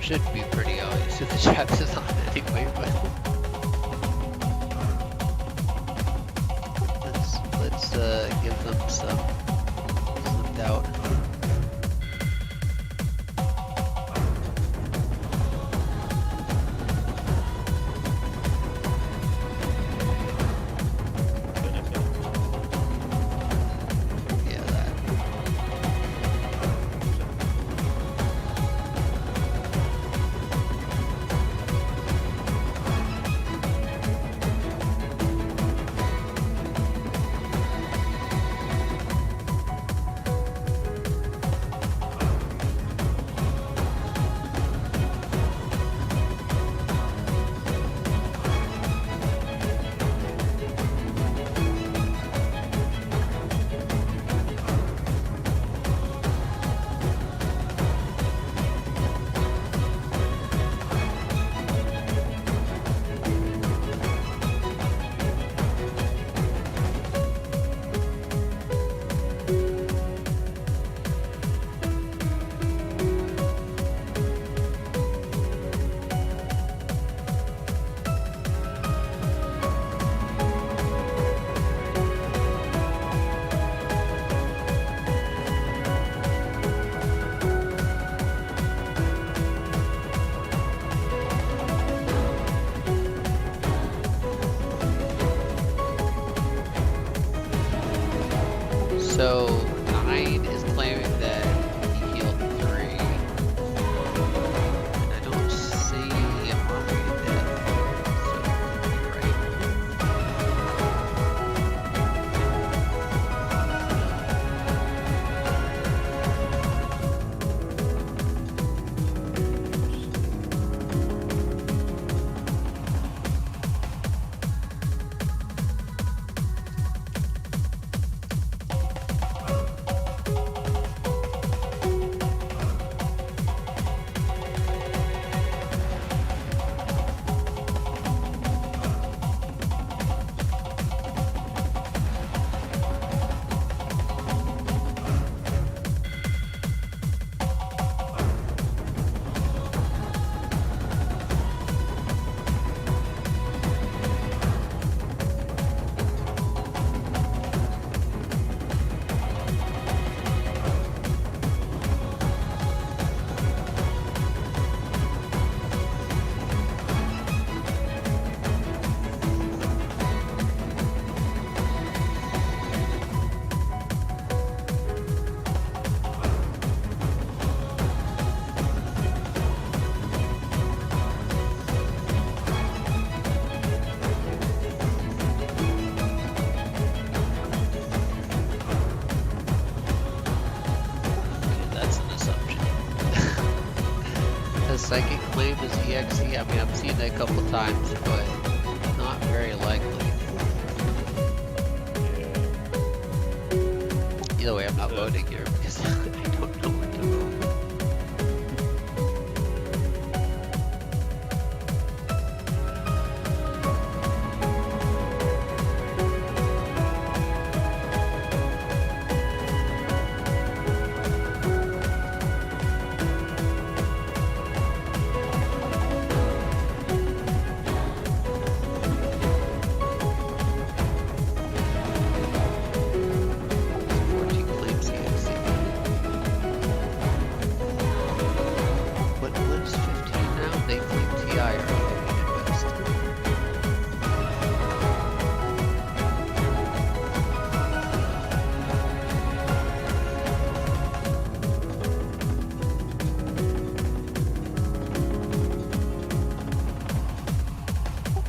should be pretty obvious who the trap is on anyway, but let's give them some doubt. So 9 is claiming that he healed 3. And I don't see him on me dead. So right. Psychic claim is EXE. I mean, I've seen it a couple times, but not very likely. Either way, I'm not voting here because I don't know what to vote.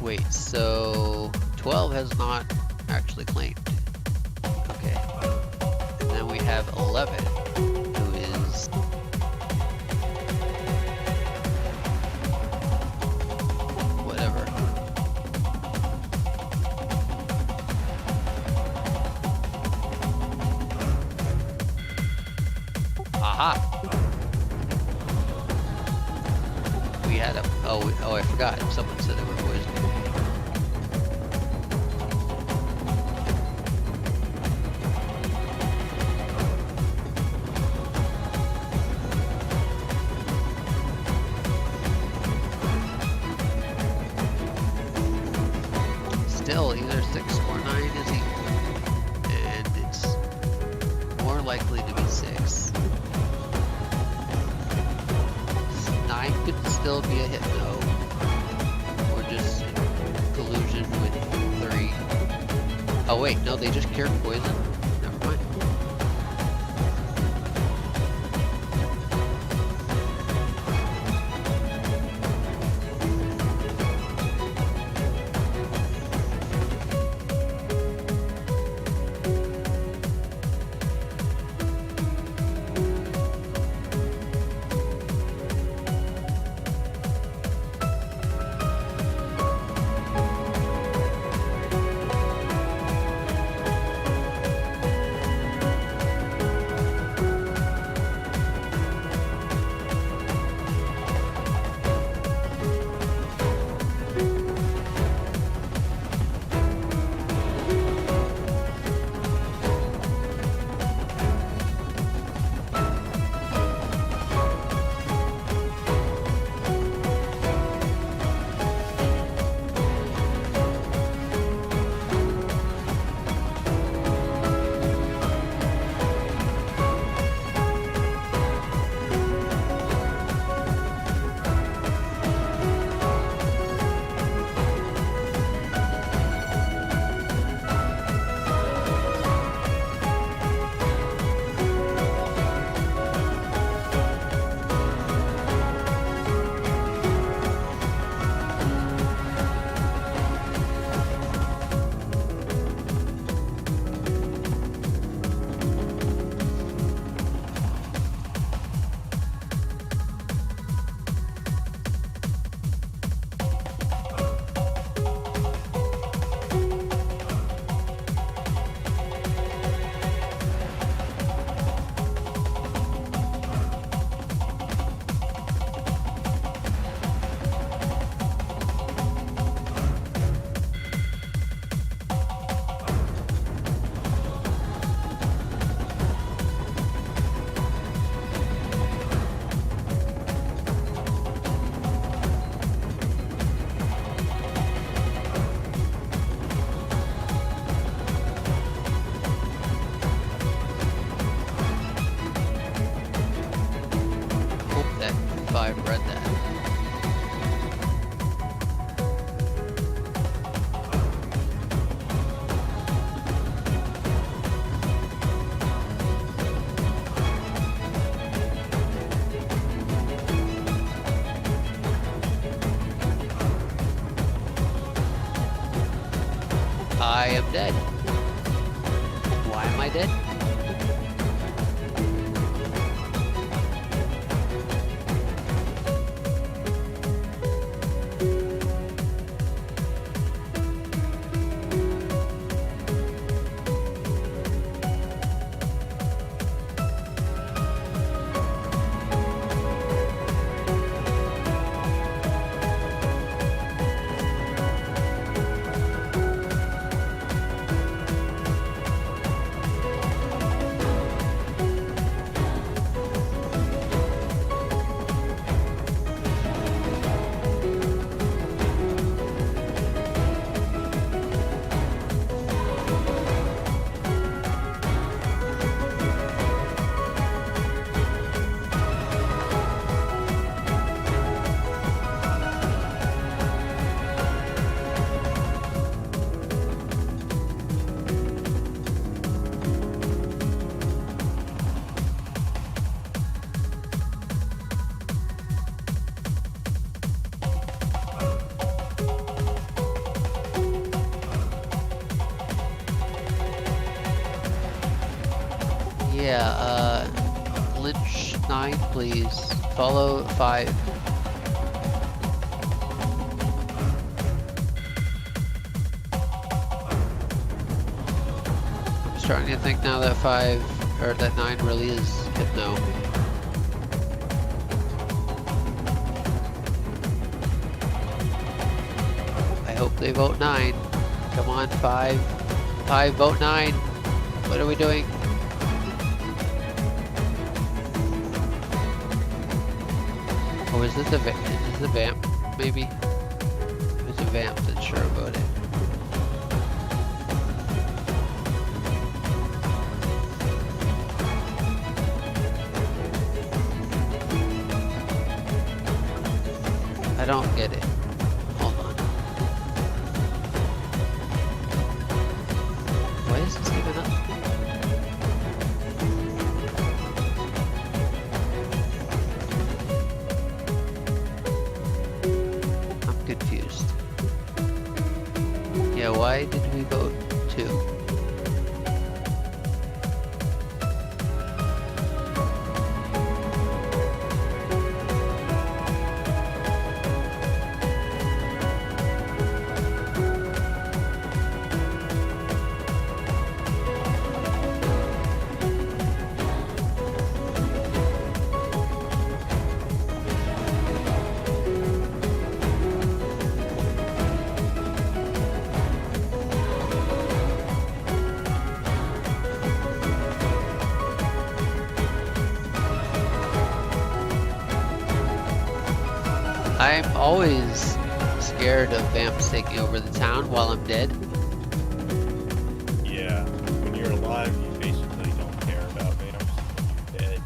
Wait, so 12 has not actually claimed. Okay. And then we have 11, who is... whatever. Aha! We had a... Oh, I forgot. Someone said they were poisoned. wait, no, they just cured poison? Never mind. I've read that. I am dead. Why am I dead? Yeah, Lynch 9, please. Follow 5. I'm starting to think now that 5, or that 9 really is Hypno. I hope they vote 9. Come on, 5. 5, vote 9. What are we doing? Oh, is this a vamp? Maybe? If it's a vamp, then sure about it. I don't get it. Hold on. I'm always scared of vamps taking over the town while I'm dead. Yeah, when you're alive, you basically don't care about vamps. When you're dead,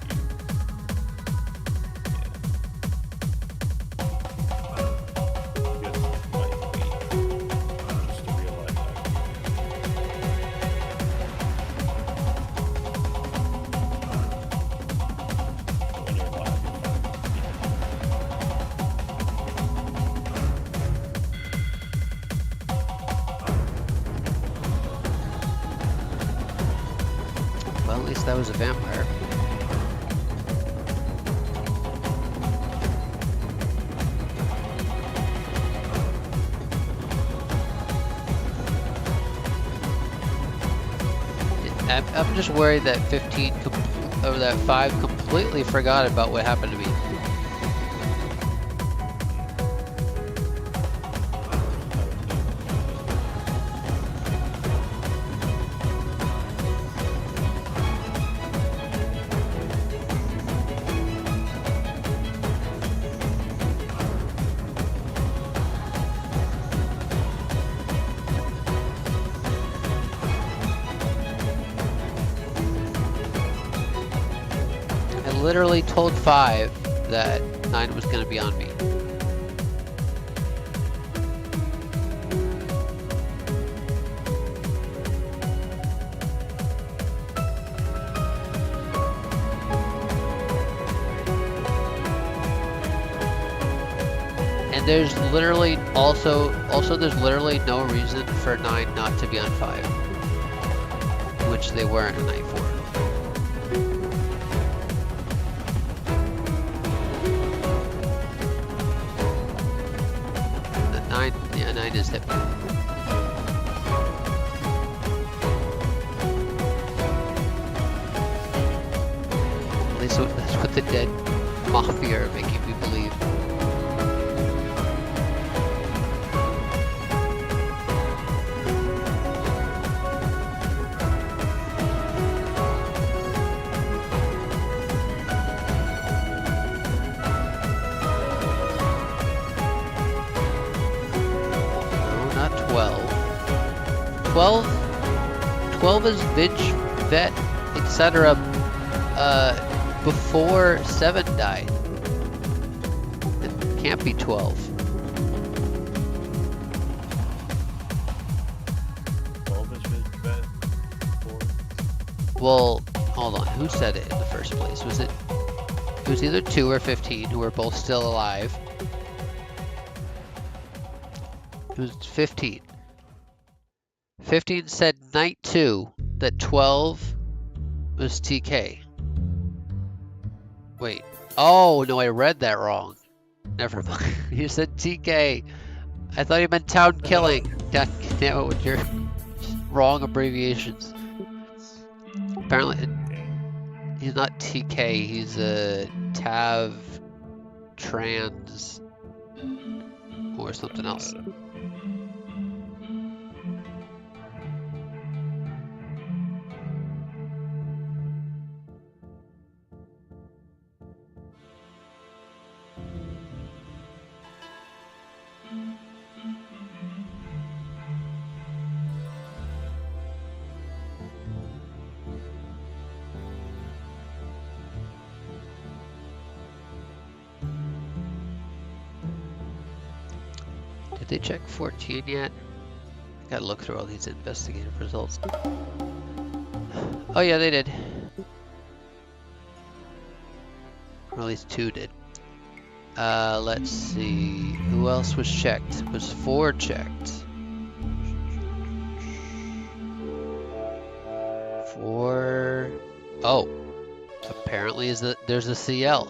Well, at least that was a vampire. I'm just worried that 15 or that 5 completely forgot about what happened to me. Literally told 5 that 9 was going to be on me. And there's literally also there's literally no reason for 9 not to be on 5, which they weren't tonight for. Yeah, 9 is hit. At least that's what the dead mafia are making me believe. No, not 12. 12 is Vidge, Vet, etc. Before 7 died. It can't be 12. Well, hold on. Who said it in the first place? Was it? It was either 2 or 15 who were both still alive. It was 15. 15 said night 2 that 12 was TK. Wait. Oh, no, I read that wrong. Never mind. You said TK. I thought you meant town killing. God damn it with your wrong abbreviations. Apparently, he's not TK. He's a Tav Trans or something else. Did they check 14 yet? I gotta look through all these investigative results. Oh yeah, they did. Or at least 2 did. Let's see. Who else was checked? Was 4 checked? 4. Oh. Apparently there's a CL.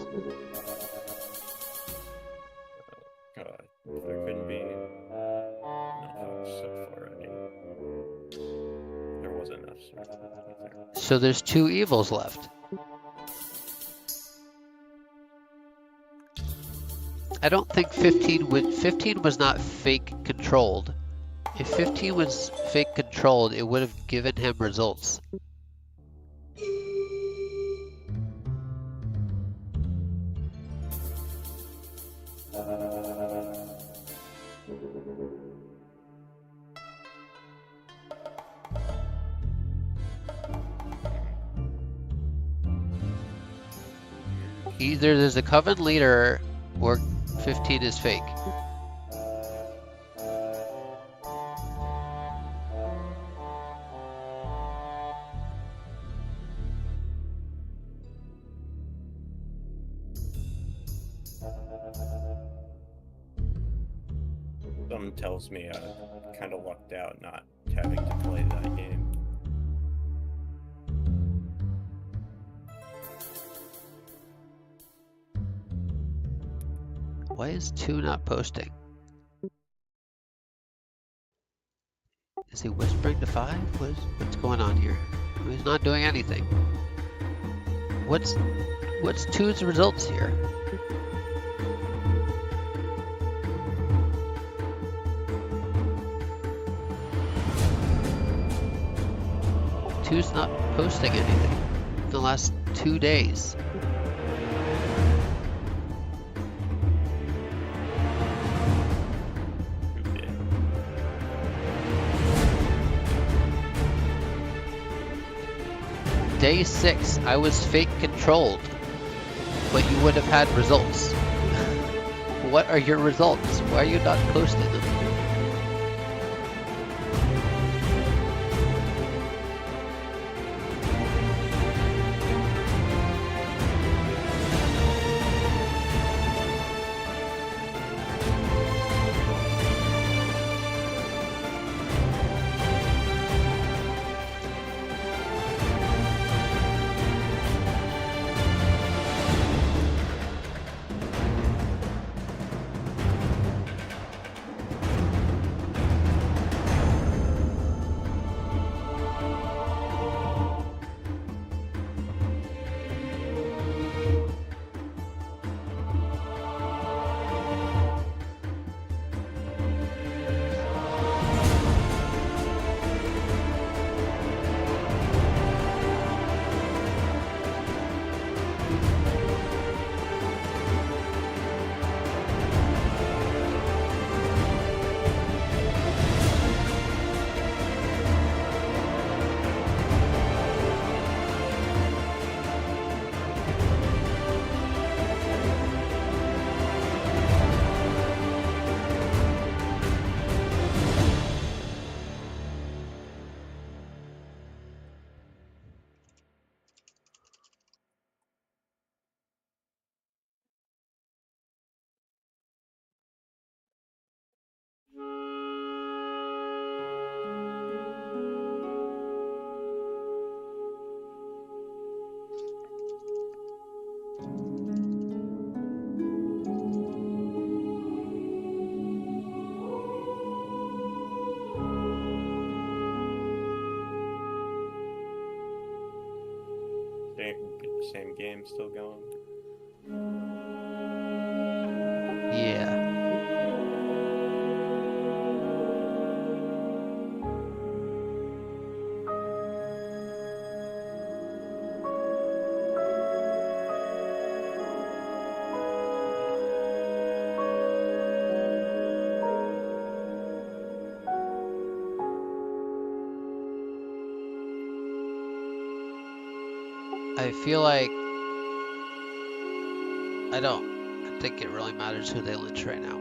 God, there couldn't be enough stuff already. There was enough stuff. So there's 2 evils left. I don't think 15 was not fake controlled. If 15 was fake controlled, it would have given him results. Either there's a coven leader or 15 is fake. Something tells me I kind of lucked out not having to play that game. Why is 2 not posting? Is he whispering to 5? What's going on here? He's not doing anything. What's 2's results here? Two's not posting anything in the last 2 days. Day 6, I was fake controlled, but you would have had results. What are your results? Why are you not posting them? Same game still going? Yeah. I feel like I don't think it really matters who they lynch right now.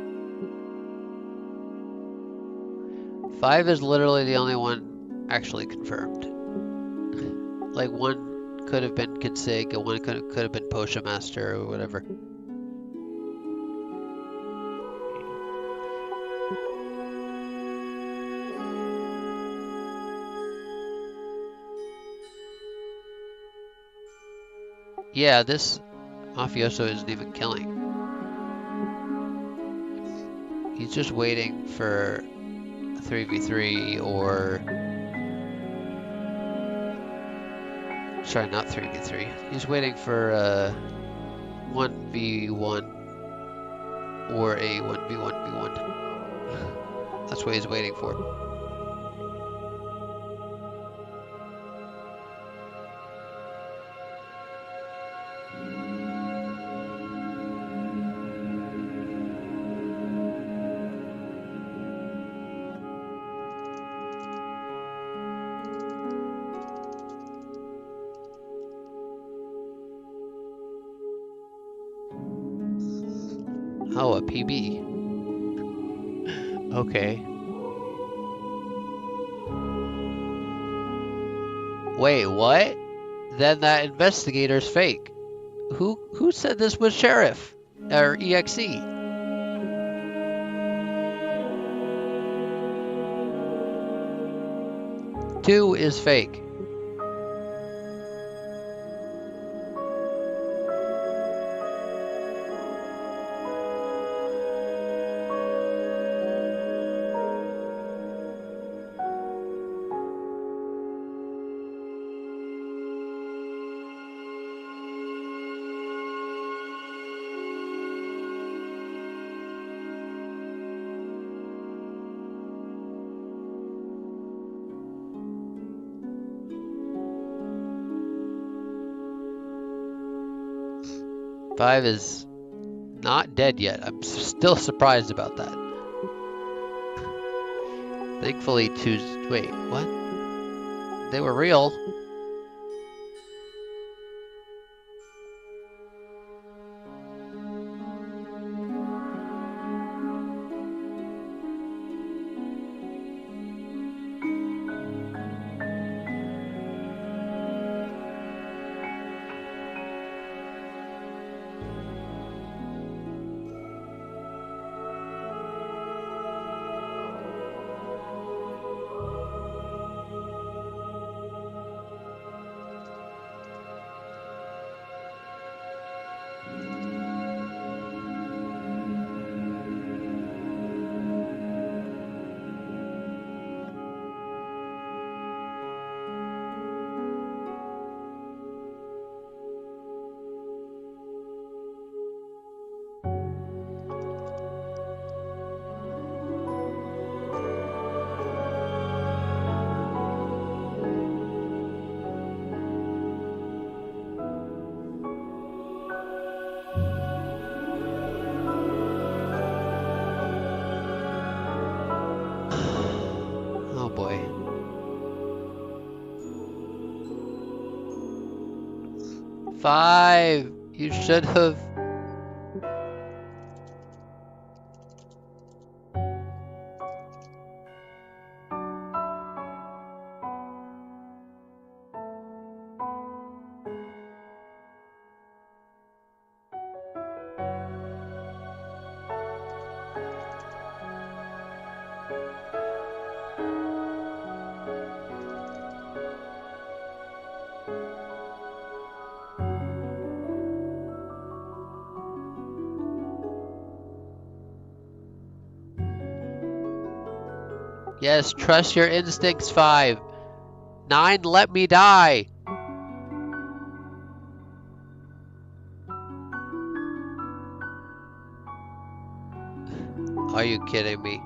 5 is literally the only one actually confirmed. Like 1 could have been Consig, and 1 could have been Potion Master or whatever. Yeah, this mafioso isn't even killing. He's just waiting for a 3v3 or... Sorry, not 3v3. He's waiting for a 1v1 or a 1v1v1. That's what he's waiting for. Oh, a PB. Okay. Wait, what? Then that investigator's fake. Who said this was Sheriff? Or EXE? Two is fake. Five is not dead yet. I'm still surprised about that. Thankfully, two's... Wait, what? They were real. Oh boy. Five! You should have... Yes, trust your instincts, Five. 9, let me die. Are you kidding me?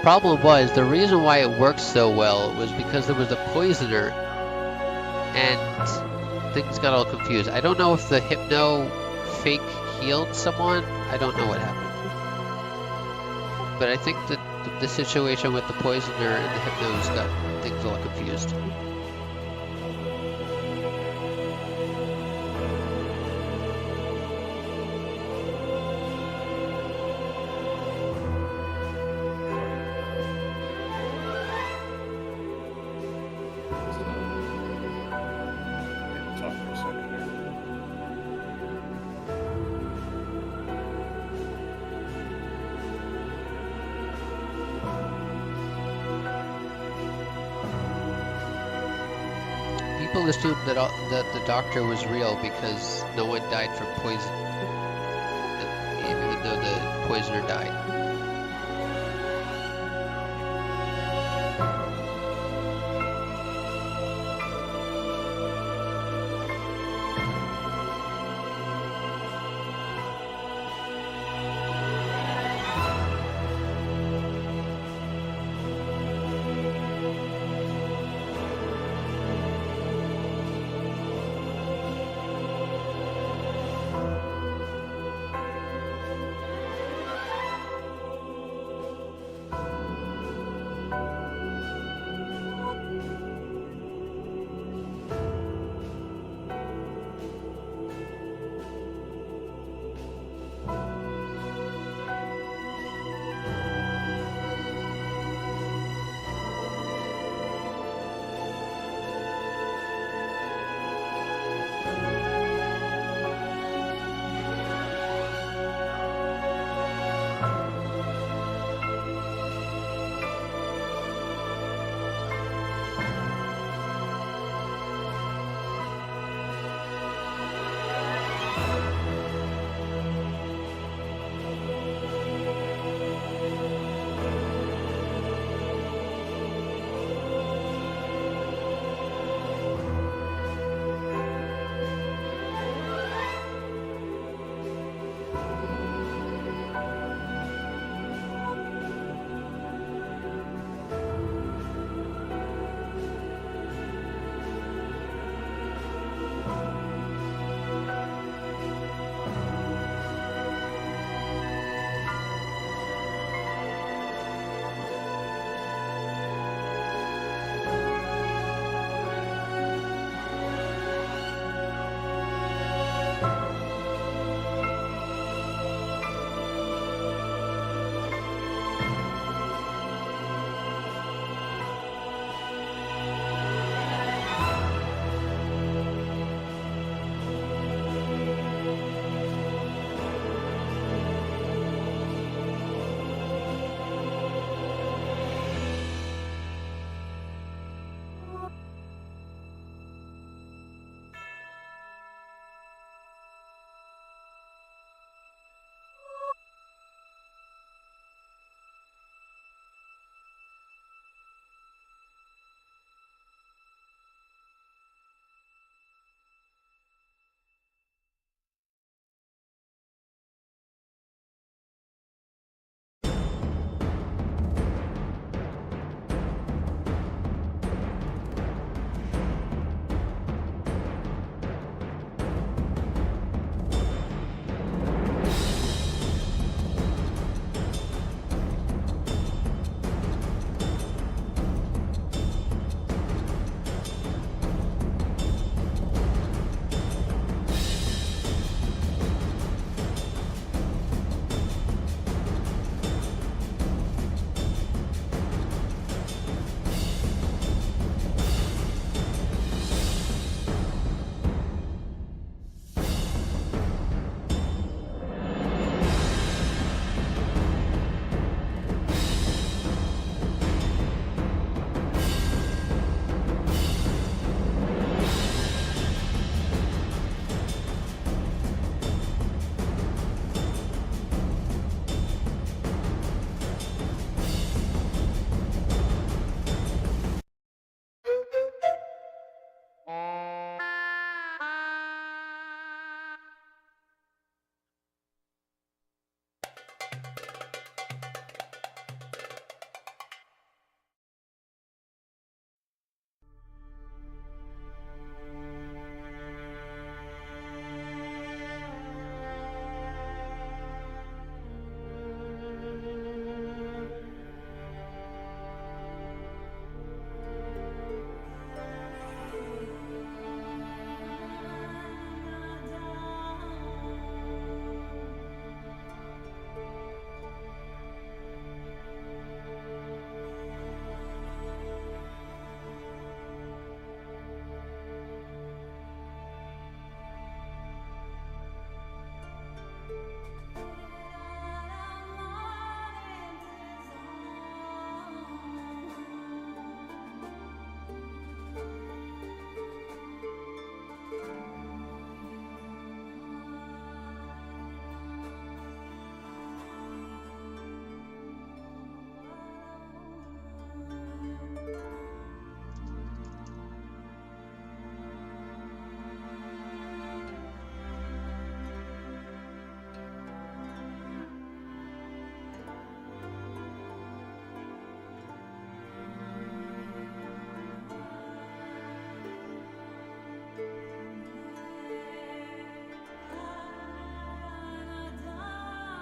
problem was, the reason why it worked so well was because there was a poisoner and things got all confused. I don't know if the hypno fake healed someone. I don't know what happened. But I think that the situation with the poisoner and the hypnos got things all confused. Talk for a second here. People assumed that the doctor was real because no one died from poison, even though the poisoner died.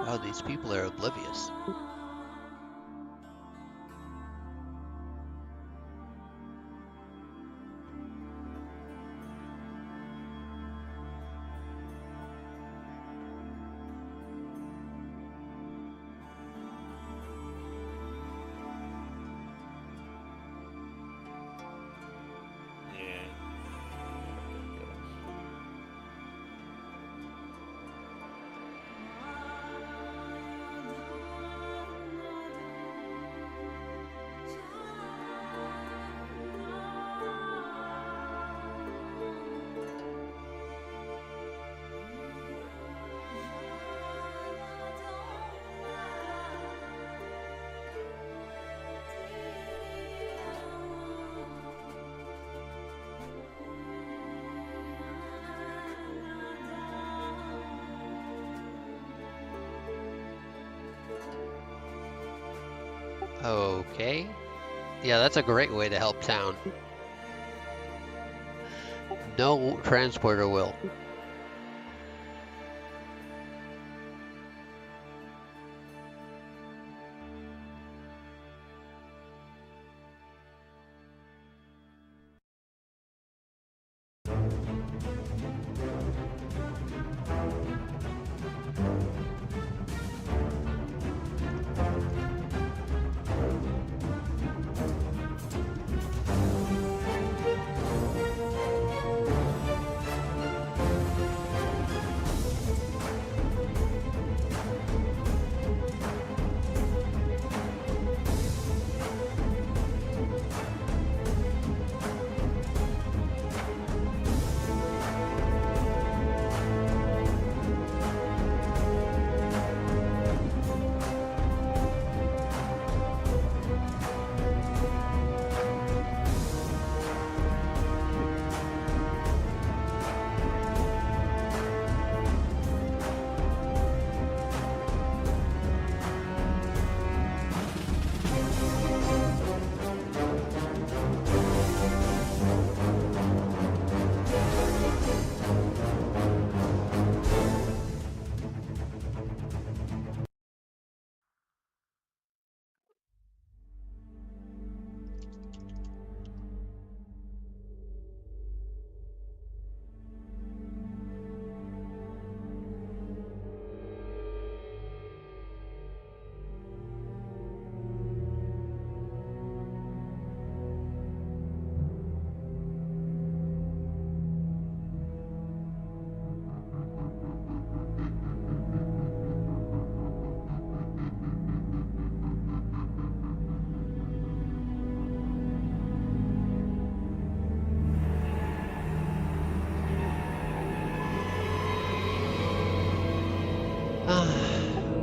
Wow, these people are oblivious. Yeah. Okay. Yeah, that's a great way to help town. No transporter will.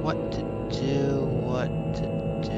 What to do, what to do.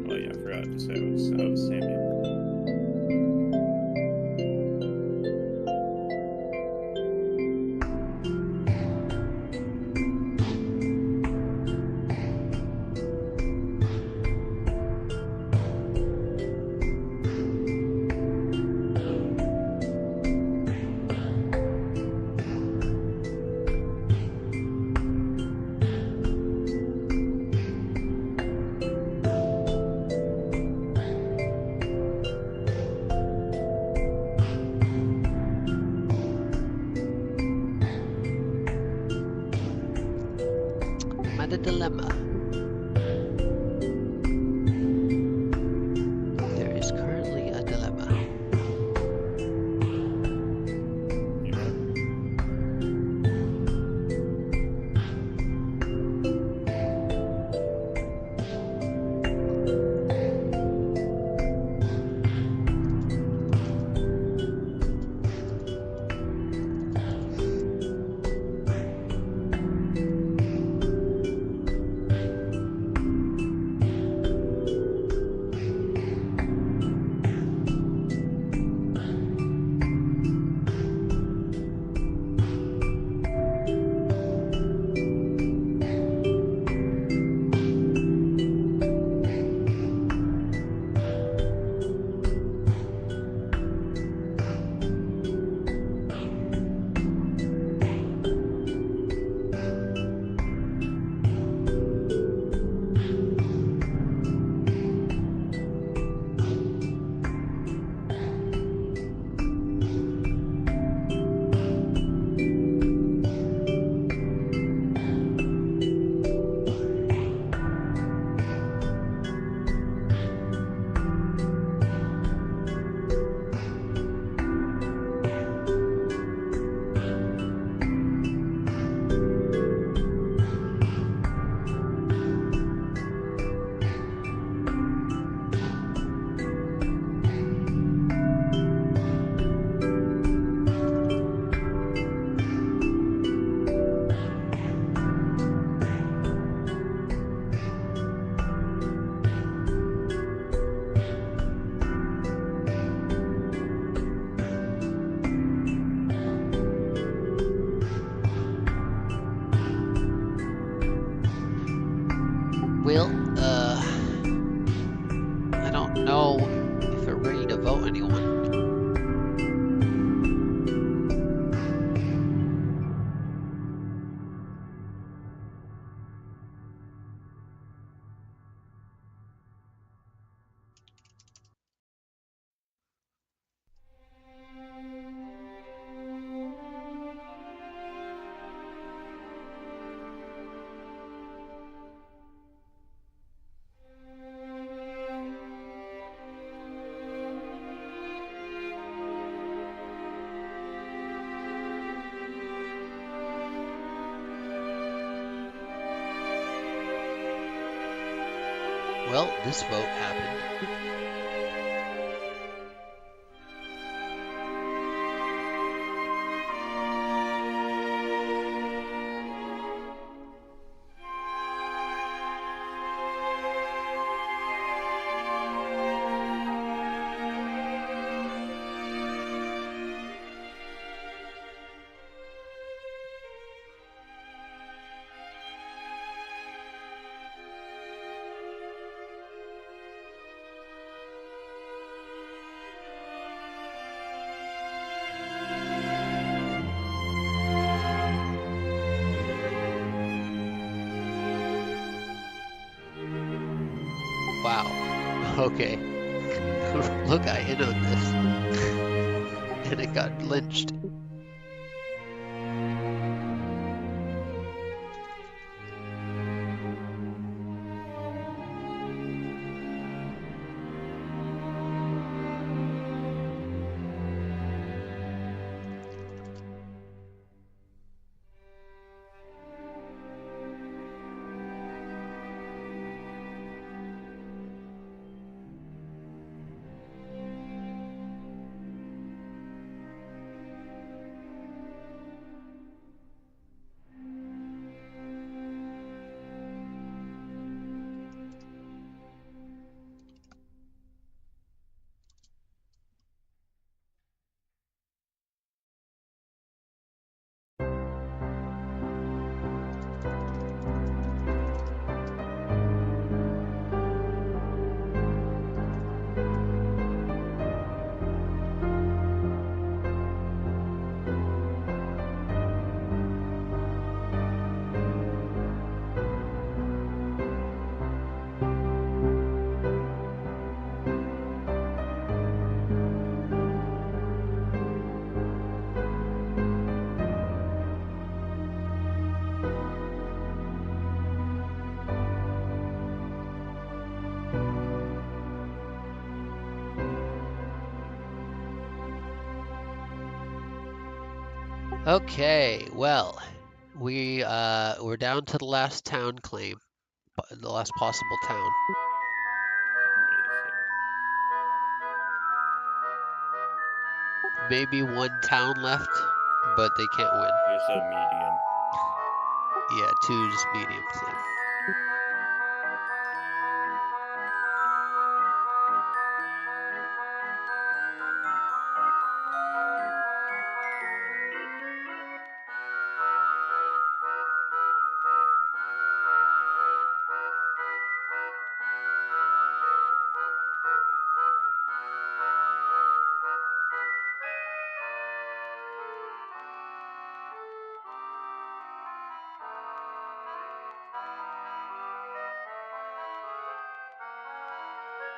Oh yeah, I forgot to say I was Sammy. anyone. Well, this vote happened. Wow. Okay. Look, I hit on this. And it got lynched. Okay, well, we're down to the last town claim, the last possible town. Maybe one town left, but they can't win. It's a medium. Yeah, 2's medium claim.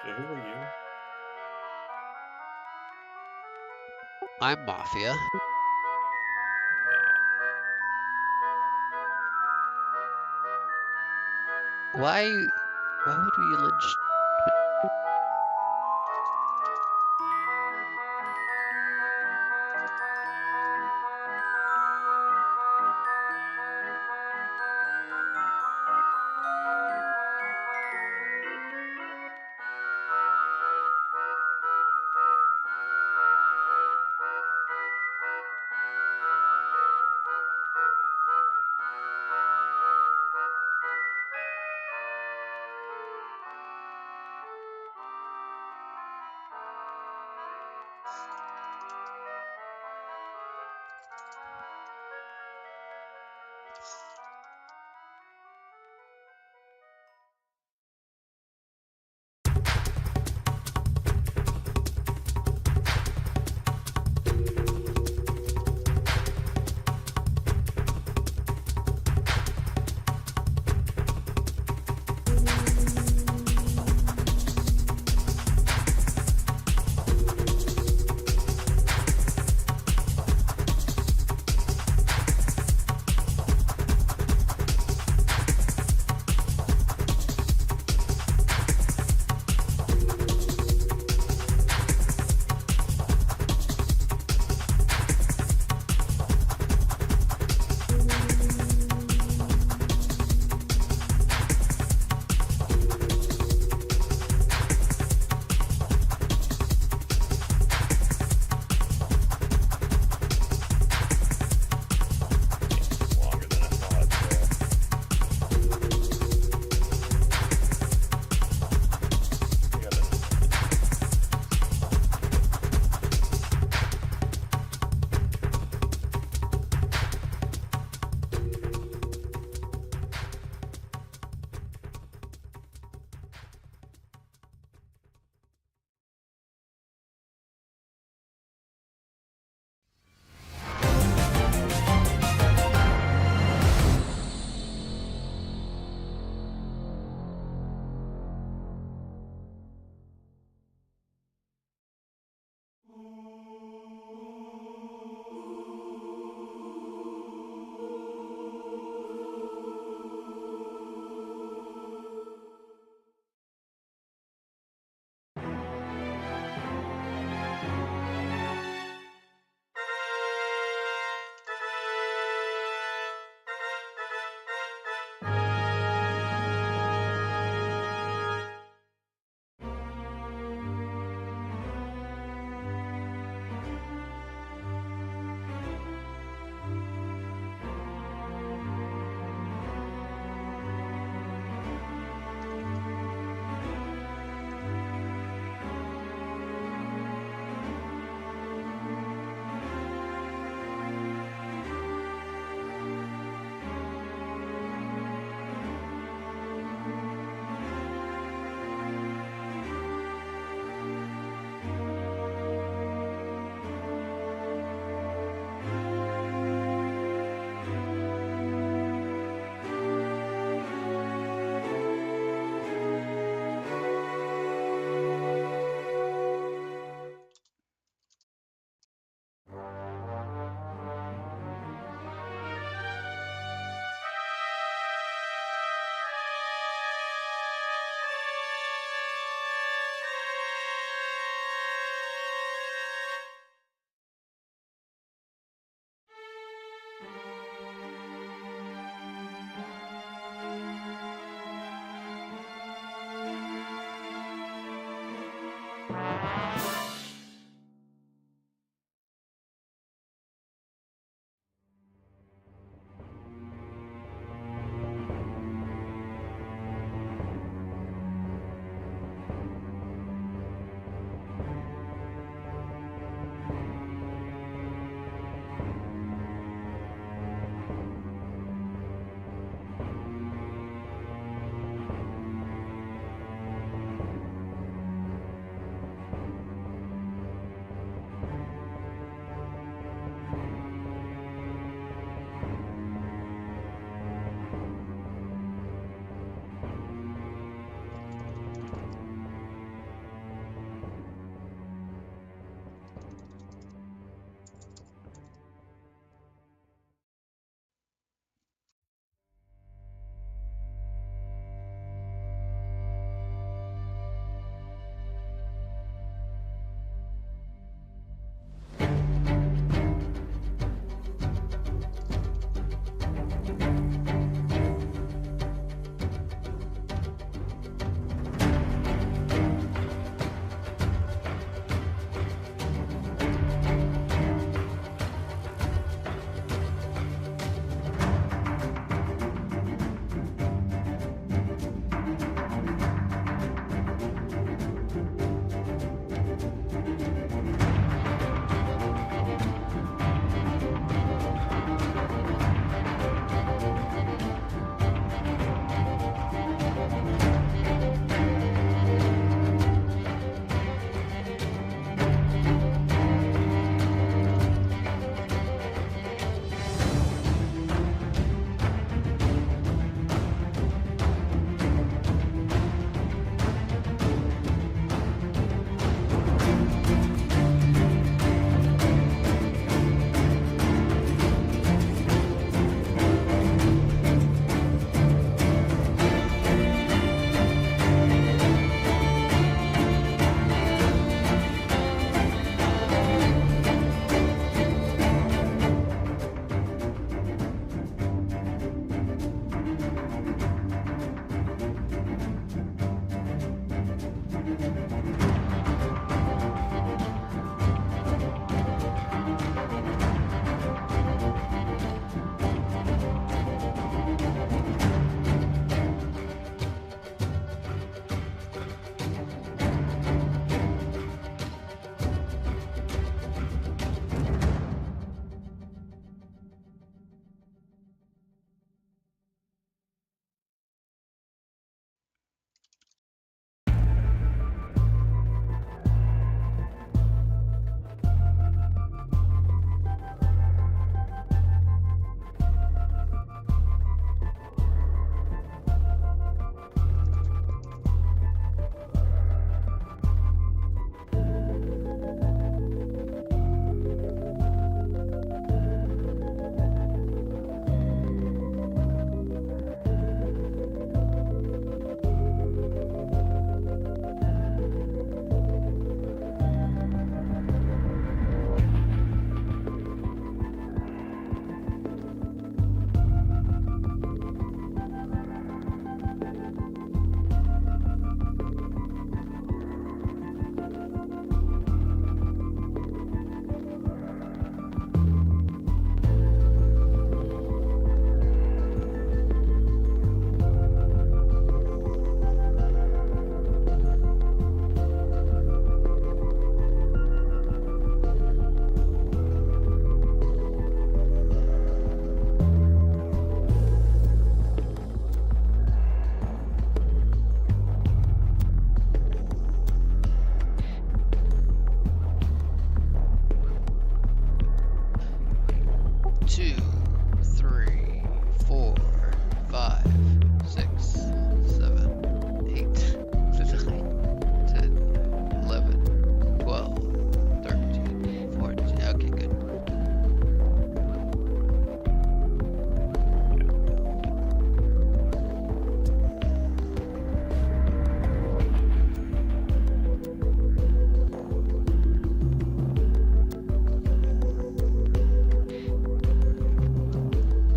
So who are you? I'm Mafia. Why would we lynch?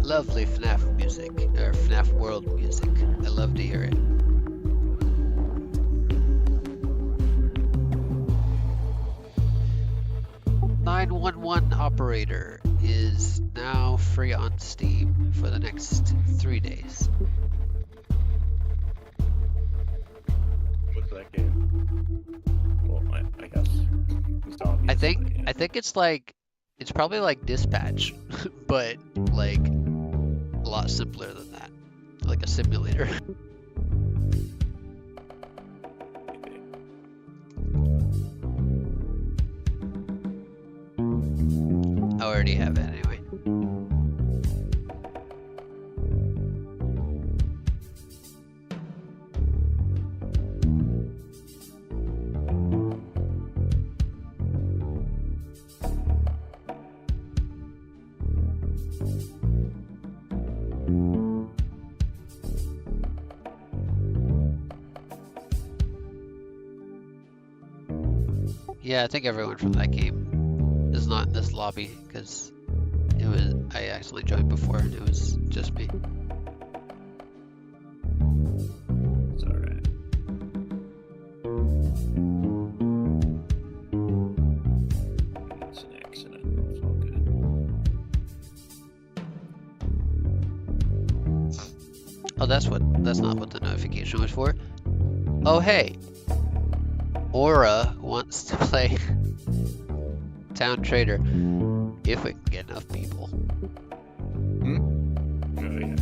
lovely FNAF music, or FNAF world music. I love to hear it. 911 Operator is now free on Steam for the next 3 days. What's that game? Well, I guess it's obvious. I think it's like, it's probably like Dispatch, but like a lot simpler than that, like a simulator. I already have it anyway. Yeah, I think everyone from that game is not in this lobby because I accidentally joined before and it was just me. It's alright. It's an accident. It's all good. Oh, that's not what the notification was for. Oh, hey. Aura wants to play Town Trader if we can get enough people. Oh, yeah.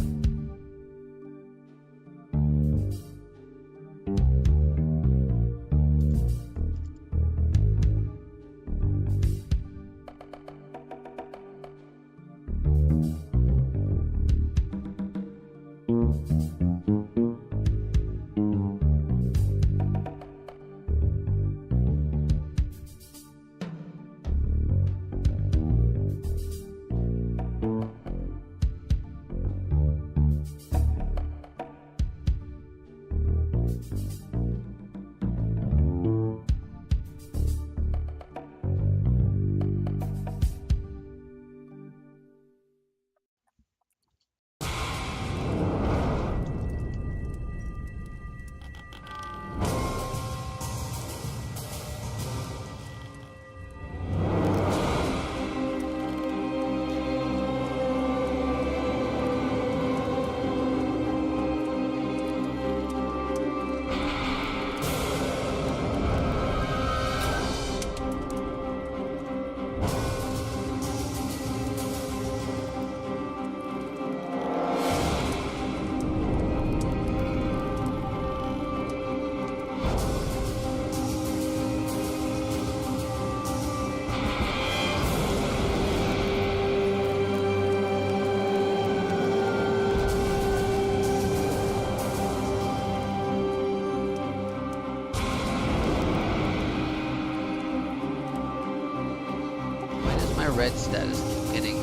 Red status keep getting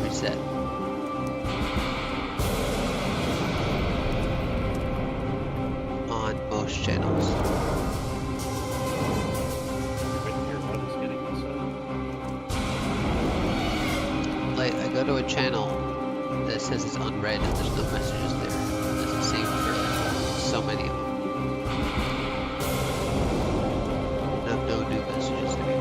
reset. On most channels. Like, I go to a channel that says it's unread and there's no messages there. It's the same for so many of them. No new messages there.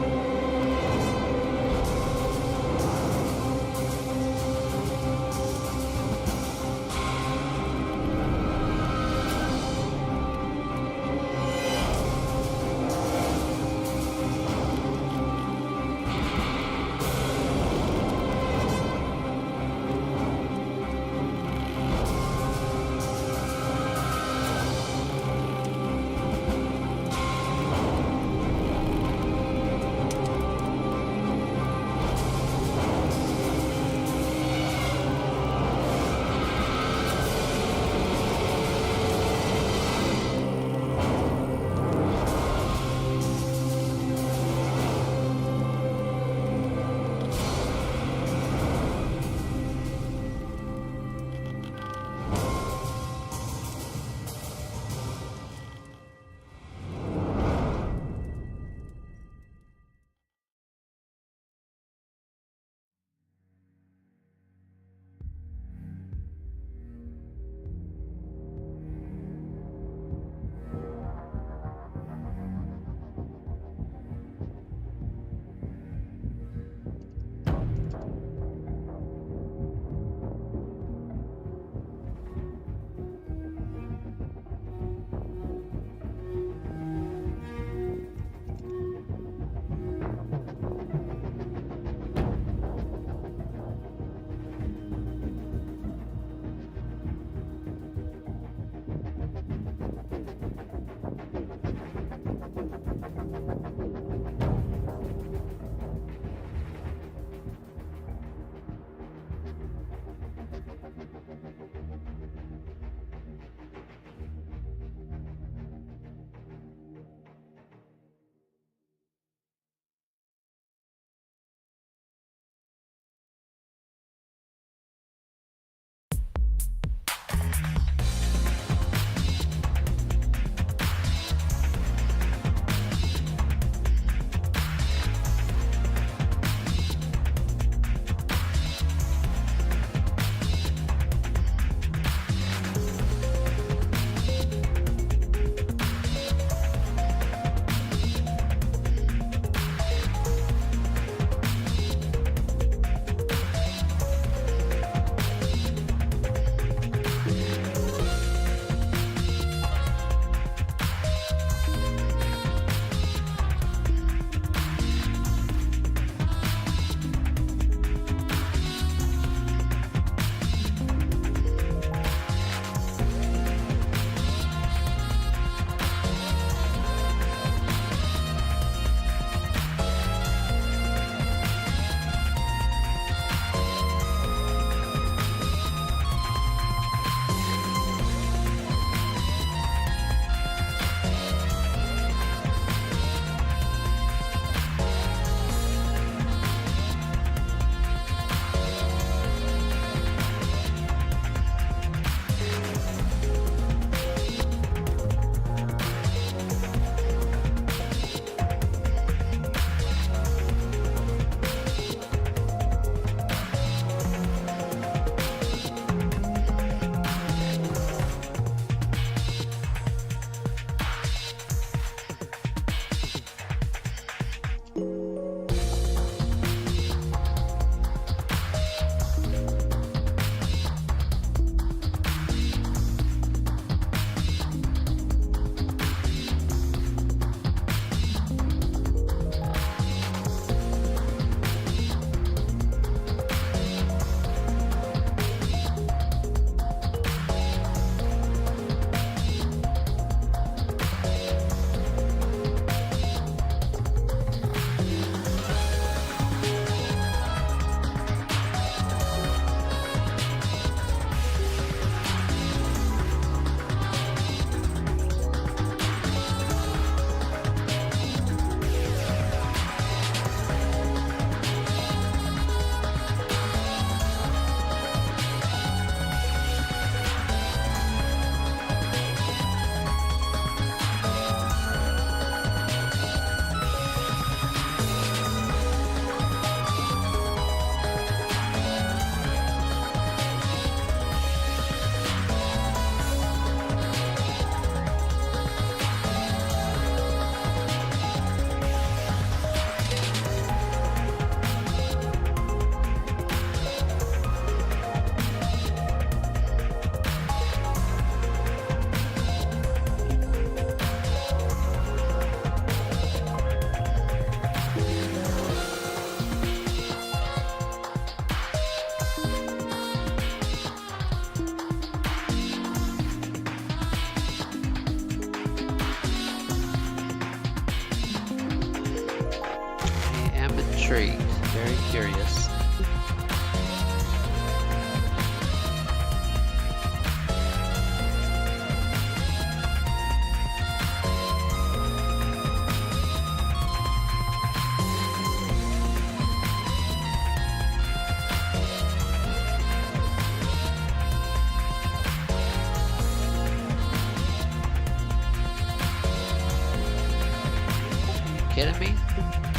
intrigued, very curious. Kidding me?